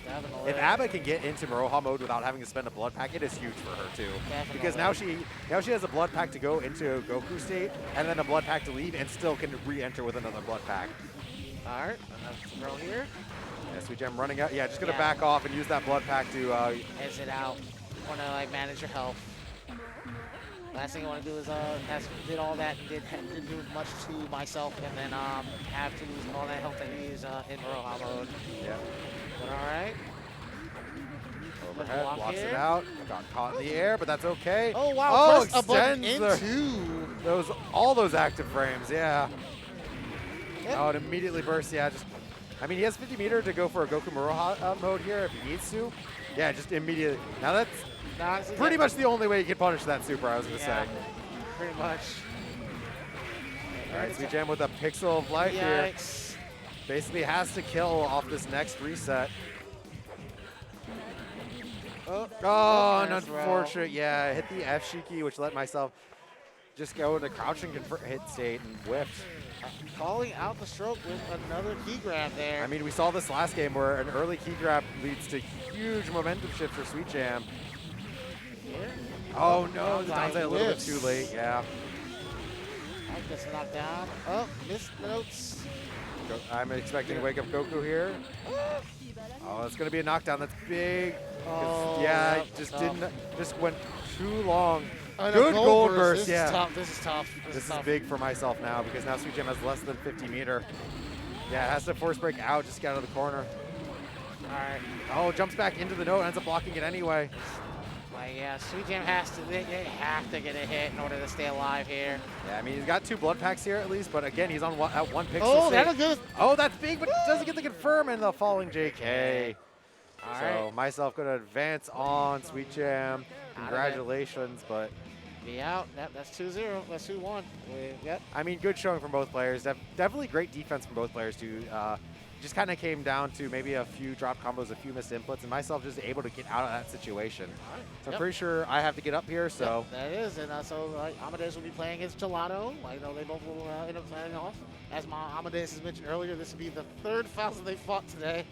Definitely. If ABBA can get into Moroha mode without having to spend a blood pack, it is huge for her too. Definitely. Because now she has a blood pack to go into Goku state, and then a blood pack to leave, and still can re-enter with another blood pack. All right, throw here. Yeah, Sweet Jam running out. Yeah, just gonna back off and use that blood pack to exit out. Want to manage your health. Last thing I want to do is did all that and didn't do much to myself, and then have to lose all that health that he is in Moroha mode. Yeah. But all right. Overhead, blocks it out. Got caught in the air, but that's okay. Oh wow! Extends all those active frames. Yeah. Yep. Oh, it immediately bursts. Yeah, I mean, he has 50 meter to go for a Goku Moroha mode here if he needs to. Yeah, just immediately. Now that's pretty much the only way you can punish that super, I was going to say. Pretty much. All right, Sweet Jam with a pixel of life here. Basically has to kill off this next reset. Oh, an nice unfortunate. Yeah, I hit the F Shiki, which let myself just go into crouching hit state and whiffed. Calling out the stroke with another key grab there. I mean, we saw this last game where an early key grab leads to huge momentum shift for Sweet Jam. Here. Oh no, the Danzai a little bit too late, yeah. Alright, gets knocked down. Oh, missed notes. I'm expecting to wake up Goku here. Oh, it's gonna be a knockdown. That's big. Oh, yeah, yep, just went too long. Oh, Good gold burst, This yeah. is tough. This is tough. This is big for myself now because now Sweet Jam has less than 50 meter. Yeah, it has to force break out, just get out of the corner. All right. Oh, jumps back into the note, ends up blocking it anyway. Like, yeah, Sweet Jam they have to get a hit in order to stay alive here. Yeah, I mean, he's got 2 blood packs here at least, but again, he's on at 1 pixel. Oh, that's good. Oh, that's big, but doesn't get the confirm and the falling JK. All So right. myself gonna advance on Sweet Jam. Congratulations, but be out. That's 2-0. That's 2-1. Yep. I mean, good showing from both players. Definitely great defense from both players too. Just kind of came down to maybe a few drop combos, a few missed inputs, and myself just able to get out of that situation. Right. So I'm pretty sure I have to get up here. So that is, and so Amadeus will be playing against Gelato. They both will end up signing off. As Amadeus has mentioned earlier, this will be the 3rd Faust that they fought today.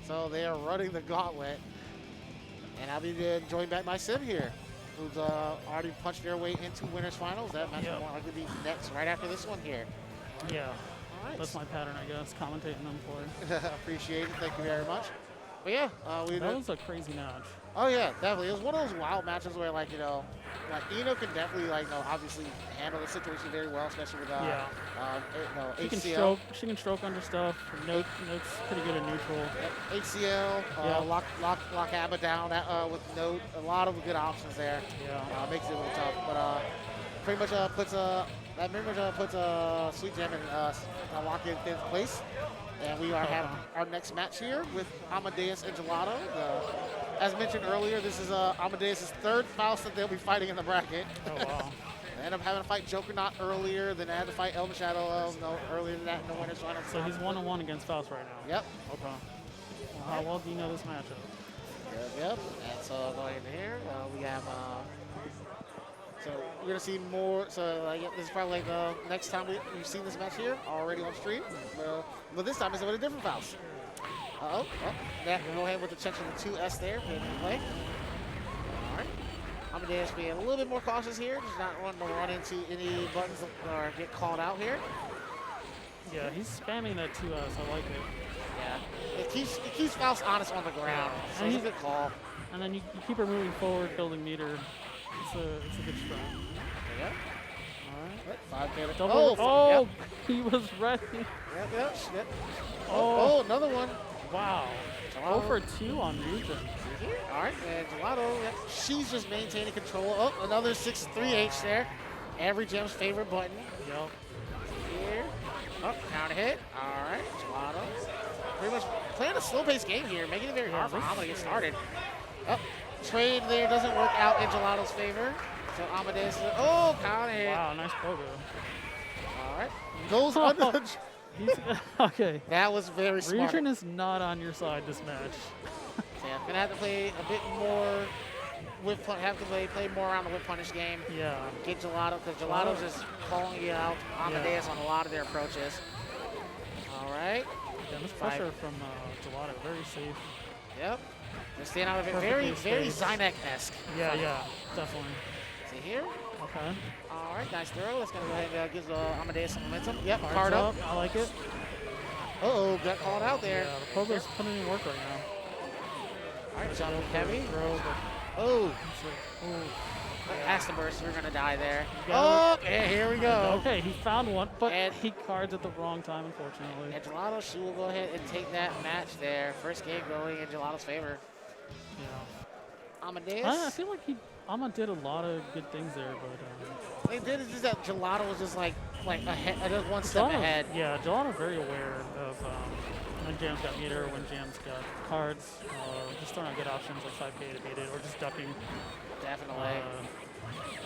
So they are running the gauntlet. And I'll be joined back by Sim here, who's already punched their way into winners finals. That match will more likely be next, right after this one here. Yeah. All right. That's my pattern, I guess, commentating them for. Appreciate it. Thank you very much. But yeah, that was a crazy match. Oh yeah, definitely. It was one of those wild matches where like Eno can definitely obviously handle the situation very well, especially with HCL. She can stroke under stuff. Note's pretty good at neutral. HCL, lock Abba down with Note. A lot of good options there. Yeah. Makes it a little tough, but pretty much puts Sweet Jam in lock in 5th place. And we are having our next match here with Amadeus and Gelato. As mentioned earlier, this is Amadeus' 3rd Faust that they'll be fighting in the bracket. Oh, wow. They ended up having to fight Jokernaut earlier, then they had to fight Elven Shadow earlier than that in the winners final. So he's 1-1 against Faust right now. Yep. Okay. Well, how well do you know this matchup? Yep. And so going into here, we have. So we're gonna see more. So this is probably the next time we've seen this match here already on stream. But this time it's with a different Faust. Yeah, go ahead with the change of the 2S there. Play. All right. Amadeus being a little bit more cautious here, just not wanting to run into any buttons or get called out here. Yeah, he's spamming that 2S. I like it. Yeah, it keeps Faust honest on the ground. So it's a good call. And then you keep her moving forward, building meter. It's a good strat. Yeah. All right. 5K. Oh, he was ready. Yep. Oh, another one. Wow. 0 for 2 on Nugent. All right, and Gelato, she's just maintaining control. Oh, another 6-3H there. Every Gem's favorite button. Yep. Here. Oh, counter hit. All right, Gelato. Pretty much playing a slow-paced game here, making it very hard for Ama to get started. Oh, trade there doesn't work out in Gelato's favor. So Amadeus, counter hit. Wow, nice pogo. All right, goes under the... Okay. That was very smart. Region is not on your side this match. So yeah, gonna have to play a bit more play more around the whip punish game. Yeah. Get Gelato, because Gelato's just calling you out Amadeus on a lot of their approaches. All right. Yeah, this pressure from Gelato, very safe. Yep. They're staying out of it. Very Zynek-esque. Yeah, definitely. See here? Okay. All right, nice throw. That's gonna go ahead and give Amadeus some momentum. Yep, hard up. I like it. Got called out there. Yeah, the pogo's putting in work right now. All right, jump heavy. Throw, Past the burst, we're gonna die there. And here we go. Okay, he found one, but he cards at the wrong time, unfortunately. And Gelato, she will go ahead and take that match there. First game going in Gelato's favor. Yeah. Amadeus. I feel like Ama did a lot of good things there, but they did. It's just that Gelato was just like ahead, just one step ahead. Yeah, Gelato very aware of when Jam's got meter, when Jam's got cards, just throwing out good options like 5K to beat it, or just ducking. Definitely.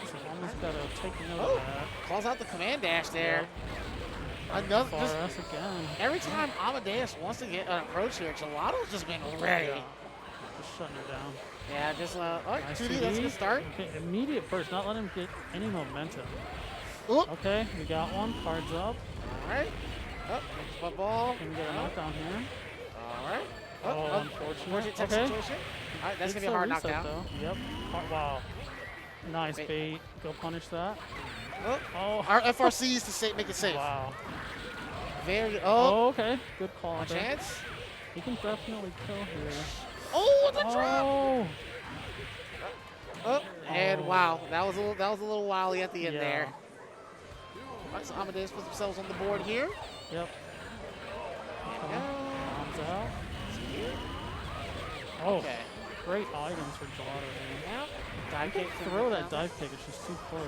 So almost got to take note of that. Calls out the command dash there. Another again. Every time Amadeus wants to get an approach here, Gelato's just been ready. Just shutting her down. Yeah, just all right, Nice 2D, that's a good start. Okay, immediate burst, not letting him get any momentum. Oop. Okay, we got one. Cards up. All right. Up, football. Can we get a knockdown here? All right. Oh, unfortunate. Okay. Situation. All right, that's going to be a hard knockdown. Though. Yep. Wow. Nice bait. Go punish that. Oh. Our FRCs to make it safe. Wow. Very good. Oh, okay. Good call. A chance. He can definitely kill here. Oh, the drop. Oh. And wow, that was a little wily at the end there. All right, so Amadeus puts themselves on the board here. Yep. Bombs out. Oh, okay. Great items for Gelato. Yeah. Dive kick. Throw that dive kick. It's just too close.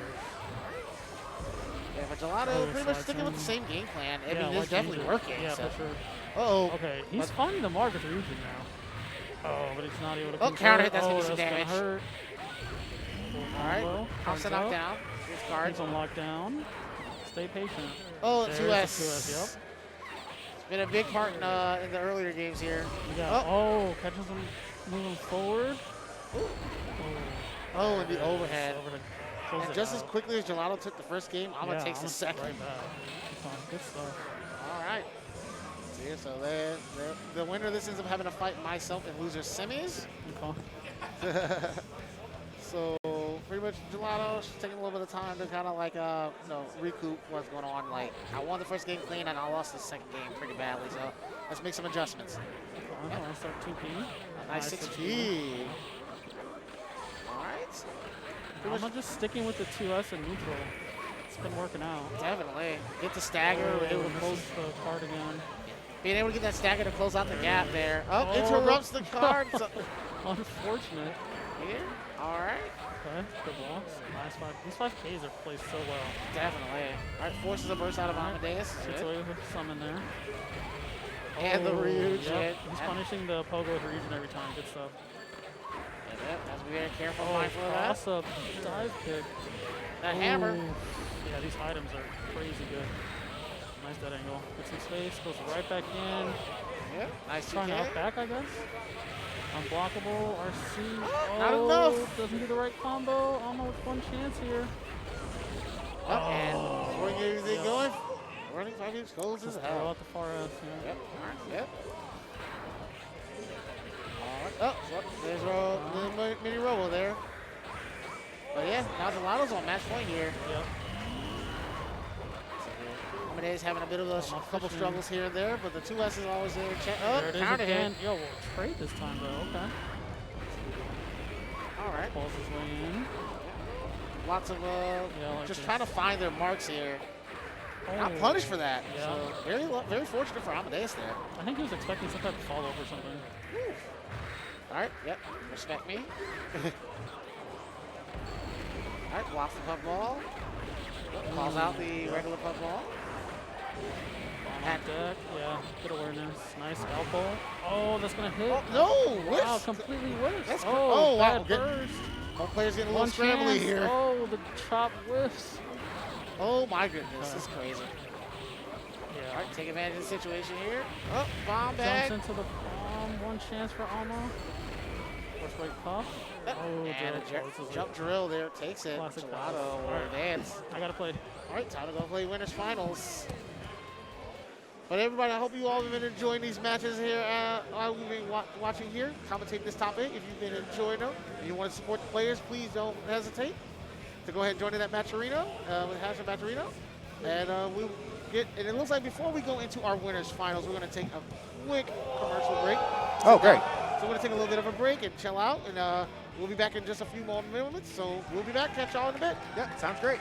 Yeah, but Gelato pretty much sticking with the same game plan. I mean, it's definitely working. Yeah, so. for sure. Uh-oh. Okay, he's finding the mark with Ryujin now. Oh, but he's not able to control. Counter hit. That's going to be some damage. Hurt. All right. Pops the knockdown. His card. He's on lockdown. Stay patient. Oh, There's 2S. Yep. It's been a big part in the earlier games here. Catches him moving forward. Oh, and the overhead. And just as quickly as Gelato took the first game, Ama takes the second. Right back. Good stuff. All right. So the winner of this ends up having to fight myself in loser semis. Okay. So pretty much Gelato taking a little bit of time to kind of like recoup what's going on. Like I won the first game clean and I lost the second game pretty badly. So let's make some adjustments. I want to start 2P. Nice 6P. All right. I'm just sticking with the 2S and neutral. It's been working out. Definitely. Get the stagger. Able to close the card again. Being able to get that stagger to close out the gap there. Interrupts the card. Unfortunate. Here. All right. Okay, good blocks. Nice 5. These 5Ks are placed so well. Definitely. All right, forces a burst out of Amadeus. Gets away with some in there. And the Ryujin. Yep. He's punishing the Pogo with Ryujin every time. Good stuff. Yep, has to be very careful, mindful of that. Toss-up, dive kick. That hammer. Yeah, these items are crazy good. Nice dead angle. Gets some space, goes right back in. Yeah, nice. Trying out back, I guess. Unblockable, RC. Not enough. Doesn't do the right combo. Almost one chance here. And before you get everything going, running 5 games goes as hell. Out the far S. Yep. Yep. There's a mini robo there. But yeah, now Gelato's on match point here. Yep. Amadeus having a bit of a couple struggles here and there, but the 2S is always there. There it is again. Yo, we'll trade this time though. Okay. All right. Pulls his way in. Lots of just trying to find their marks here. Not punished for that. Yeah. So very fortunate for Amadeus there. I think he was expecting some type of follow up or something. Woo. All right. Yep. Respect me. All right. Blocks the puck ball. Calls out the regular puck ball. Hat deck, yeah, good awareness. Nice scalpel. Oh, that's gonna hit. Oh, no, wow, completely whiffs. That's wow. Burst. One player's getting a little scrambly here. Oh, the chop whiffs. Oh my goodness, this is crazy. Yeah. All right, take advantage of the situation here. Oh, bomb bag. Jumps into the bomb. One chance for Alma. First right puff. Oh, and a jump drill there. Takes it. Classic Gelato or advance. I gotta play. All right, time to go play winners finals. But everybody, I hope you all have been enjoying these matches here. We've been watching here, commentate this topic. If you've been enjoying them and you want to support the players, please don't hesitate to go ahead and join in that match arena with hashtag match arena. And and it looks like before we go into our winners finals, we're going to take a quick commercial break. Oh, great. So we're going to take a little bit of a break and chill out. And we'll be back in just a few more minutes. So we'll be back. Catch y'all in a bit. Yeah, sounds great.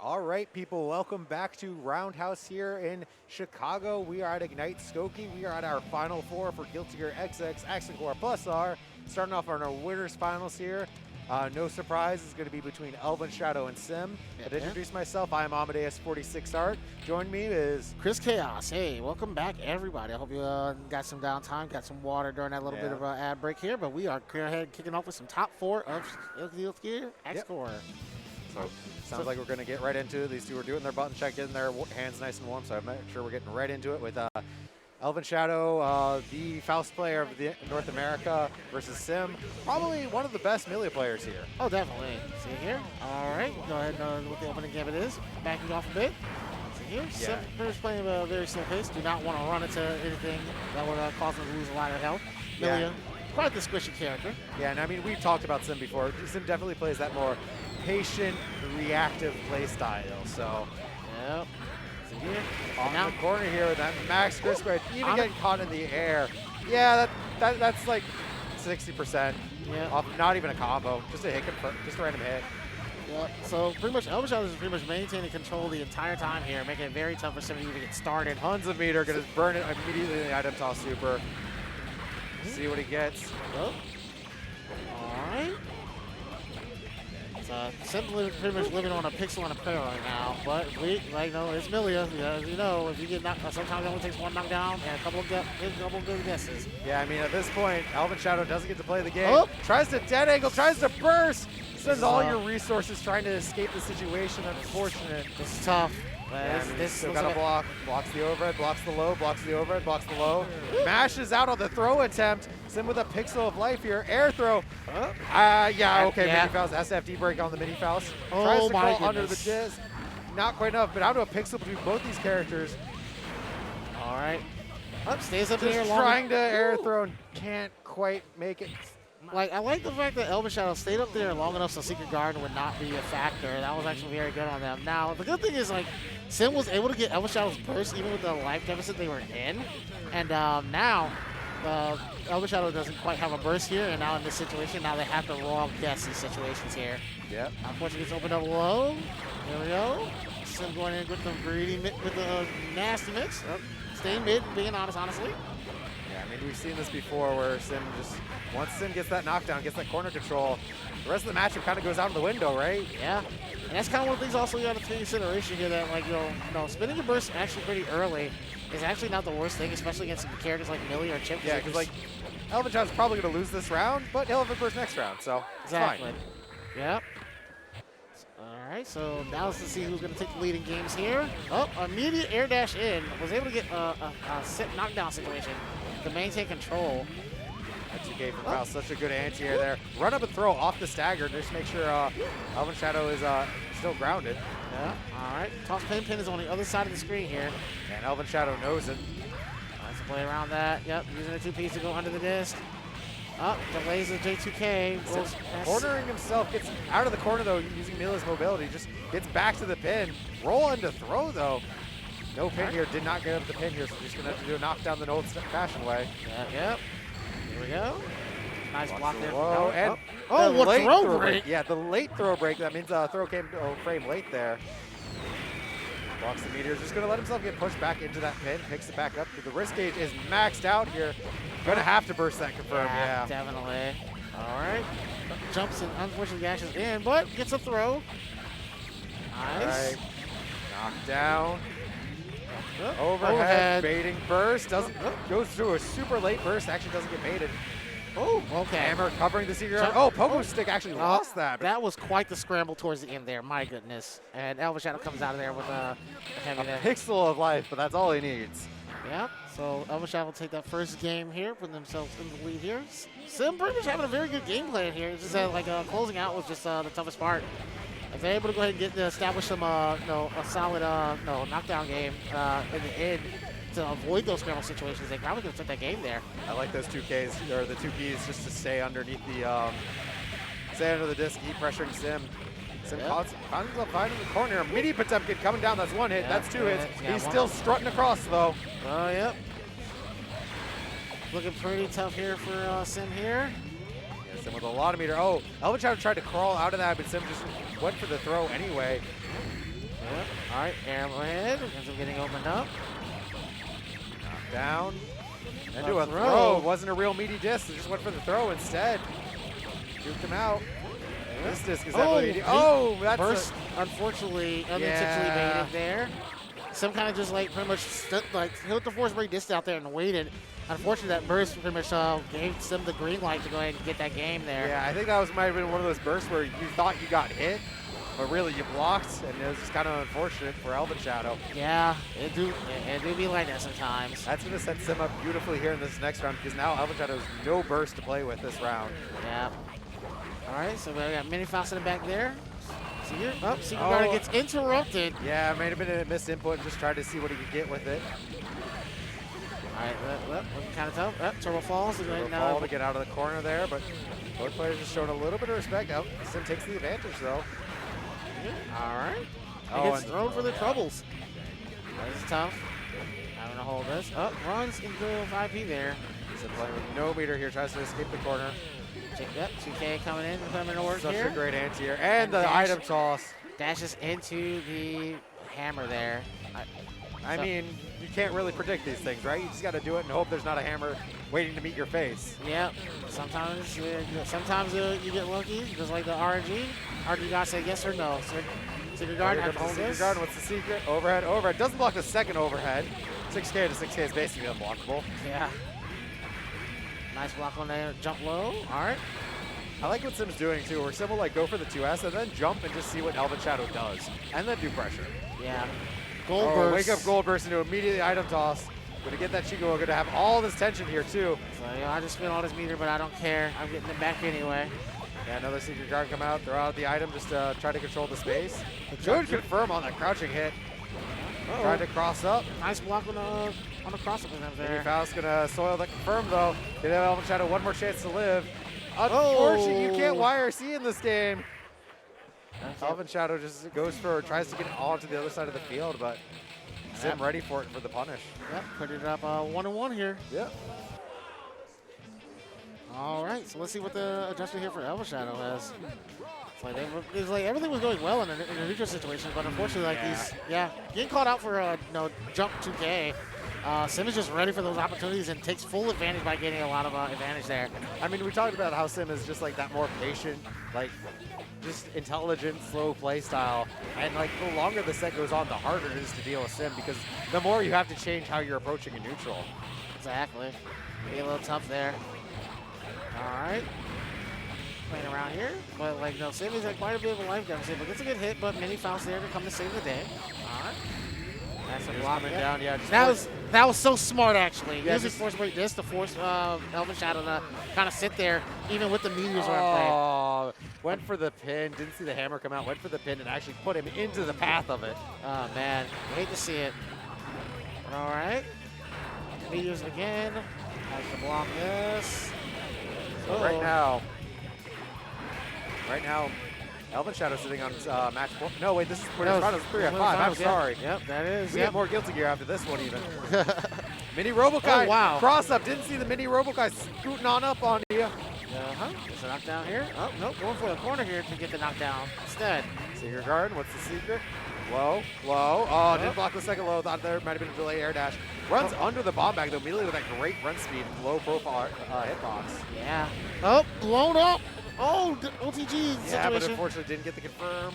All right, people, welcome back to Roundhouse here in Chicago. We are at Ignite Skokie. We are at our Final Four for Guilty Gear XX, Accent Core Plus R. Starting off on our winners finals here. No surprise, it's going to be between Elven Shadow and Sim. To introduce myself, I am Amadeus 46 Art. Join me is Chris Chaos. Hey, welcome back, everybody. I hope you got some downtime, got some water during that little bit of ad break here. But we are kicking off with some top 4 of Guilty Gear X Core. So sounds like we're going to get right into it. These two are doing their button check, getting their hands nice and warm. So I'm sure we're getting right into it with Elven Shadow, the Faust player of North America, versus Sim, probably one of the best melee players here. Oh, definitely. See here. All right, go ahead and know what the opening gambit is. Backing off a bit. See here. Sim is playing a very slow pace. Do not want to run into anything that would cause them to lose a lot of health. Milia, quite the squishy character. Yeah, and I mean, we've talked about Sim before. Sim definitely plays that more patient, reactive play style. So, Here. On the corner here with that max crisp rate, even getting caught in the air. Yeah, that's like 60%. Yeah. Off, not even a combo, just a hit, just a random hit. Yeah. So pretty much, Elven Shadow is pretty much maintaining control the entire time here, making it very tough for Sim to even get started. Tons of meter, gonna burn it immediately in the item toss super. See what he gets. All right. Sim pretty much living on a pixel and a prayer right now, but it's Milia. As you know, if you get knocked, sometimes it only takes one knockdown and a couple of good guesses. Yeah, I mean, at this point, Elven Shadow doesn't get to play the game. Tries to dead angle, tries to burst. Spends all your resources trying to escape the situation. Unfortunate. This is tough. This still got to block. Blocks the overhead, blocks the low, blocks the overhead, blocks the low. Mashes out on the throw attempt. Sim with a pixel of life here. Air throw. Mini Faust. SFD break on the Mini Faust. Tries to crawl under the jizz. Not quite enough, but down to a pixel between both these characters. All right. Stays up there long. Trying to air throw and can't quite make it. I like the fact that Elven Shadow stayed up there long enough so Secret Garden would not be a factor. That was actually very good on them. Now, the good thing is, Sim was able to get Elven Shadow's burst even with the life deficit they were in. And now, Elven Shadow doesn't quite have a burst here, and now in this situation, now they have to wrong guess these situations here. Yep. Unfortunately, it's opened up low. There we go. Sim going in with the nasty mix. Staying mid, being honest, honestly. Yeah, I mean, we've seen this before where Sim just, once Sim gets that knockdown, gets that corner control, the rest of the matchup kind of goes out of the window, right? Yeah. And that's kind of one of the things also you got to take into consideration here that, spinning your burst actually pretty early is actually not the worst thing, especially against some characters like Millie or Chip. Yeah, because, Elven Shadow's probably going to lose this round, but he'll have a burst next round, so exactly. It's fine. Yep. All right, so now let's see who's going to take the leading games here. Immediate air dash in. Was able to get a knockdown situation to maintain control. That 2K from Faust, such a good anti-air there. Run up and throw off the stagger, just make sure Elven Shadow is still grounded. Yeah, all right. Toss pin is on the other side of the screen here. And Elven Shadow knows it. Nice to play around that. Yep, using the 2Ps to go under the disc. Delays the J2K. Cornering himself, gets out of the corner though, using Milia's mobility, just gets back to the pin. Roll into throw though. No pin here, did not get up the pin here, so just gonna have to do a knockdown the old fashion way. Yep. Here we go. Nice block there. And what throw break? Yeah, the late throw break. That means throw came to frame late there. Blocks the meteor. Just going to let himself get pushed back into that pin. Picks it back up. The risk gauge is maxed out here. Going to have to burst that confirm. Yeah, definitely. All right. Jumps and unfortunately dashes in, but gets a throw. Nice. All right. Knocked down. Overhead. Baiting burst. Goes through a super late burst. Actually doesn't get baited. Oh, okay. Hammer covering the secret. Pogo Stick actually lost that. That was quite the scramble towards the end there. My goodness. And Elven Shadow comes out of there with a pixel of life, but that's all he needs. Yeah. So Elven Shadow will take that first game here, put themselves in the lead here. Sim pretty much having a very good game plan here. It's just that closing out was just the toughest part. If they're able to go ahead and establish some a solid knockdown game in the end, to avoid those scramble situations, they probably could have took that game there. I like those 2Ks, or the 2Ps, just to stay underneath stay under the disc, keep pressuring Sim. Sim finds himself fine in the corner. Mini Potemkin coming down, that's one hit, that's two hits. He's still strutting across though. Oh, yep. Looking pretty tough here for Sim here. Yeah, Sim with a lot of meter. Elven Shadow tried to crawl out of that, but Sim just went for the throw anyway. Yep. All right, Arrowhead ends up getting opened up. Knocked down. Into a throw. It wasn't a real meaty disc. It just went for the throw instead. Juked him out. This disc is heavily. Oh, that's burst. Unfortunately, unintentionally baited there. Some kind of just like pretty much hit the force break disc out there and waited. Unfortunately, that burst pretty much gave them the green light to go ahead and get that game there. Yeah, I think that might have been one of those bursts where you thought you got hit, but really you blocked, and it was just kind of unfortunate for Elven Shadow. Yeah, it do be like that sometimes. That's going to set Sim up beautifully here in this next round because now Elven Shadow has no burst to play with this round. Yeah. All right, so we got Mini Faust in the back there. Secret Guard gets interrupted. Yeah, it may have been a missed input and just tried to see what he could get with it. All right, looking kind of tough. Turbo falls. Turbo fall to get out of the corner there, but both players just showing a little bit of respect. Sim takes the advantage, though. All right. He gets thrown for the troubles. That is tough. Having to hold this. Runs into 5P there. Sim playing with no meter here, tries to escape the corner. Yep, 2K coming in, coming to work Such here. a great anti-air. And the item toss. Dashes into the hammer there. I mean, you can't really predict these things, right? You just got to do it and hope there's not a hammer waiting to meet your face. Yep. Sometimes you get lucky, just like the RNG. RNG got to say yes or no. Secret Guard, I hold this. Secret Guard, what's the secret? Overhead. Doesn't block the second overhead. 6K to 6K is basically unblockable. Yeah. Nice block on there, jump low. All right. I like what Sim's doing too, where Sim will like go for the 2S and then jump and just see what Elven Shadow does, and then do pressure. Yeah. Gold burst. Wake up Gold Burst into immediately item toss. Gonna get that Chico. We're gonna have all this tension here too. So yeah, I just spent all this meter, but I don't care. I'm getting it back anyway. Yeah, another Secret Guard come out, throw out the item, just try to control the space. Good confirm on that crouching hit. Tried to cross up. Nice block on the cross up there. Mini Faust gonna soil that confirm though. Give Elven Shadow one more chance to live. Unfortunately, you can't YRC in this game. Elven Shadow just tries to get it all to the other side of the field, but Sim ready for it for the punish. Yep, put it up 1-1 here. Yep. All right, so let's see what the adjustment here for Elven Shadow has. It's like everything was going well in a neutral situation, but unfortunately, getting called out for jump 2K. Sim is just ready for those opportunities and takes full advantage by getting a lot of advantage there. I mean, we talked about how Sim is just like that more patient, like just intelligent, slow play style. And like the longer the set goes on, the harder it is to deal with Sim because the more you have to change how you're approaching a neutral. Exactly. Be a little tough there. All right. Playing around here, but Sim is quite a bit of a life deficit, but gets a good hit, but Mini Faust there to come to save the day. All right. That's a block down. Yeah, that was so smart actually. Yeah, using force break disc to force Elven Shadow to kind of sit there, even with the meteors on play. Went for the pin, didn't see the hammer come out, went for the pin and actually put him into the path of it. Oh man, hate to see it. All right, meteors again. Has to block this. So right now, Elven Shadow sitting on match 4. No, wait, this is 3 out of 5. I'm sorry. Yep, that is. We get more Guilty Gear after this one even. Mini Robokai. Oh, wow. Cross up. Didn't see the Mini Robokai scooting on up on you. There's a knockdown here. Oh, nope. Going for the corner here to get the knockdown instead. Secret Guard. What's the secret? Low. Oh, didn't block the second low. Thought there might have been a delay air dash. Runs under the bomb bag though, immediately with that great run speed and low profile hitbox. Yeah. Oh, blown up. Oh, OTG situation. Yeah, but unfortunately didn't get the confirm.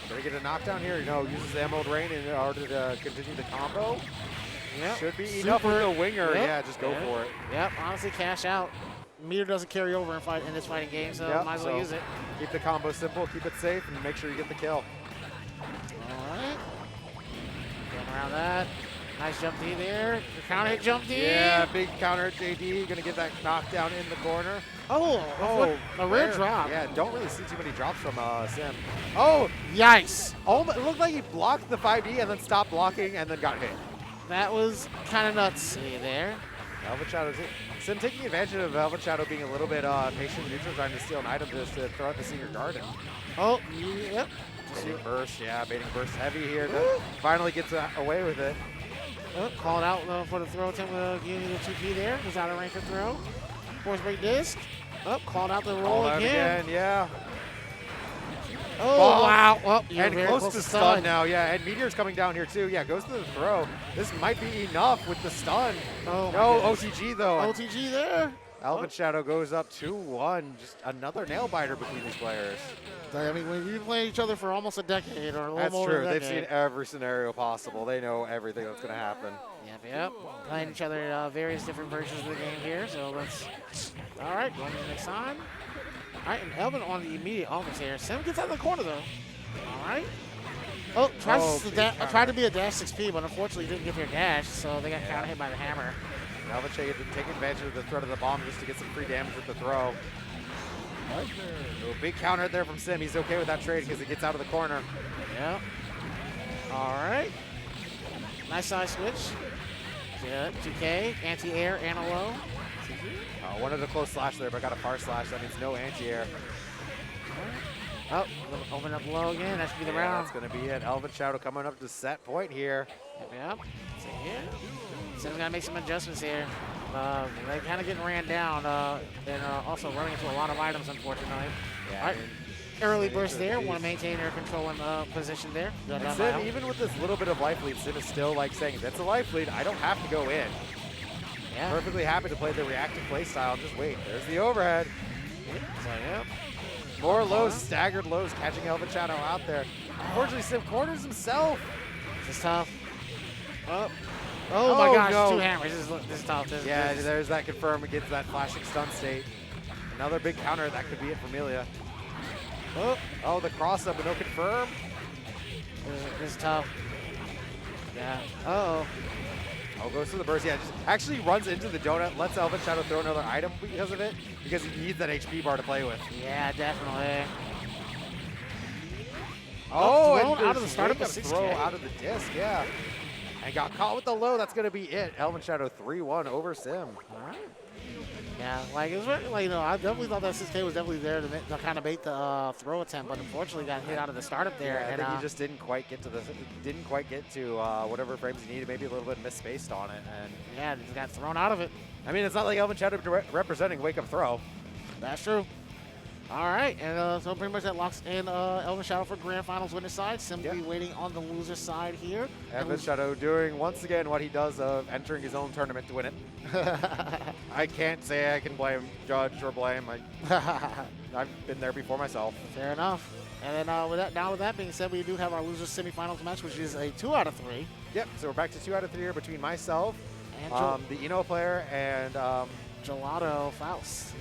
Gonna get a knockdown here. Uses the Emerald Rain in order to continue the combo. Yeah. Should be enough with the winger. Yep. Yeah, just go for it. Yep, honestly, cash out. Meter doesn't carry over in this fighting game, so might as well use it. Keep the combo simple, keep it safe, and make sure you get the kill. All right. Getting around that. Nice jump D there. The counter hit jump D. Yeah, big counter hit JD. Gonna get that knockdown in the corner. A rare drop. Yeah, don't really see too many drops from Sim. Oh, yikes. It looked like he blocked the 5D and then stopped blocking and then got hit. That was kind of nuts. See there. Elven Shadow, Sim taking advantage of Elven Shadow being a little bit patient and neutral, trying to steal an item just to throw out the Secret Garden. Oh, yep. Baiting burst, baiting burst heavy here. Finally gets away with it. Called out for the throw attempt with giving the 2P there. Was out of range for throw. Force break disc. Called out the roll again. Yeah. Oh, wow. Well, and close to stun now, yeah. And Meteor's coming down here, too. Yeah, goes to the throw. This might be enough with the stun. Oh, no, OTG, though. OTG there. Elven Shadow goes up 2-1. Just another nail-biter between these players. I mean, when you play each other for almost a decade or a little more than a decade. They've seen every scenario possible. They know everything that's going to happen. Yep. Playing each other various different versions of the game here. So let's. All right, going to the next time. All right, and Elven on the immediate offense here. Sim gets out of the corner, though. All right. Oh, tried to be a dash 6P, but unfortunately didn't get their dash, so they got counter hit by the hammer. Elven Shadow taking advantage of the threat of the bomb just to get some free damage with the throw. Big counter there from Sim. He's okay with that trade because he gets out of the corner. Yeah. All right. Nice side switch. Yeah, 2K, anti-air, and a low. Wanted a close slash there, but got a far slash. That means no anti-air. Oh, open up low again. That should be the round. That's going to be it. Elven Shadow coming up to set point here. Yep. So here. Sim's got to make some adjustments here. They're kind of getting ran down and also running into a lot of items, unfortunately. Yeah, all right. Early burst there. Want to maintain their control and position there. Sim, even with this little bit of life lead, Sim is still like saying, that's a life lead. I don't have to go in. Yeah. Perfectly happy to play the reactive play style. Just wait. There's the overhead. So, yeah. More lows, staggered lows, catching Elven Shadow out there. Unfortunately, Sim corners himself. This is tough. Oh my gosh, no. 2 hammers. This is tough. There's that confirm against that flashing stun state. Another big counter. That could be it for Melia. Oh, the cross up, but no confirm. This is tough. Yeah. Oh, goes to the burst. Yeah, just actually runs into the donut, lets Elven Shadow throw another item because of it, because he needs that HP bar to play with. Yeah, definitely. And out of the startup of 6K. Throw out of the disc, yeah. And got caught with the low. That's going to be it. Elven Shadow 3-1 over Sim. All right. Yeah, like it was like I definitely thought that 6K was definitely there to kind of bait the throw attempt, but unfortunately got hit out of the startup there. Yeah, I think he just didn't quite get to whatever frames he needed. Maybe a little bit misspaced on it, and yeah, just got thrown out of it. I mean, it's not like Elven Shadow representing wake up throw. That's true. All right, and so pretty much that locks in Elven Shadow for grand finals winner side. Simply waiting on the loser side here. Elven Shadow doing once again what he does of entering his own tournament to win it. I can't say I can judge or blame. I've been there before myself. Fair enough. And then with that being said, we do have our loser semifinals match, which is a 2 out of 3. Yep. So we're back to 2 out of 3 here between myself, and the Eno player, and Gelato Faust.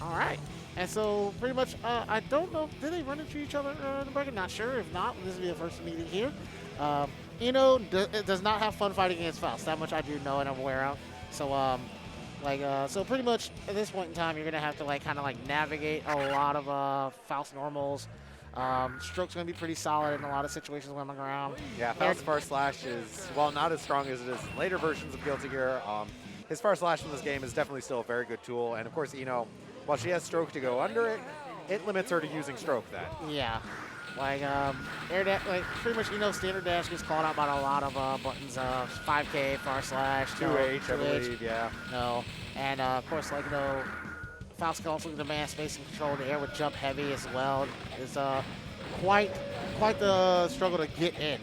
All right. And so pretty much, I don't know, did they run into each other in the bracket? Not sure. If not, this will be the first meeting here. Eno does not have fun fighting against Faust. That much I do know and I'm aware of. So, so pretty much at this point in time, you're gonna have to kind of navigate a lot of Faust normals. Stroke's gonna be pretty solid in a lot of situations when on the ground. Yeah, Faust's far slash is, well, not as strong as it is later versions of Guilty Gear. His far slash in this game is definitely still a very good tool, and of course, Eno, while she has stroke to go under it, it limits her to using stroke then. Yeah. Air dash, pretty much standard dash gets called out by a lot of buttons. 5K, far slash, 2H, I believe, yeah. No. And of course, Faust can also demand space and control in the air with jump heavy as well. It's quite the struggle to get in.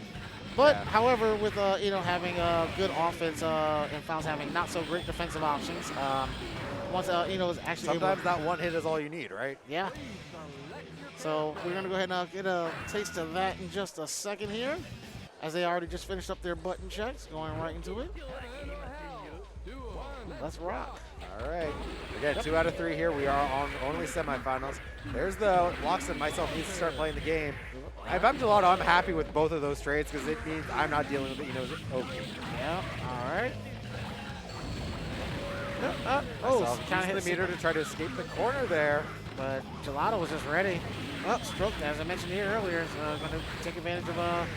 But however, with having a good offense and Faust having not so great defensive options, once is actually sometimes that one hit is all you need, right? Yeah. So we're gonna go ahead and get a taste of that in just a second here, as they already just finished up their button checks, going right into it. Let's rock. All right. Again, 2 out of 3 here. We are on only semifinals. There's the Locks and myself needs to start playing the game. If I'm Gelato, I'm happy with both of those trades because it means I'm not dealing with Yeah. All right. Kind of hit the meter to try to escape the corner there. But Gelato was just ready. Stroke, as I mentioned here earlier, is going to take advantage of a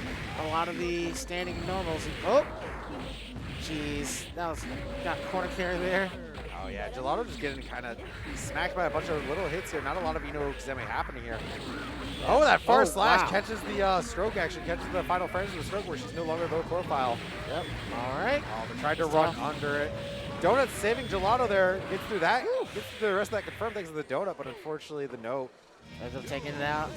lot of the standing normals. Jeez, got corner carry there. Oh yeah, Gelato just getting kind of smacked by a bunch of little hits here. Not a lot of semi happening here. Oh, that far slash catches the stroke action, catches the final frames of the stroke where she's no longer low profile. Yep. All right. Oh, they tried to run under it. Donut saving Gelato there. Gets through that. Gets through the rest of that confirm thanks to the donut, but unfortunately the note Ends up taking it out,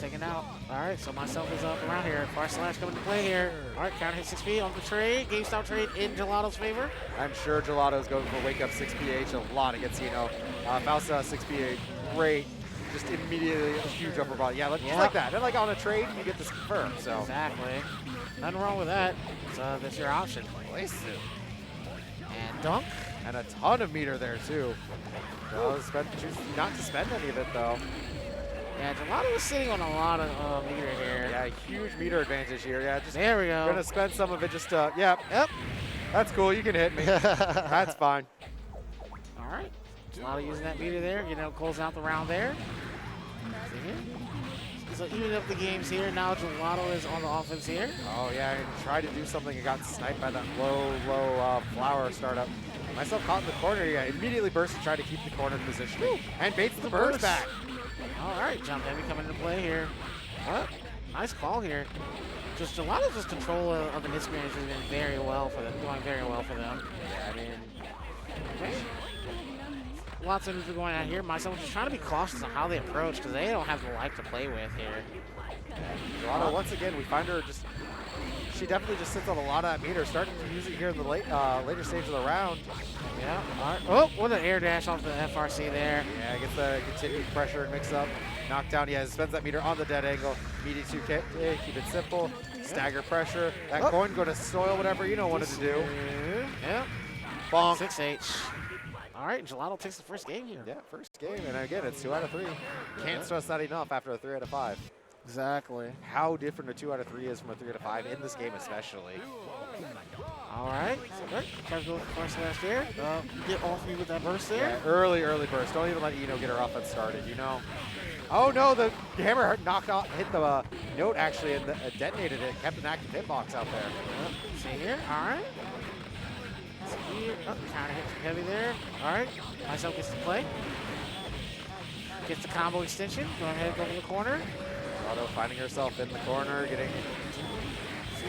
All right, so myself is up around here. Far slash coming to play here. All right, counter hit 6P on the trade. Game style trade in Gelato's favor. I'm sure Gelato's going for wake up 6PH a lot against Fausta 6PH, great. Just immediately a huge upper body. Yeah, just like that. Then like on a trade, you get this confirmed. So exactly. Nothing wrong with that. So that's your option. Place and dunk. And a ton of meter there too. Choose not to spend any of it though. Yeah, Gelato was sitting on a lot of meter here. Yeah, huge meter advantage here. Yeah, just there we go. Gonna spend some of it just yep. That's cool, you can hit me. That's fine. All right. Gelato using that meter there, close out the round there. See here? So even up the games here, now Gelato is on the offense here. Oh yeah, and tried to do something and got sniped by that low flower startup. Myself caught in the corner, yeah, immediately burst to try to keep the corner position. And baits the burst back. All right, jump heavy coming into play here. Oh, nice call here. Just Gelato's control of the mid screen has been very well for them, going very well for them. Yeah, I mean, okay. Lots of neutral going out here. Myself just trying to be cautious on how they approach because they don't have the life to play with here. Gelato, once again, we find her she definitely just sits on a lot of that meter, starting to use it here in the later stage of the round. Yeah. All right. Oh, what an air dash off the FRC there. Yeah, gets the continued pressure and mix up. Knockdown, yeah, spends that meter on the dead angle. Media 2K, keep it simple. Stagger pressure. That coin go to soil, whatever you know wanted to do. Yeah. Bonk. 6H. All right, Gelato takes the first game here. Yeah, first game, and again, it's 2 out of 3. Can't stress that enough after a 3 out of 5. Exactly. How different a 2 out of 3 is from a 3 out of 5 in this game, especially. All right, so good. Try to go first last there. Get off me with that burst there. Yeah, early burst. Don't even let get her offense started. Oh no, the hammer hit the note actually and detonated it. Kept an active hitbox out there. See here. All right. Here. Oh, counter hit heavy there. All right. Myself gets to play. Gets the combo extension. Go ahead, go to the corner. Gelato finding herself in the corner, getting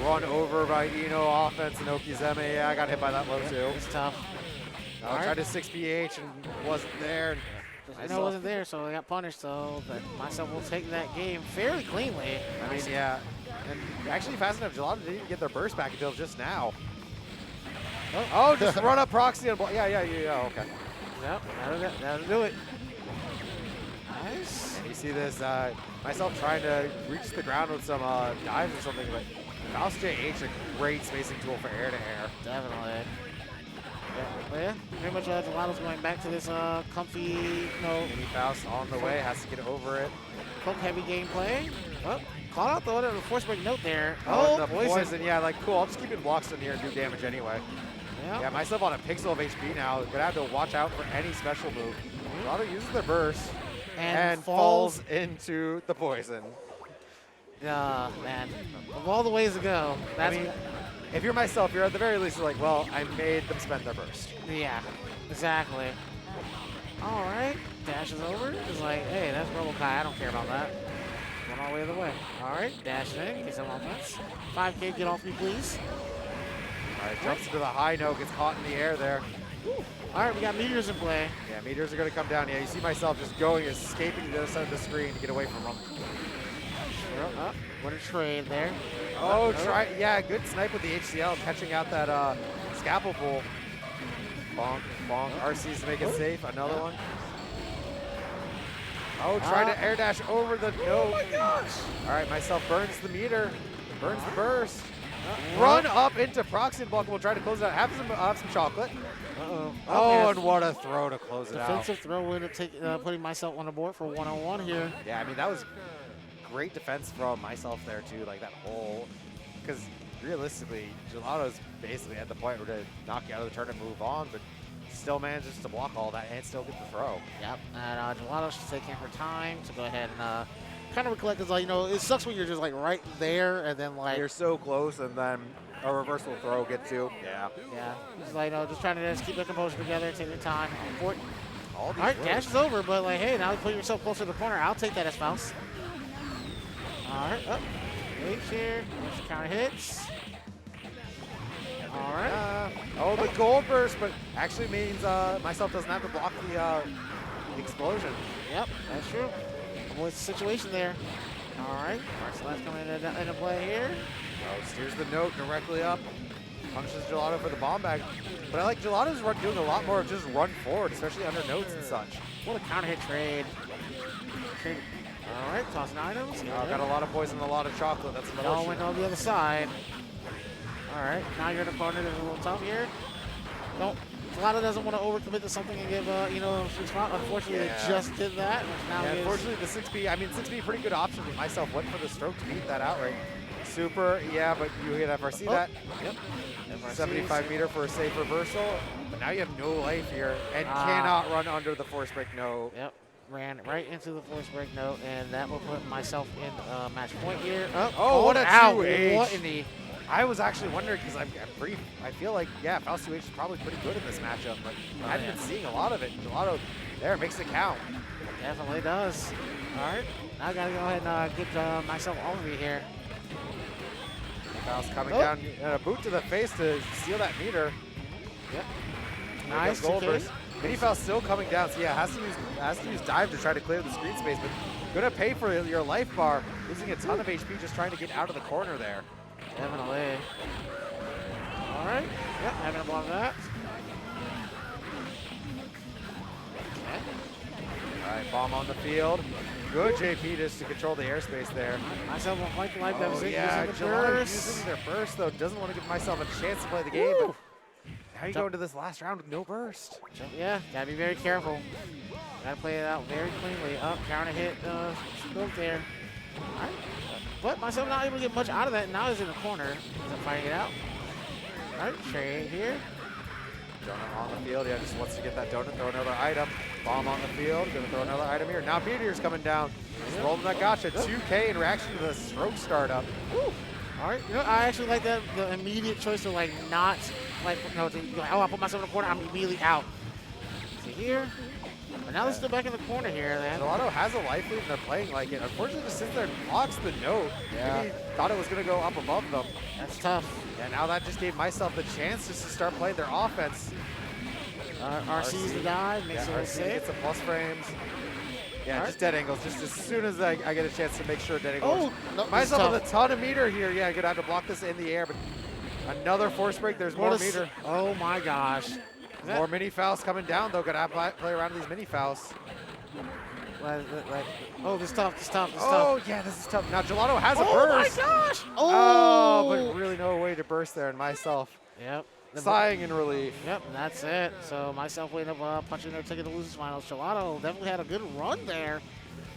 run over by offense and Okizeme. Yeah, I got hit by that low too. It's tough. I tried to 6PH and wasn't there. I know it wasn't there, so I got punished. So, but myself will take that game fairly cleanly. I mean, yeah. And actually, fast enough, Gelato didn't even get their burst back until just now. Oh, just run up proxy and yeah, okay. Yep, that'll do it. Nice. And you see this, myself trying to reach the ground with some dives or something, but Faust JH, a great spacing tool for air-to-air. Definitely. Yeah, pretty much Gelato's going back to this comfy, Mini Faust on the way, has to get over it. Poke heavy gameplay. Oh, caught out the force break note there. Oh, the poison. Yeah, like, cool. I'll just keep it blocks in here and do damage anyway. Yep. Yeah, myself on a pixel of HP now. Gonna have to watch out for any special move. Gelato uses their burst and falls into the poison. Yeah, man. Of all the ways to go, that's... I mean, if you're myself, you're at the very least like, well, I made them spend their burst. Yeah, exactly. All right, dashes over. It's like, hey, that's Robo Kai. I don't care about that. Going all the way the other way. All right, dash in, get some offense. 5K, get off me, please. All right, jumps into the high note, gets caught in the air there. All right, we got meteors in play. Yeah, meteors are going to come down. Yeah, you see myself just going, escaping to the other side of the screen to get away from them. What a trade there. Oh, yeah, good snipe with the HCL, catching out that scalpel pull. Bonk, bonk. RCs to make it safe. Another one. Oh, trying to air dash over the note. Oh my gosh. All right, myself burns the meter, burns the burst. Run up into proxy and block. We'll try to close it out. Have some chocolate. Oh, and what a throw to close it out. Defensive throw in to putting myself on the board for 1-on-1 here. Yeah, I mean, that was great defense from myself there, too. Like, that whole... Because, realistically, Gelato's basically at the point where to knock you out of the turn and move on, but still manages to block all that and still get the throw. Yep, and Gelato's just taking her time to go ahead and... kind of recollect, because it sucks when you're just right there and then you're so close and then a reversal throw gets you. Yeah. Yeah. Just just trying to just keep the composure together, take your time. All right, dash is over, but hey, now you put yourself closer to the corner. I'll take that as Faust. All right, up. Wait here. Counter hits. All right. Oh, the gold burst, but actually means myself doesn't have to block the explosion. Yep, that's true. avoid the situation there. All right, Marcel's coming into play here. Oh, steers the note directly up. Punishes Gelato for the bomb bag. But I like Gelato's doing a lot more of just run forward, especially under notes and such. What a counter hit trade. All right, tossing items. Got a lot of poison, a lot of chocolate. That's another all went on the other side. All right, now you're in a corner that's a little tough here. Gelato doesn't want to overcommit to something and give, a free spot. Unfortunately, they just did that. Which now unfortunately, the 6B, 6B, pretty good option, but myself went for the stroke to beat that outright. Super, yeah, but you hit FRC that. Yep. 75 meter for a safe reversal, but now you have no life here and cannot run under the force break note. Yep, ran right into the force break note, and that will put myself in match point here. What a 2H. What in the... I was actually wondering because I feel like, Faust 2H is probably pretty good in this matchup, but I haven't been seeing a lot of it. Gelato there makes it count. Definitely does. All right, now I got to go ahead and get myself over here. Faust coming down, a boot to the face to steal that meter. Yep. Nice. Gold burst. Mini Faust still coming down, so has to use dive to try to clear the screen space, but gonna pay for your life bar, losing a ton of HP just trying to get out of the corner there. Definitely. All right. Yep, having a block that. Okay. All right, bomb on the field. Good JP just to control the airspace there. Myself will fight the life that was using the Gelato burst. using their burst though, doesn't want to give myself a chance to play the game, but how you go into this last round with no burst? Yeah, gotta be very careful. Gotta play it out very cleanly. Up, counter hit, stroke there. All right. But myself not able to get much out of that. Now he's in the corner. Isn't fighting it out. All right, trade here. Donut on the field, just wants to get that donut, throw another item. Bomb on the field, gonna throw another item here. Now Meteor's coming down. He's rolling that gotcha. 2K in reaction to the stroke startup. Woo. All right, I actually like that, the immediate choice to not, I'll put myself in the corner, I'm immediately out. See here. But now they're still back in the corner here, then. Gelato has a life lead and they're playing like it. Unfortunately, just sits there and blocks the note. Maybe thought it was gonna go up above them. That's tough. Yeah, now that just gave myself the chance just to start playing their offense. RC's the guy, makes it RC gets some plus frames. Yeah, just dead angles. Just as soon as I get a chance to make sure dead angles. Myself with a ton of meter here. Yeah, I'm gonna have to block this in the air, but another force break. There's more meter. Oh my gosh. More mini Faust coming down though. Gonna have to play around with these mini Fausts. Oh, this is tough. Yeah, this is tough. Now Gelato has a Oh burst. my gosh. But really no way to burst there, and myself. Yep. Sighing in relief. Yep, that's it. So myself will end up punching their ticket to losers finals. Gelato definitely had a good run there.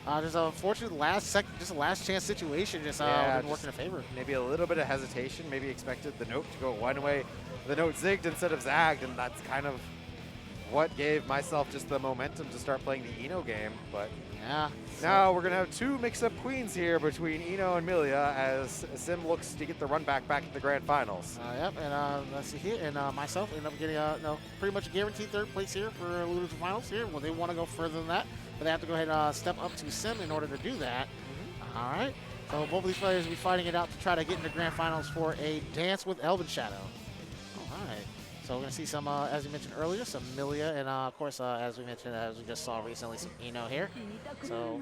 Just unfortunately, just a last chance situation didn't work in their favor. Maybe a little bit of hesitation. Maybe expected the note to go one way. The note zigged instead of zagged, and that's kind of what gave myself just the momentum to start playing the Eno game. But yeah. Now we're going to have two mix-up queens here between Eno and Milia as Sim looks to get the run back at the grand finals. Yep, and let's see here, and myself end up getting pretty much a guaranteed third place here for losers finals here. Well, they want to go further than that, but they have to go ahead and step up to Sim in order to do that. All right, so both of these players will be fighting it out to try to get into grand finals for a dance with Elven Shadow. All right. So we're going to see some, as we mentioned earlier, some Milia, and of course, as we mentioned, as we just saw recently, some Eno here. So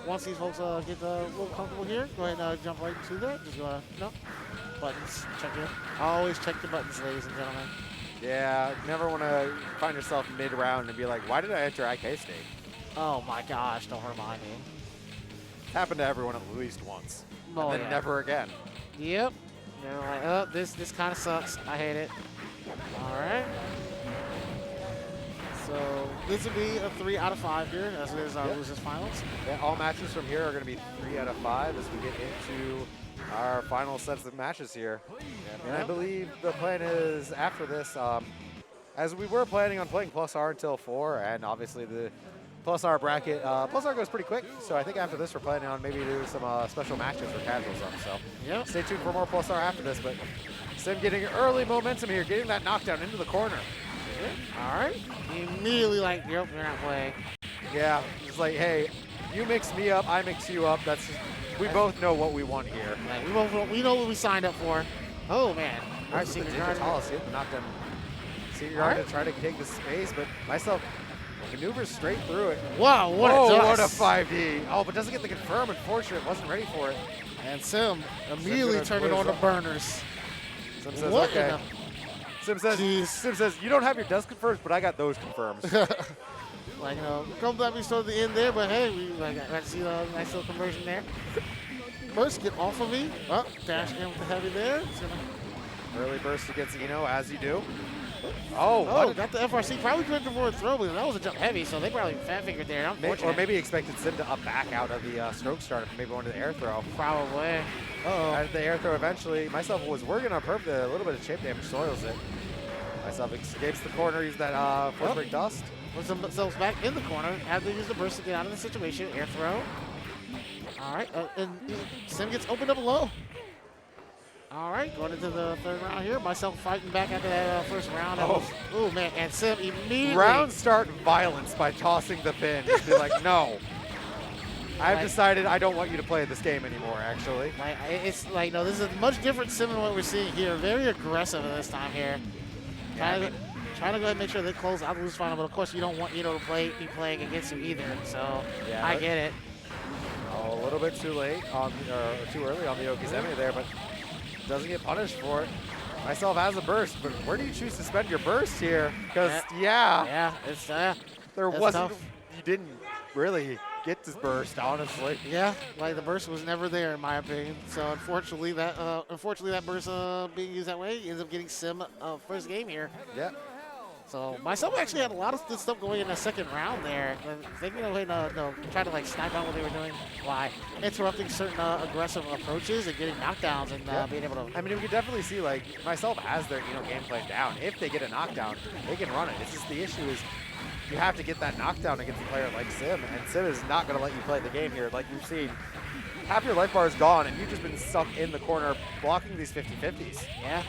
once these folks get a little comfortable here, go ahead and jump right into that. Just buttons, check it. Always check the buttons, ladies and gentlemen. Yeah, never want to find yourself mid-round and be like, why did I enter IK state? Oh my gosh, don't remind me. It's happened to everyone at least once, Oh, and then never again. Yep. They're like, oh, this kind of sucks. I hate it. All right. So this would be a 3 out of 5 here, as it is our losers finals. Yeah, all matches from here are going to be 3 out of 5 as we get into our final sets of matches here. And I believe the plan is after this, as we were planning on playing Plus R until 4, and obviously the Plus R bracket, Plus R goes pretty quick, so I think after this we're planning on maybe do some special matches for casuals on. So stay tuned for more Plus R after this, but Sim getting early momentum here, getting that knockdown into the corner. All right. Immediately like, yep, you're not playing. Yeah, it's like, hey, you mix me up, I mix you up. We both know what we want here. Right. We know what we signed up for. Oh man. All right, Secret Guard. Hit the knockdown. Secret Guard to try to take the space, but myself Maneuvers straight through it. Wow, what a what a dust. 5D. Oh, but doesn't get the confirm. Unfortunate, wasn't ready for it. And Sim immediately turned it on the burners. Sim says, What okay. Sim says, you don't have your dust confirms, but I got those confirms. Like, you know, come back we started the end there, but hey, we got to see a nice little conversion there. Burst, get off of me. Oh, dash in with the heavy there. It's gonna... Early burst against Eno, as you do. Oh, got the FRC. Probably couldn't afford a throw, but that was a jump heavy, so they probably fat figured there. Or maybe expected Sim to up back out of the stroke start, maybe going to the air throw. Probably. At the air throw eventually. Myself was working on purpose, a little bit of chip damage, soils it. Myself escapes the corner, use that force break dust. Puts themselves back in the corner, have to use the burst to get out of the situation. Air throw. All right, and Sim gets opened up low. All right, going into the third round here. Myself fighting back after that first round. Oh, man, and Sim immediately. Round start violence by tossing the pin. Just be like, no. I've decided I don't want you to play this game anymore, actually. It's like, no, this is a much different Sim than what we're seeing here. Very aggressive at this time here. Trying to go ahead and make sure they close out the loose final, but of course you don't want Eno to be playing against you either, so yeah, I get it. A little bit too late, or too early on the Okizeme there, but doesn't get punished for it. Myself has a burst, but where do you choose to spend your burst here? Because, it's there wasn't, tough. You didn't really get this burst, honestly. Yeah, like the burst was never there in my opinion. So unfortunately that burst being used that way ends up getting Sim first game here. Yeah. So myself actually had a lot of good stuff going in the second round there. Thinking try to like snipe out what they were doing by interrupting certain aggressive approaches and getting knockdowns and being able to. I mean, we could definitely see like myself has their game plan down. If they get a knockdown, they can run it. It's just the issue is you have to get that knockdown against a player like Sim, and Sim is not going to let you play the game here. Like you've seen, half your life bar is gone, and you've just been stuck in the corner blocking these 50-50s. Yeah.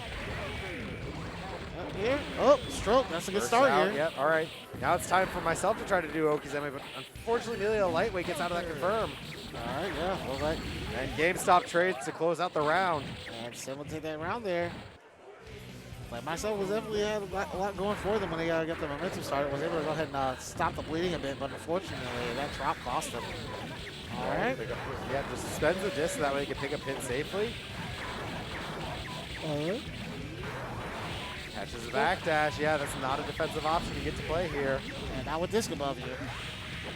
Here. Oh, stroke. That's a good start here. Yep. All right. Now it's time for myself to try to do Okizeme, but unfortunately, Amelia Lightweight gets out of that confirm. All right. Yeah. Well, that. And GameStop trades to close out the round. And Sim will take that round there. Like myself was definitely had a lot going for them when they got the momentum started. Was able to go ahead and stop the bleeding a bit, but unfortunately that drop cost them. All right. Yeah, just suspends the disc so that way he can pick up hit safely. All right. Catches the backdash. Yeah, that's not a defensive option you get to play here. And now with disc above you.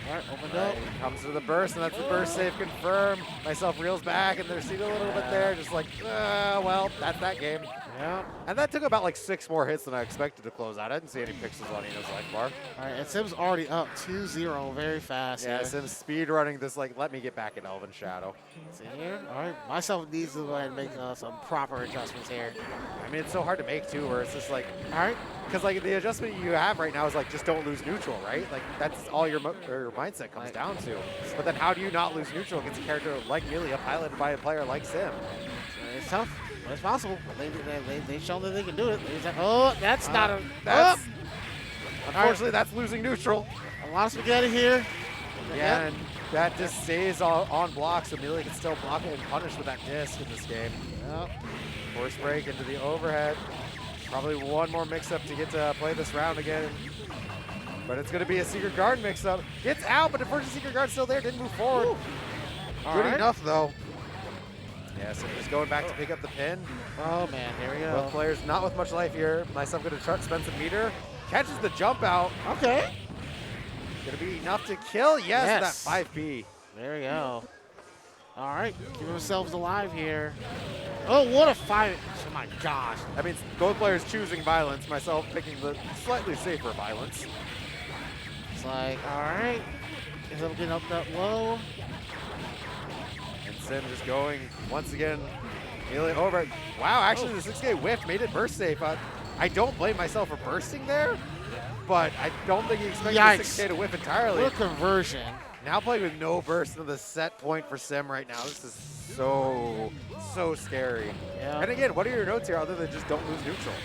All right, opened up. Comes to the burst, and that's the burst save confirmed. Myself reels back, and they're seeing a little bit there, just like, well, that's that game. Yeah. And that took about like 6 more hits than I expected to close out. I didn't see any pixels on Eno's life bar. All right, and Sim's already up 2-0 very fast. Yeah, here. Sim's speed running this, like, let me get back in Elven Shadow. See here? All right, myself needs to go ahead and make some proper adjustments here. I mean, it's so hard to make, too, where it's just like, all right. Because, like, the adjustment you have right now is, like, just don't lose neutral, right? Like, that's all your mindset comes down to. But then how do you not lose neutral against a character like Amelia, piloted by a player like Sim? It's tough, but it's possible. They've shown that they can do it. That's not a... Unfortunately, that's losing neutral. A lot of spaghetti here. Yeah, and that just stays on block, so Amelia can still block it and punish with that disc in this game. Yep. Force break into the overhead. Probably one more mix-up to get to play this round again. But it's going to be a secret guard mix-up. Gets out, but the first secret guard's still there. Didn't move forward. Good enough, though. Yeah, so just going back to pick up the pin. Oh, man, here we go. Both players not with much life here. Myself going to try to spend some meter. Catches the jump out. Okay. Going to be enough to kill. Yes, that 5P. There we go. All right, keep ourselves alive here. Oh, what a fight. Oh, my gosh. That means both players choosing violence, myself picking the slightly safer violence. It's like, all right. Is up getting up that low. And Sim just going once again. Nearly over. Wow, actually the 6K whiff made it burst safe. I don't blame myself for bursting there, but I don't think he expected the 6K to whiff entirely. What a conversion. Now playing with no burst into the set point for Sim right now. This is so scary. Yeah. And again, what are your notes here other than just don't lose neutral?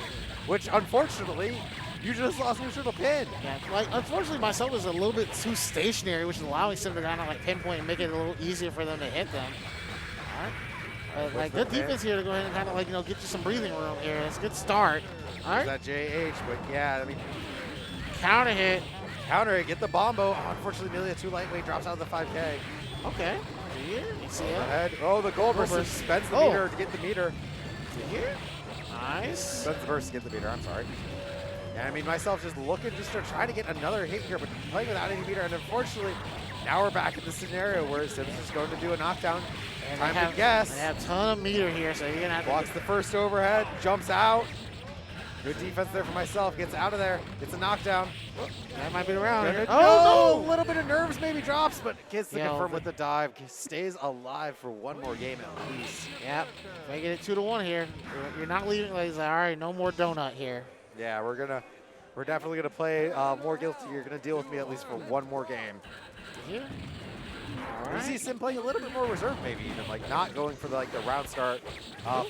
Which, unfortunately, you just lost neutral to pin. Yeah, like, unfortunately, myself was a little bit too stationary, which is allowing Sim to kind of like pinpoint and make it a little easier for them to hit them. All right. Like, good defense here to go ahead and kind of like, get you some breathing room here. It's a good start. All right. That JH, but yeah, I mean. Counter hit. Counter it, get the bombo. Oh, unfortunately, Amelia too lightweight, drops out of the 5K. Okay. Here, you see it. Overhead. Oh, the gold burst spends the meter to get the meter. Here. Nice. Spends the burst to get the meter, I'm sorry. And I mean, myself just looking just to try to get another hit here, but playing without any meter. And unfortunately, now we're back in the scenario where Sims is going to do a knockdown. And Time to guess. They have a ton of meter here, so you're going to have to... Blocks the first overhead, jumps out. Good defense there for myself, gets out of there, gets a knockdown. That might be around here. Oh, no! A little bit of nerves maybe drops, but gets the confirm the- with the dive. Stays alive for one more game at least. Yep. Making it 2-1 here. You're not leaving. Like, all right, no more donut here. Yeah, we're definitely gonna play more guilty. You're gonna deal with me at least for one more game. Here. All You see Sim playing a little bit more reserved, maybe even like not going for the round start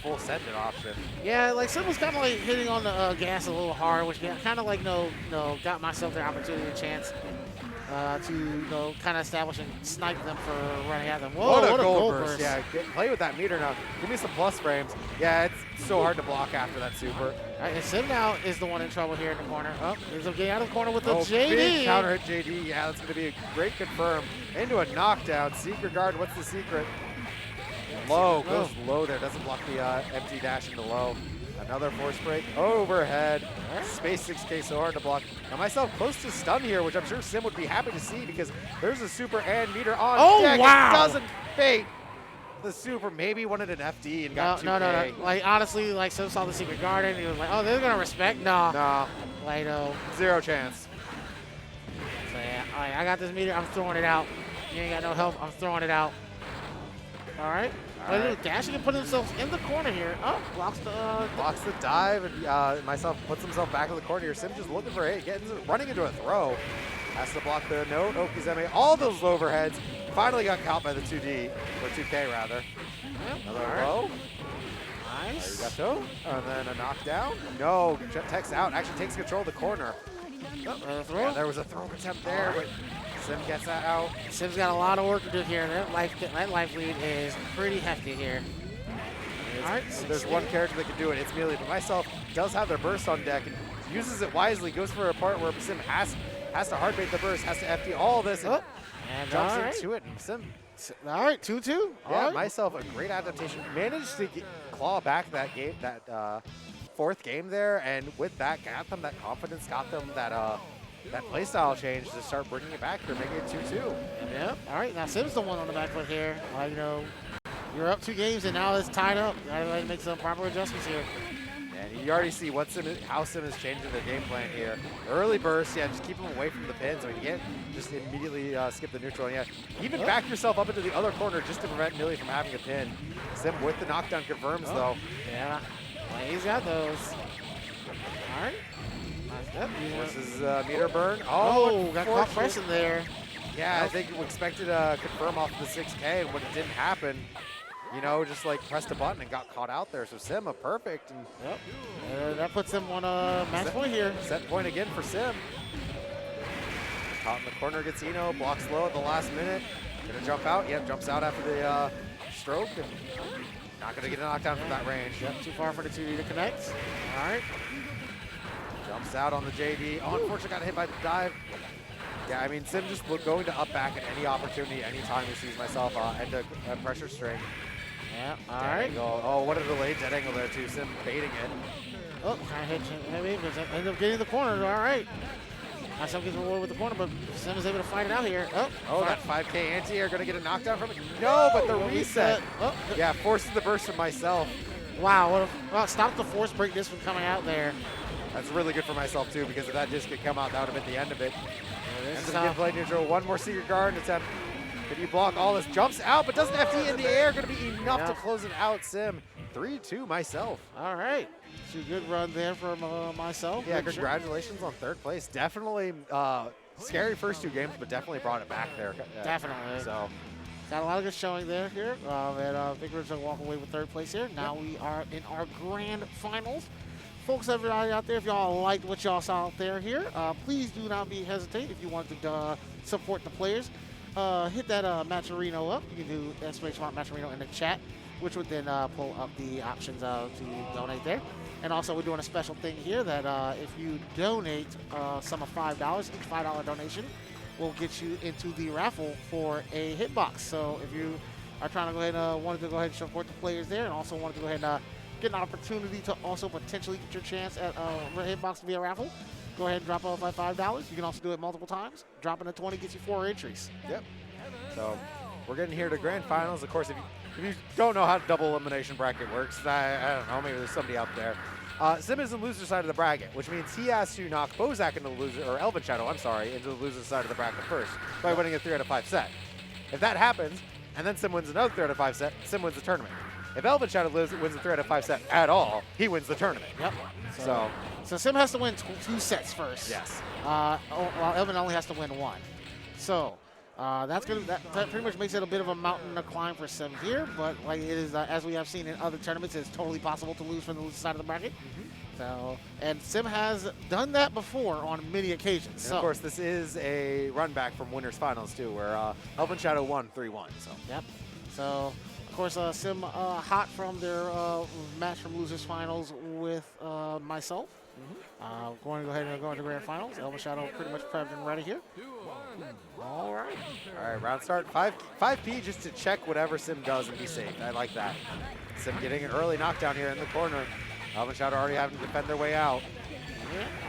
full send-it option. Yeah, like Sim was kind of like hitting on the gas a little hard, which kind of like got myself the opportunity, a chance to kind of establish and snipe them for running at them. Whoa, what a gold burst! burst. Yeah, play with that meter now. Give me some plus frames. Yeah, it's so hard to block after that super. All right, and Sim now is the one in trouble here in the corner. Oh, he's getting out of the corner with the JD. Big counter hit JD. Yeah, that's going to be a great confirm. Into a knockdown. Secret guard, what's the secret? Low, goes low there. Doesn't block the empty dash into low. Another force break. Overhead. Space 6K so hard to block. Now myself close to stun here, which I'm sure Sim would be happy to see because there's a super and meter on deck. Wow. It doesn't fate. The super maybe wanted an FD and got 2K. No. Like, honestly, like, Sim saw the secret guard and he was like, oh, they're going to respect? No. No. Like, no. Zero chance. So, yeah, all right, I got this meter. I'm throwing it out. You ain't got no help. I'm throwing it out. All right. Dashing and putting themselves in the corner here. Oh, blocks the dive, and myself puts himself back in the corner here. Sim just looking for a hit, running into a throw. Has to block the note. Okizeme, all those overheads. Finally got caught by the 2D, or 2K rather. Another low. Nice. Gelato, and then a knockdown. No, tech's out. Actually takes control of the corner. Throw. Yeah, there was a throw attempt there, but Sim gets that out. Sim's got a lot of work to do here. That life lead is pretty hefty here. All right. There's one character that can do it. It's Melee, but myself does have their burst on deck and uses it wisely. Goes for a part where Sim has to hard bait the burst, has to FD all this, and jumps into it. And Sim. All right, 2-2. Yeah, myself a great adaptation. Managed to claw back that game, that fourth game there, and with that, got them that confidence, got them that playstyle change to start bringing it back. They're making it 2-2. Yeah. All right, now Sim's the one on the back foot here. You're up 2 games and now it's tied up. You gotta make some proper adjustments here. And you already see how Sim is changing their game plan here. Early burst, yeah, just keep them away from the pins. I mean, you can't just immediately skip the neutral. And yeah, even back yourself up into the other corner just to prevent Millie from having a pin. Sim with the knockdown confirms though. Yeah, well, he's got those. All right. Versus meter burn. Got caught pressing there. Yeah, I think we expected a confirm off the 6K, and when it didn't happen, just like pressed a button and got caught out there. So Sim, a perfect. And that puts him on a match point here. Set point again for Sim. Caught in the corner, gets Eno, blocks low at the last minute. Gonna jump out. Yep, jumps out after the stroke. And not gonna get a knockdown from that range. Yep, too far for the 2D to connect. All right. Jumps out on the JD. Oh, unfortunately got hit by the dive. Yeah, I mean, Sim just going to up back at any opportunity, anytime he sees myself into a pressure string. Yeah, all dead right. Angle. Oh, what a delayed dead angle there, too. Sim baiting it. Oh, kind of hit heavy, but ends up getting the corner. All right. Myself gets rewarded with the corner, but Sim is able to fight it out here. Oh, that 5K anti-air going to get a knockdown from it. No, but the reset. Yeah, forces the burst from myself. Wow, stop the force break disc from coming out there. That's really good for myself, too, because if that disc could come out, that would have been the end of it. Ends up getting played neutral. One more secret guard attempt. Can you block all this? Jumps out, but doesn't FD in the air. Going to be enough to close it out, Sim. 3-2 myself. All right. It's a good run there from myself. Yeah, congratulations on 3rd place. Definitely scary first 2 games, but definitely brought it back there. Definitely. So got a lot of good showing there here. And I think we're going to walk away with 3rd place here. Now we are in our grand finals. Folks, everybody out there, if y'all liked what y'all saw out there here, please do not be hesitate if you want to support the players. Hit that Matcherino up. You can do !Matcherino in the chat, which would then pull up the options to donate there. And also, we're doing a special thing here that if you donate a sum of $5, each $5 donation will get you into the raffle for a hitbox. So if you are trying to go ahead and wanted to go ahead and support the players there, and also wanted to go ahead and get an opportunity to also potentially get your chance at a hitbox via raffle, go ahead and drop off by $5. You can also do it multiple times. Dropping a 20 gets you 4 entries. Yep. So we're getting here to grand finals. Of course, if you don't know how double elimination bracket works, I don't know, maybe there's somebody out there. Sim is in the loser side of the bracket, which means he has to knock Bozak into the loser, or Elven Shadow, I'm sorry, into the loser side of the bracket first by winning a 3 out of 5 set. If that happens, and then Sim wins another 3 out of 5 set, Sim wins the tournament. If Elven Shadow wins a 3 out of 5 set at all, he wins the tournament. Yep. So Sim has to win 2 sets first. Yes. While Elven only has to win 1. So that pretty much makes it a bit of a mountain to climb for Sim here. But like it is, as we have seen in other tournaments, it's totally possible to lose from the loser side of the bracket. So, and Sim has done that before on many occasions. And of course, this is a run back from winners finals too, where Elven Shadow won 3-1. So. Yep. So. Of course, Sim hot from their match from losers finals with myself. Going to go ahead and go into grand finals. Elven Shadow pretty much prepped and ready here. All right. All right, round start. 5P just to check whatever Sim does and be safe. I like that. Sim getting an early knockdown here in the corner. Elven Shadow already having to defend their way out.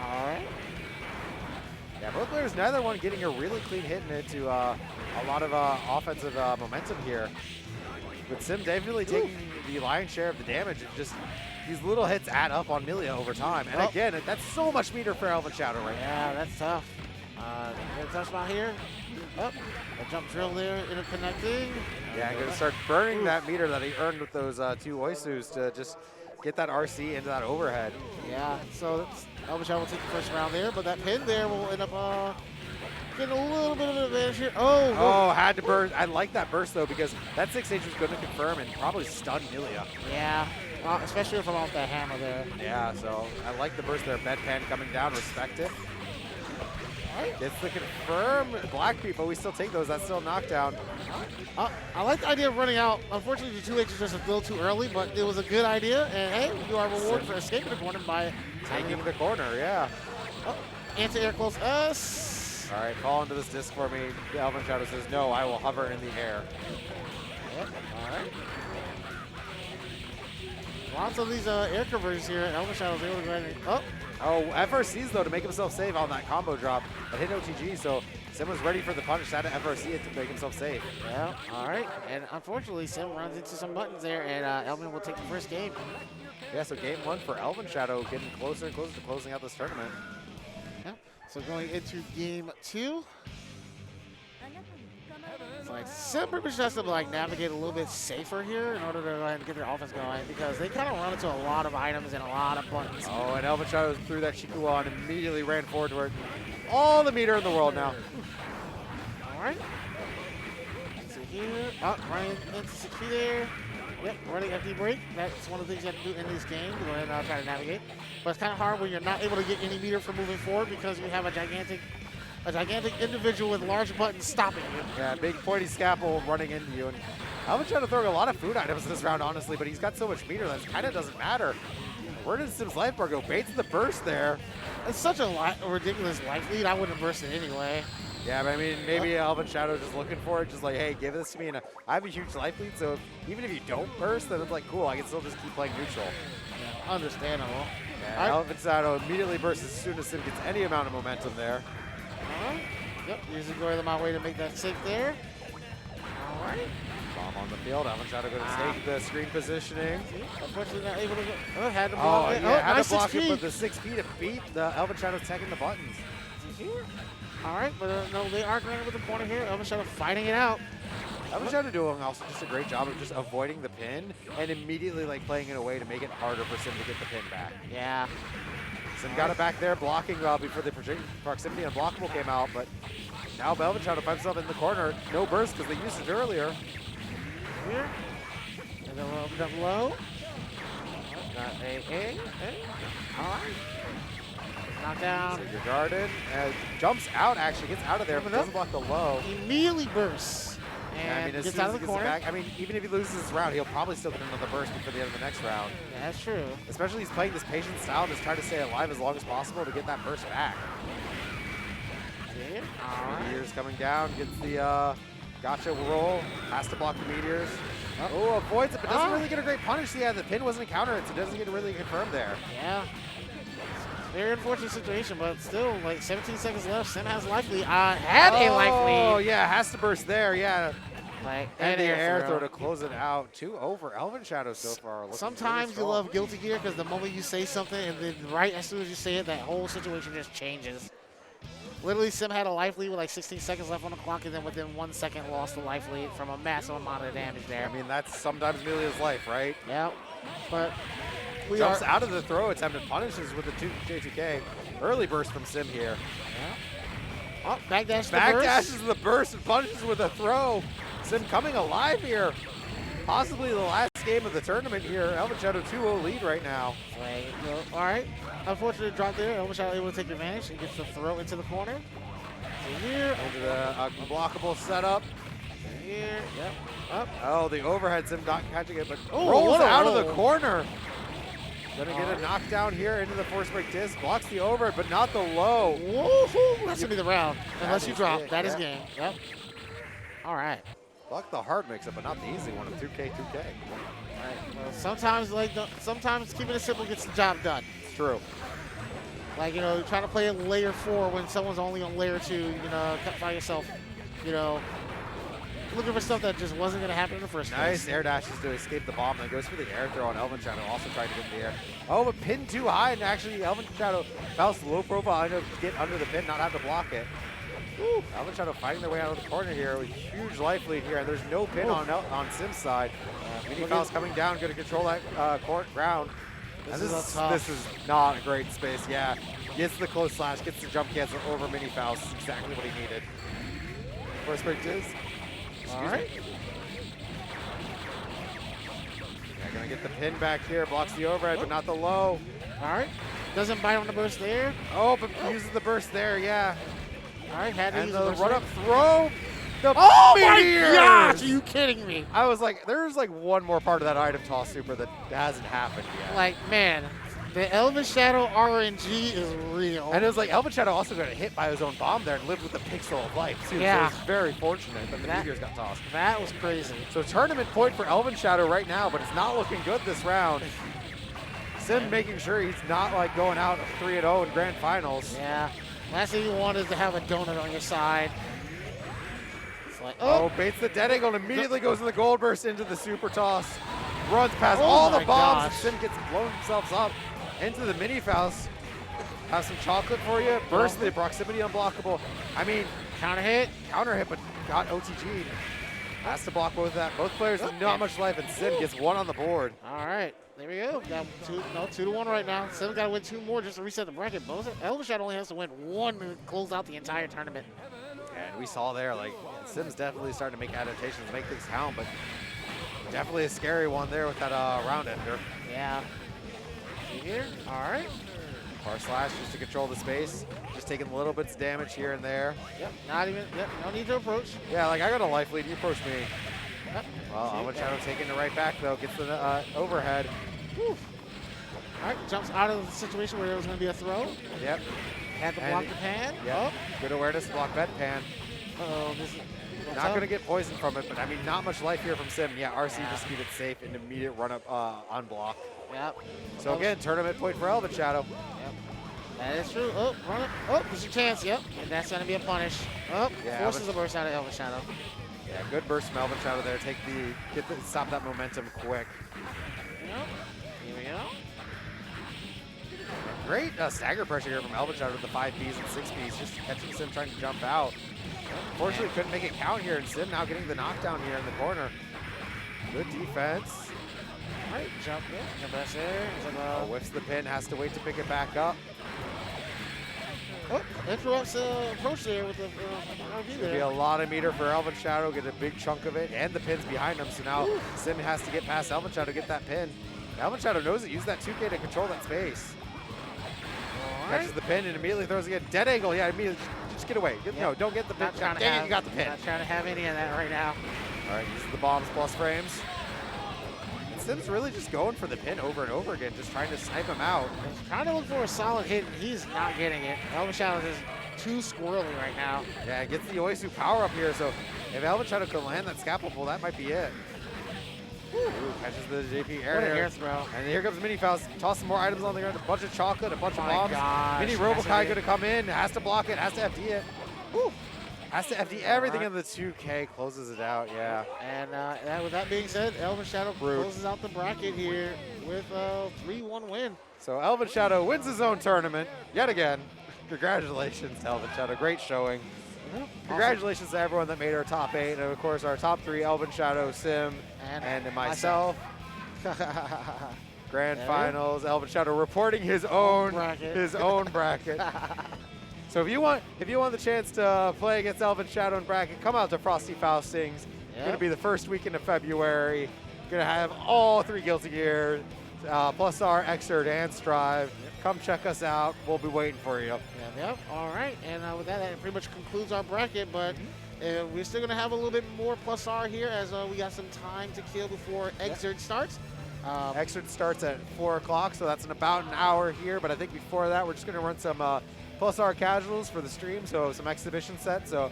All right. Yeah, both players, neither one getting a really clean hit into a lot of offensive momentum here. But Sim definitely taking the lion's share of the damage, and just these little hits add up on Milia over time. And again, that's so much meter for Elven Shadow right now. Yeah, that's tough. Get a tough spot here. A jump drill there, interconnecting. Yeah, I'm going to start burning that meter that he earned with those 2 Oisus to just get that RC into that overhead. Yeah, so Elven Shadow will take the first round there, but that pin there will end up getting a little bit of an advantage here. Had to burst. I like that burst, though, because that 6H was going to confirm and probably stun Milia. Yeah, especially from off that hammer there. Yeah, so I like the burst there. Bedpan coming down, respect it. Gets the confirm. Black people, we still take those. That's still a knockdown. I like the idea of running out. Unfortunately, the 2H is just a little too early, but it was a good idea. And hey, you are rewarded for escaping the corner by taking the corner, yeah. Anti-air close S. All right, fall into this disc for me. Elven Shadow says, no, I will hover in the air. Yep, all right. Lots of these air conversions here. Elven Shadow's able to go ahead and, FRCs, though, to make himself safe on that combo drop that hit OTG. So Sim was ready for the punish. Had to FRC it to make himself safe. Yeah, all right. And unfortunately, Sim runs into some buttons there, and Elven will take the first game. Yeah, so game 1 for Elven Shadow, getting closer and closer to closing out this tournament. Yeah. So going into game 2. It's like Sim pretty much has to navigate a little bit safer here in order to go ahead and get their offense going, because they kind of run into a lot of items and a lot of buttons. And Elven Shadow threw that Shikuwa and immediately ran forward to it. All the meter in the world now. All right. So here, running into Saki there. Yep, running empty break. That's one of the things you have to do in this game to go ahead and try to navigate. But it's kind of hard when you're not able to get any meter for moving forward because you have a gigantic individual with large buttons stopping you. Yeah, big pointy scalpel running into you. And Elven Shadow throwing a lot of food items this round, honestly, but he's got so much meter that it kind of doesn't matter. Where did Sim's life bar go? Baits the burst there. It's such a ridiculous life lead. I wouldn't have burst it anyway. Yeah, but I mean, maybe Elven Shadow just looking for it, just like, hey, give this to me. And I have a huge life lead, so even if you don't burst, then it's like, cool, I can still just keep playing neutral. Yeah, understandable. Yeah, Elven Shadow immediately bursts as soon as Sim gets any amount of momentum there. Yep, using going my way to make that safe there. All right. Bomb on the field. Elven Shadow going to take the screen positioning. Unfortunately, not able to go. Had to block it. Had nice to block 6P. it, but the 6P to beat the Elven Shadow taking the buttons. All right, but no, they are going with the corner here. Elven Shadow fighting it out. Elven Shadow doing also just a great job of just avoiding the pin and immediately playing it away to make it harder for Sim to get the pin back. Yeah. Sim got it back there, blocking before the proximity unblockable came out, but now Elven Shadow finds himself in the corner. No burst because they used it earlier. Here. And then we'll open up low. All right. Knockdown. Savior Garden jumps out, actually gets out of there, but doesn't block the low. Immediately bursts. and as gets soon out as of he the gets it corner. back, even if he loses this round, he'll probably still get another burst before the end of the next round. Yeah, that's true. Especially he's playing this patient style, just trying to stay alive as long as possible to get that burst back. Yeah. All right. Meteors coming down, gets the gotcha roll, has to block the meteors. Oh, avoids it, but doesn't really get a great punish. Yeah, the pin wasn't a counter it, so it doesn't get really confirmed there. Yeah. Very unfortunate situation, but still, like 17 seconds left. Sim has life lead. Had a life lead. Oh, yeah, has to burst there, yeah. Like, And the air throw to close it out. 2 over Elven Shadow so far. Sometimes really you love Guilty Gear because the moment you say something and then right as soon as you say it, that whole situation just changes. Literally, Sim had a life lead with like 16 seconds left on the clock, and then within 1 second lost the life lead from a massive amount of damage there. I mean, that's sometimes Amelia's life, right? Yeah, but we jumps out of the throw attempt and punishes with the J2K. Early burst from Sim here. Yeah. Oh, backdash the burst. Backdashes the burst and punishes with a throw. Sim coming alive here. Possibly the last game of the tournament here. ElvenShadow 2-0 lead right now. All right. Unfortunate drop there. ElvenShadow able to take advantage and gets the throw into the corner. Here. Into the unblockable setup. Here. Yep. Up. Oh, the overhead Sim not catching it, but Oh, rolls out of the roll. corner. Gonna get a knockdown here into the force break disc. Blocks the overhead, but not the low. Woohoo! That's gonna be the round. Unless you drop. It, That is game. Yep. All right. Block the hard mix-up, but not the easy one of 2K, 2K. Right. Well, sometimes keeping it simple gets the job done. It's true. Like, trying to play in layer 4 when someone's only on layer 2, find yourself, looking for stuff that just wasn't going to happen in the first place. Nice air dashes to escape the bomb, then goes for the air throw on ElvenShadow, also trying to get in the air. Oh, but pin too high, and actually ElvenShadow bounced low profile, and get under the pin, not have to block it. Woo. ElvenShadow fighting their way out of the corner here with huge life lead here, and there's no pin on Sim's side. Mini Fouls coming down, going to control that court ground. This is not a great space, yeah. Gets the close slash, gets the jump cancel over Mini Fouls. Exactly what he needed. First break is. All right. Yeah, gonna get the pin back here, blocks the overhead, but not the low. All right. Doesn't bite on the burst there. Oh, but uses the burst there, yeah. All right, had to And use the the run-up throw. The oh meteors! my gosh, are you kidding me? I was like, there's like one more part of that item toss super that hasn't happened yet. Like, man, the Elven Shadow RNG is real. And it was like ElvenShadow also got hit by his own bomb there and lived with a pixel of life too. Yeah. So it's very fortunate that the meteors got tossed. That was crazy. So tournament point for ElvenShadow right now, but it's not looking good this round. Sim making sure he's not like going out 3-0 in grand finals. Yeah. Last thing you want is to have a donut on your side. It's like, oh, baits the dead angle and immediately goes in the gold burst into the super toss. Runs past Oh all the my bombs, and gosh. Sim gets blown himself up into the mini Faust. Have some chocolate for you. Burst the proximity unblockable. I mean, counter hit, but got OTG'd. Has to block both of that. Both players have not much life, and Sim gets one on the board. All right, there we go. Got 2-1 right now. Sim got to win 2 more just to reset the bracket. ElvenShadow only has to win 1 to close out the entire tournament. And we saw there, like, Sim's definitely starting to make adaptations, make things count, but definitely a scary one there with that round ender. Yeah. See here? All right. Bar slash just to control the space. Just taking little bits of damage here and there. Yep, no need to approach. Yeah, like I got a life lead, you approach me. Yep. Well, ElvenShadow taking it right back though, gets the overhead. Whew. All right, jumps out of the situation where there was going to be a throw. Yep. Had to block the pan. Yep. Oh. Good awareness to block bed pan. Uh-oh, this is Not going to get poisoned from it, but I mean, not much life here from Sim. Yeah, RC just keep it safe and immediate run up on block. Yep. So again, tournament point for ElvenShadow. Yep. That is true. Oh, run it. Oh, there's your chance. Yep. And that's going to be a punish. Oh, Yeah, forces a burst out of ElvenShadow. Yeah, good burst from ElvenShadow there. Stop that momentum quick. Yep. Here we go. Great stagger pressure here from ElvenShadow with the 5Bs and 6Bs, just catching Sim trying to jump out. Unfortunately, couldn't make it count here, and Sim now getting the knockdown here in the corner. Good defense. All right, jump in. Jump back there. Whiffs the pin, has to wait to pick it back up. Oh, interrupts approach there with the RB There'll be a lot of meter for ElvenShadow, get a big chunk of it, and the pin's behind him, so now Sim has to get past ElvenShadow to get that pin. ElvenShadow knows it, use that 2K to control that space. Catches the pin and immediately throws again. Dead angle, yeah, immediately Just get away. No, don't get the pin. Dang it, you got the pin. Not trying to have any of that right now. All right, uses the bombs plus frames. And Sim's really just going for the pin over and over again, just trying to snipe him out. He's trying to look for a solid hit, and he's not getting it. ElvenShadow is too squirrely right now. Yeah, gets the Oisu power up here, so if ElvenShadow can land that scalpel pull, that might be it. Ooh, catches the JP air throw. And here comes Mini Faust, tossing more items on the ground, a bunch of chocolate, a bunch of bombs. Gosh, Mini Robokai gonna come in, has to block it, has to FD it. Woo. Has to FD everything in the 2K, closes it out, yeah. And with that being said, ElvenShadow closes out the bracket here with a 3-1 win. So ElvenShadow wins his own tournament yet again. Congratulations to ElvenShadow, great showing. Congratulations to everyone that made our top 8, and of course our top 3, ElvenShadow, Sim, and myself. Grand finals, ElvenShadow reporting his own bracket. So if you want the chance to play against ElvenShadow in bracket, come out to Frosty Faustings. It's going to be the first weekend of February. Going to have all 3 Guilty Gear, plus our Xrd and Strive. Come check us out. We'll be waiting for you. Yep. All right. And with that pretty much concludes our bracket. But we're still going to have a little bit more plus R here as we got some time to kill before Xrd starts. Xrd starts at 4 o'clock, so that's in about an hour here. But I think before that, we're just going to run some plus R casuals for the stream, so some exhibition sets. So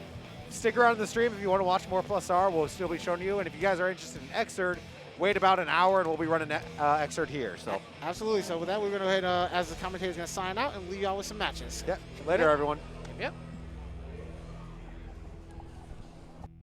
stick around in the stream if you want to watch more plus R. We'll still be showing you. And if you guys are interested in Xrd, wait about an hour and we'll be running Xrd here. So absolutely. So with that, we're going to go ahead as the commentator is going to sign out and leave y'all with some matches. Yep. Later, everyone. Yep.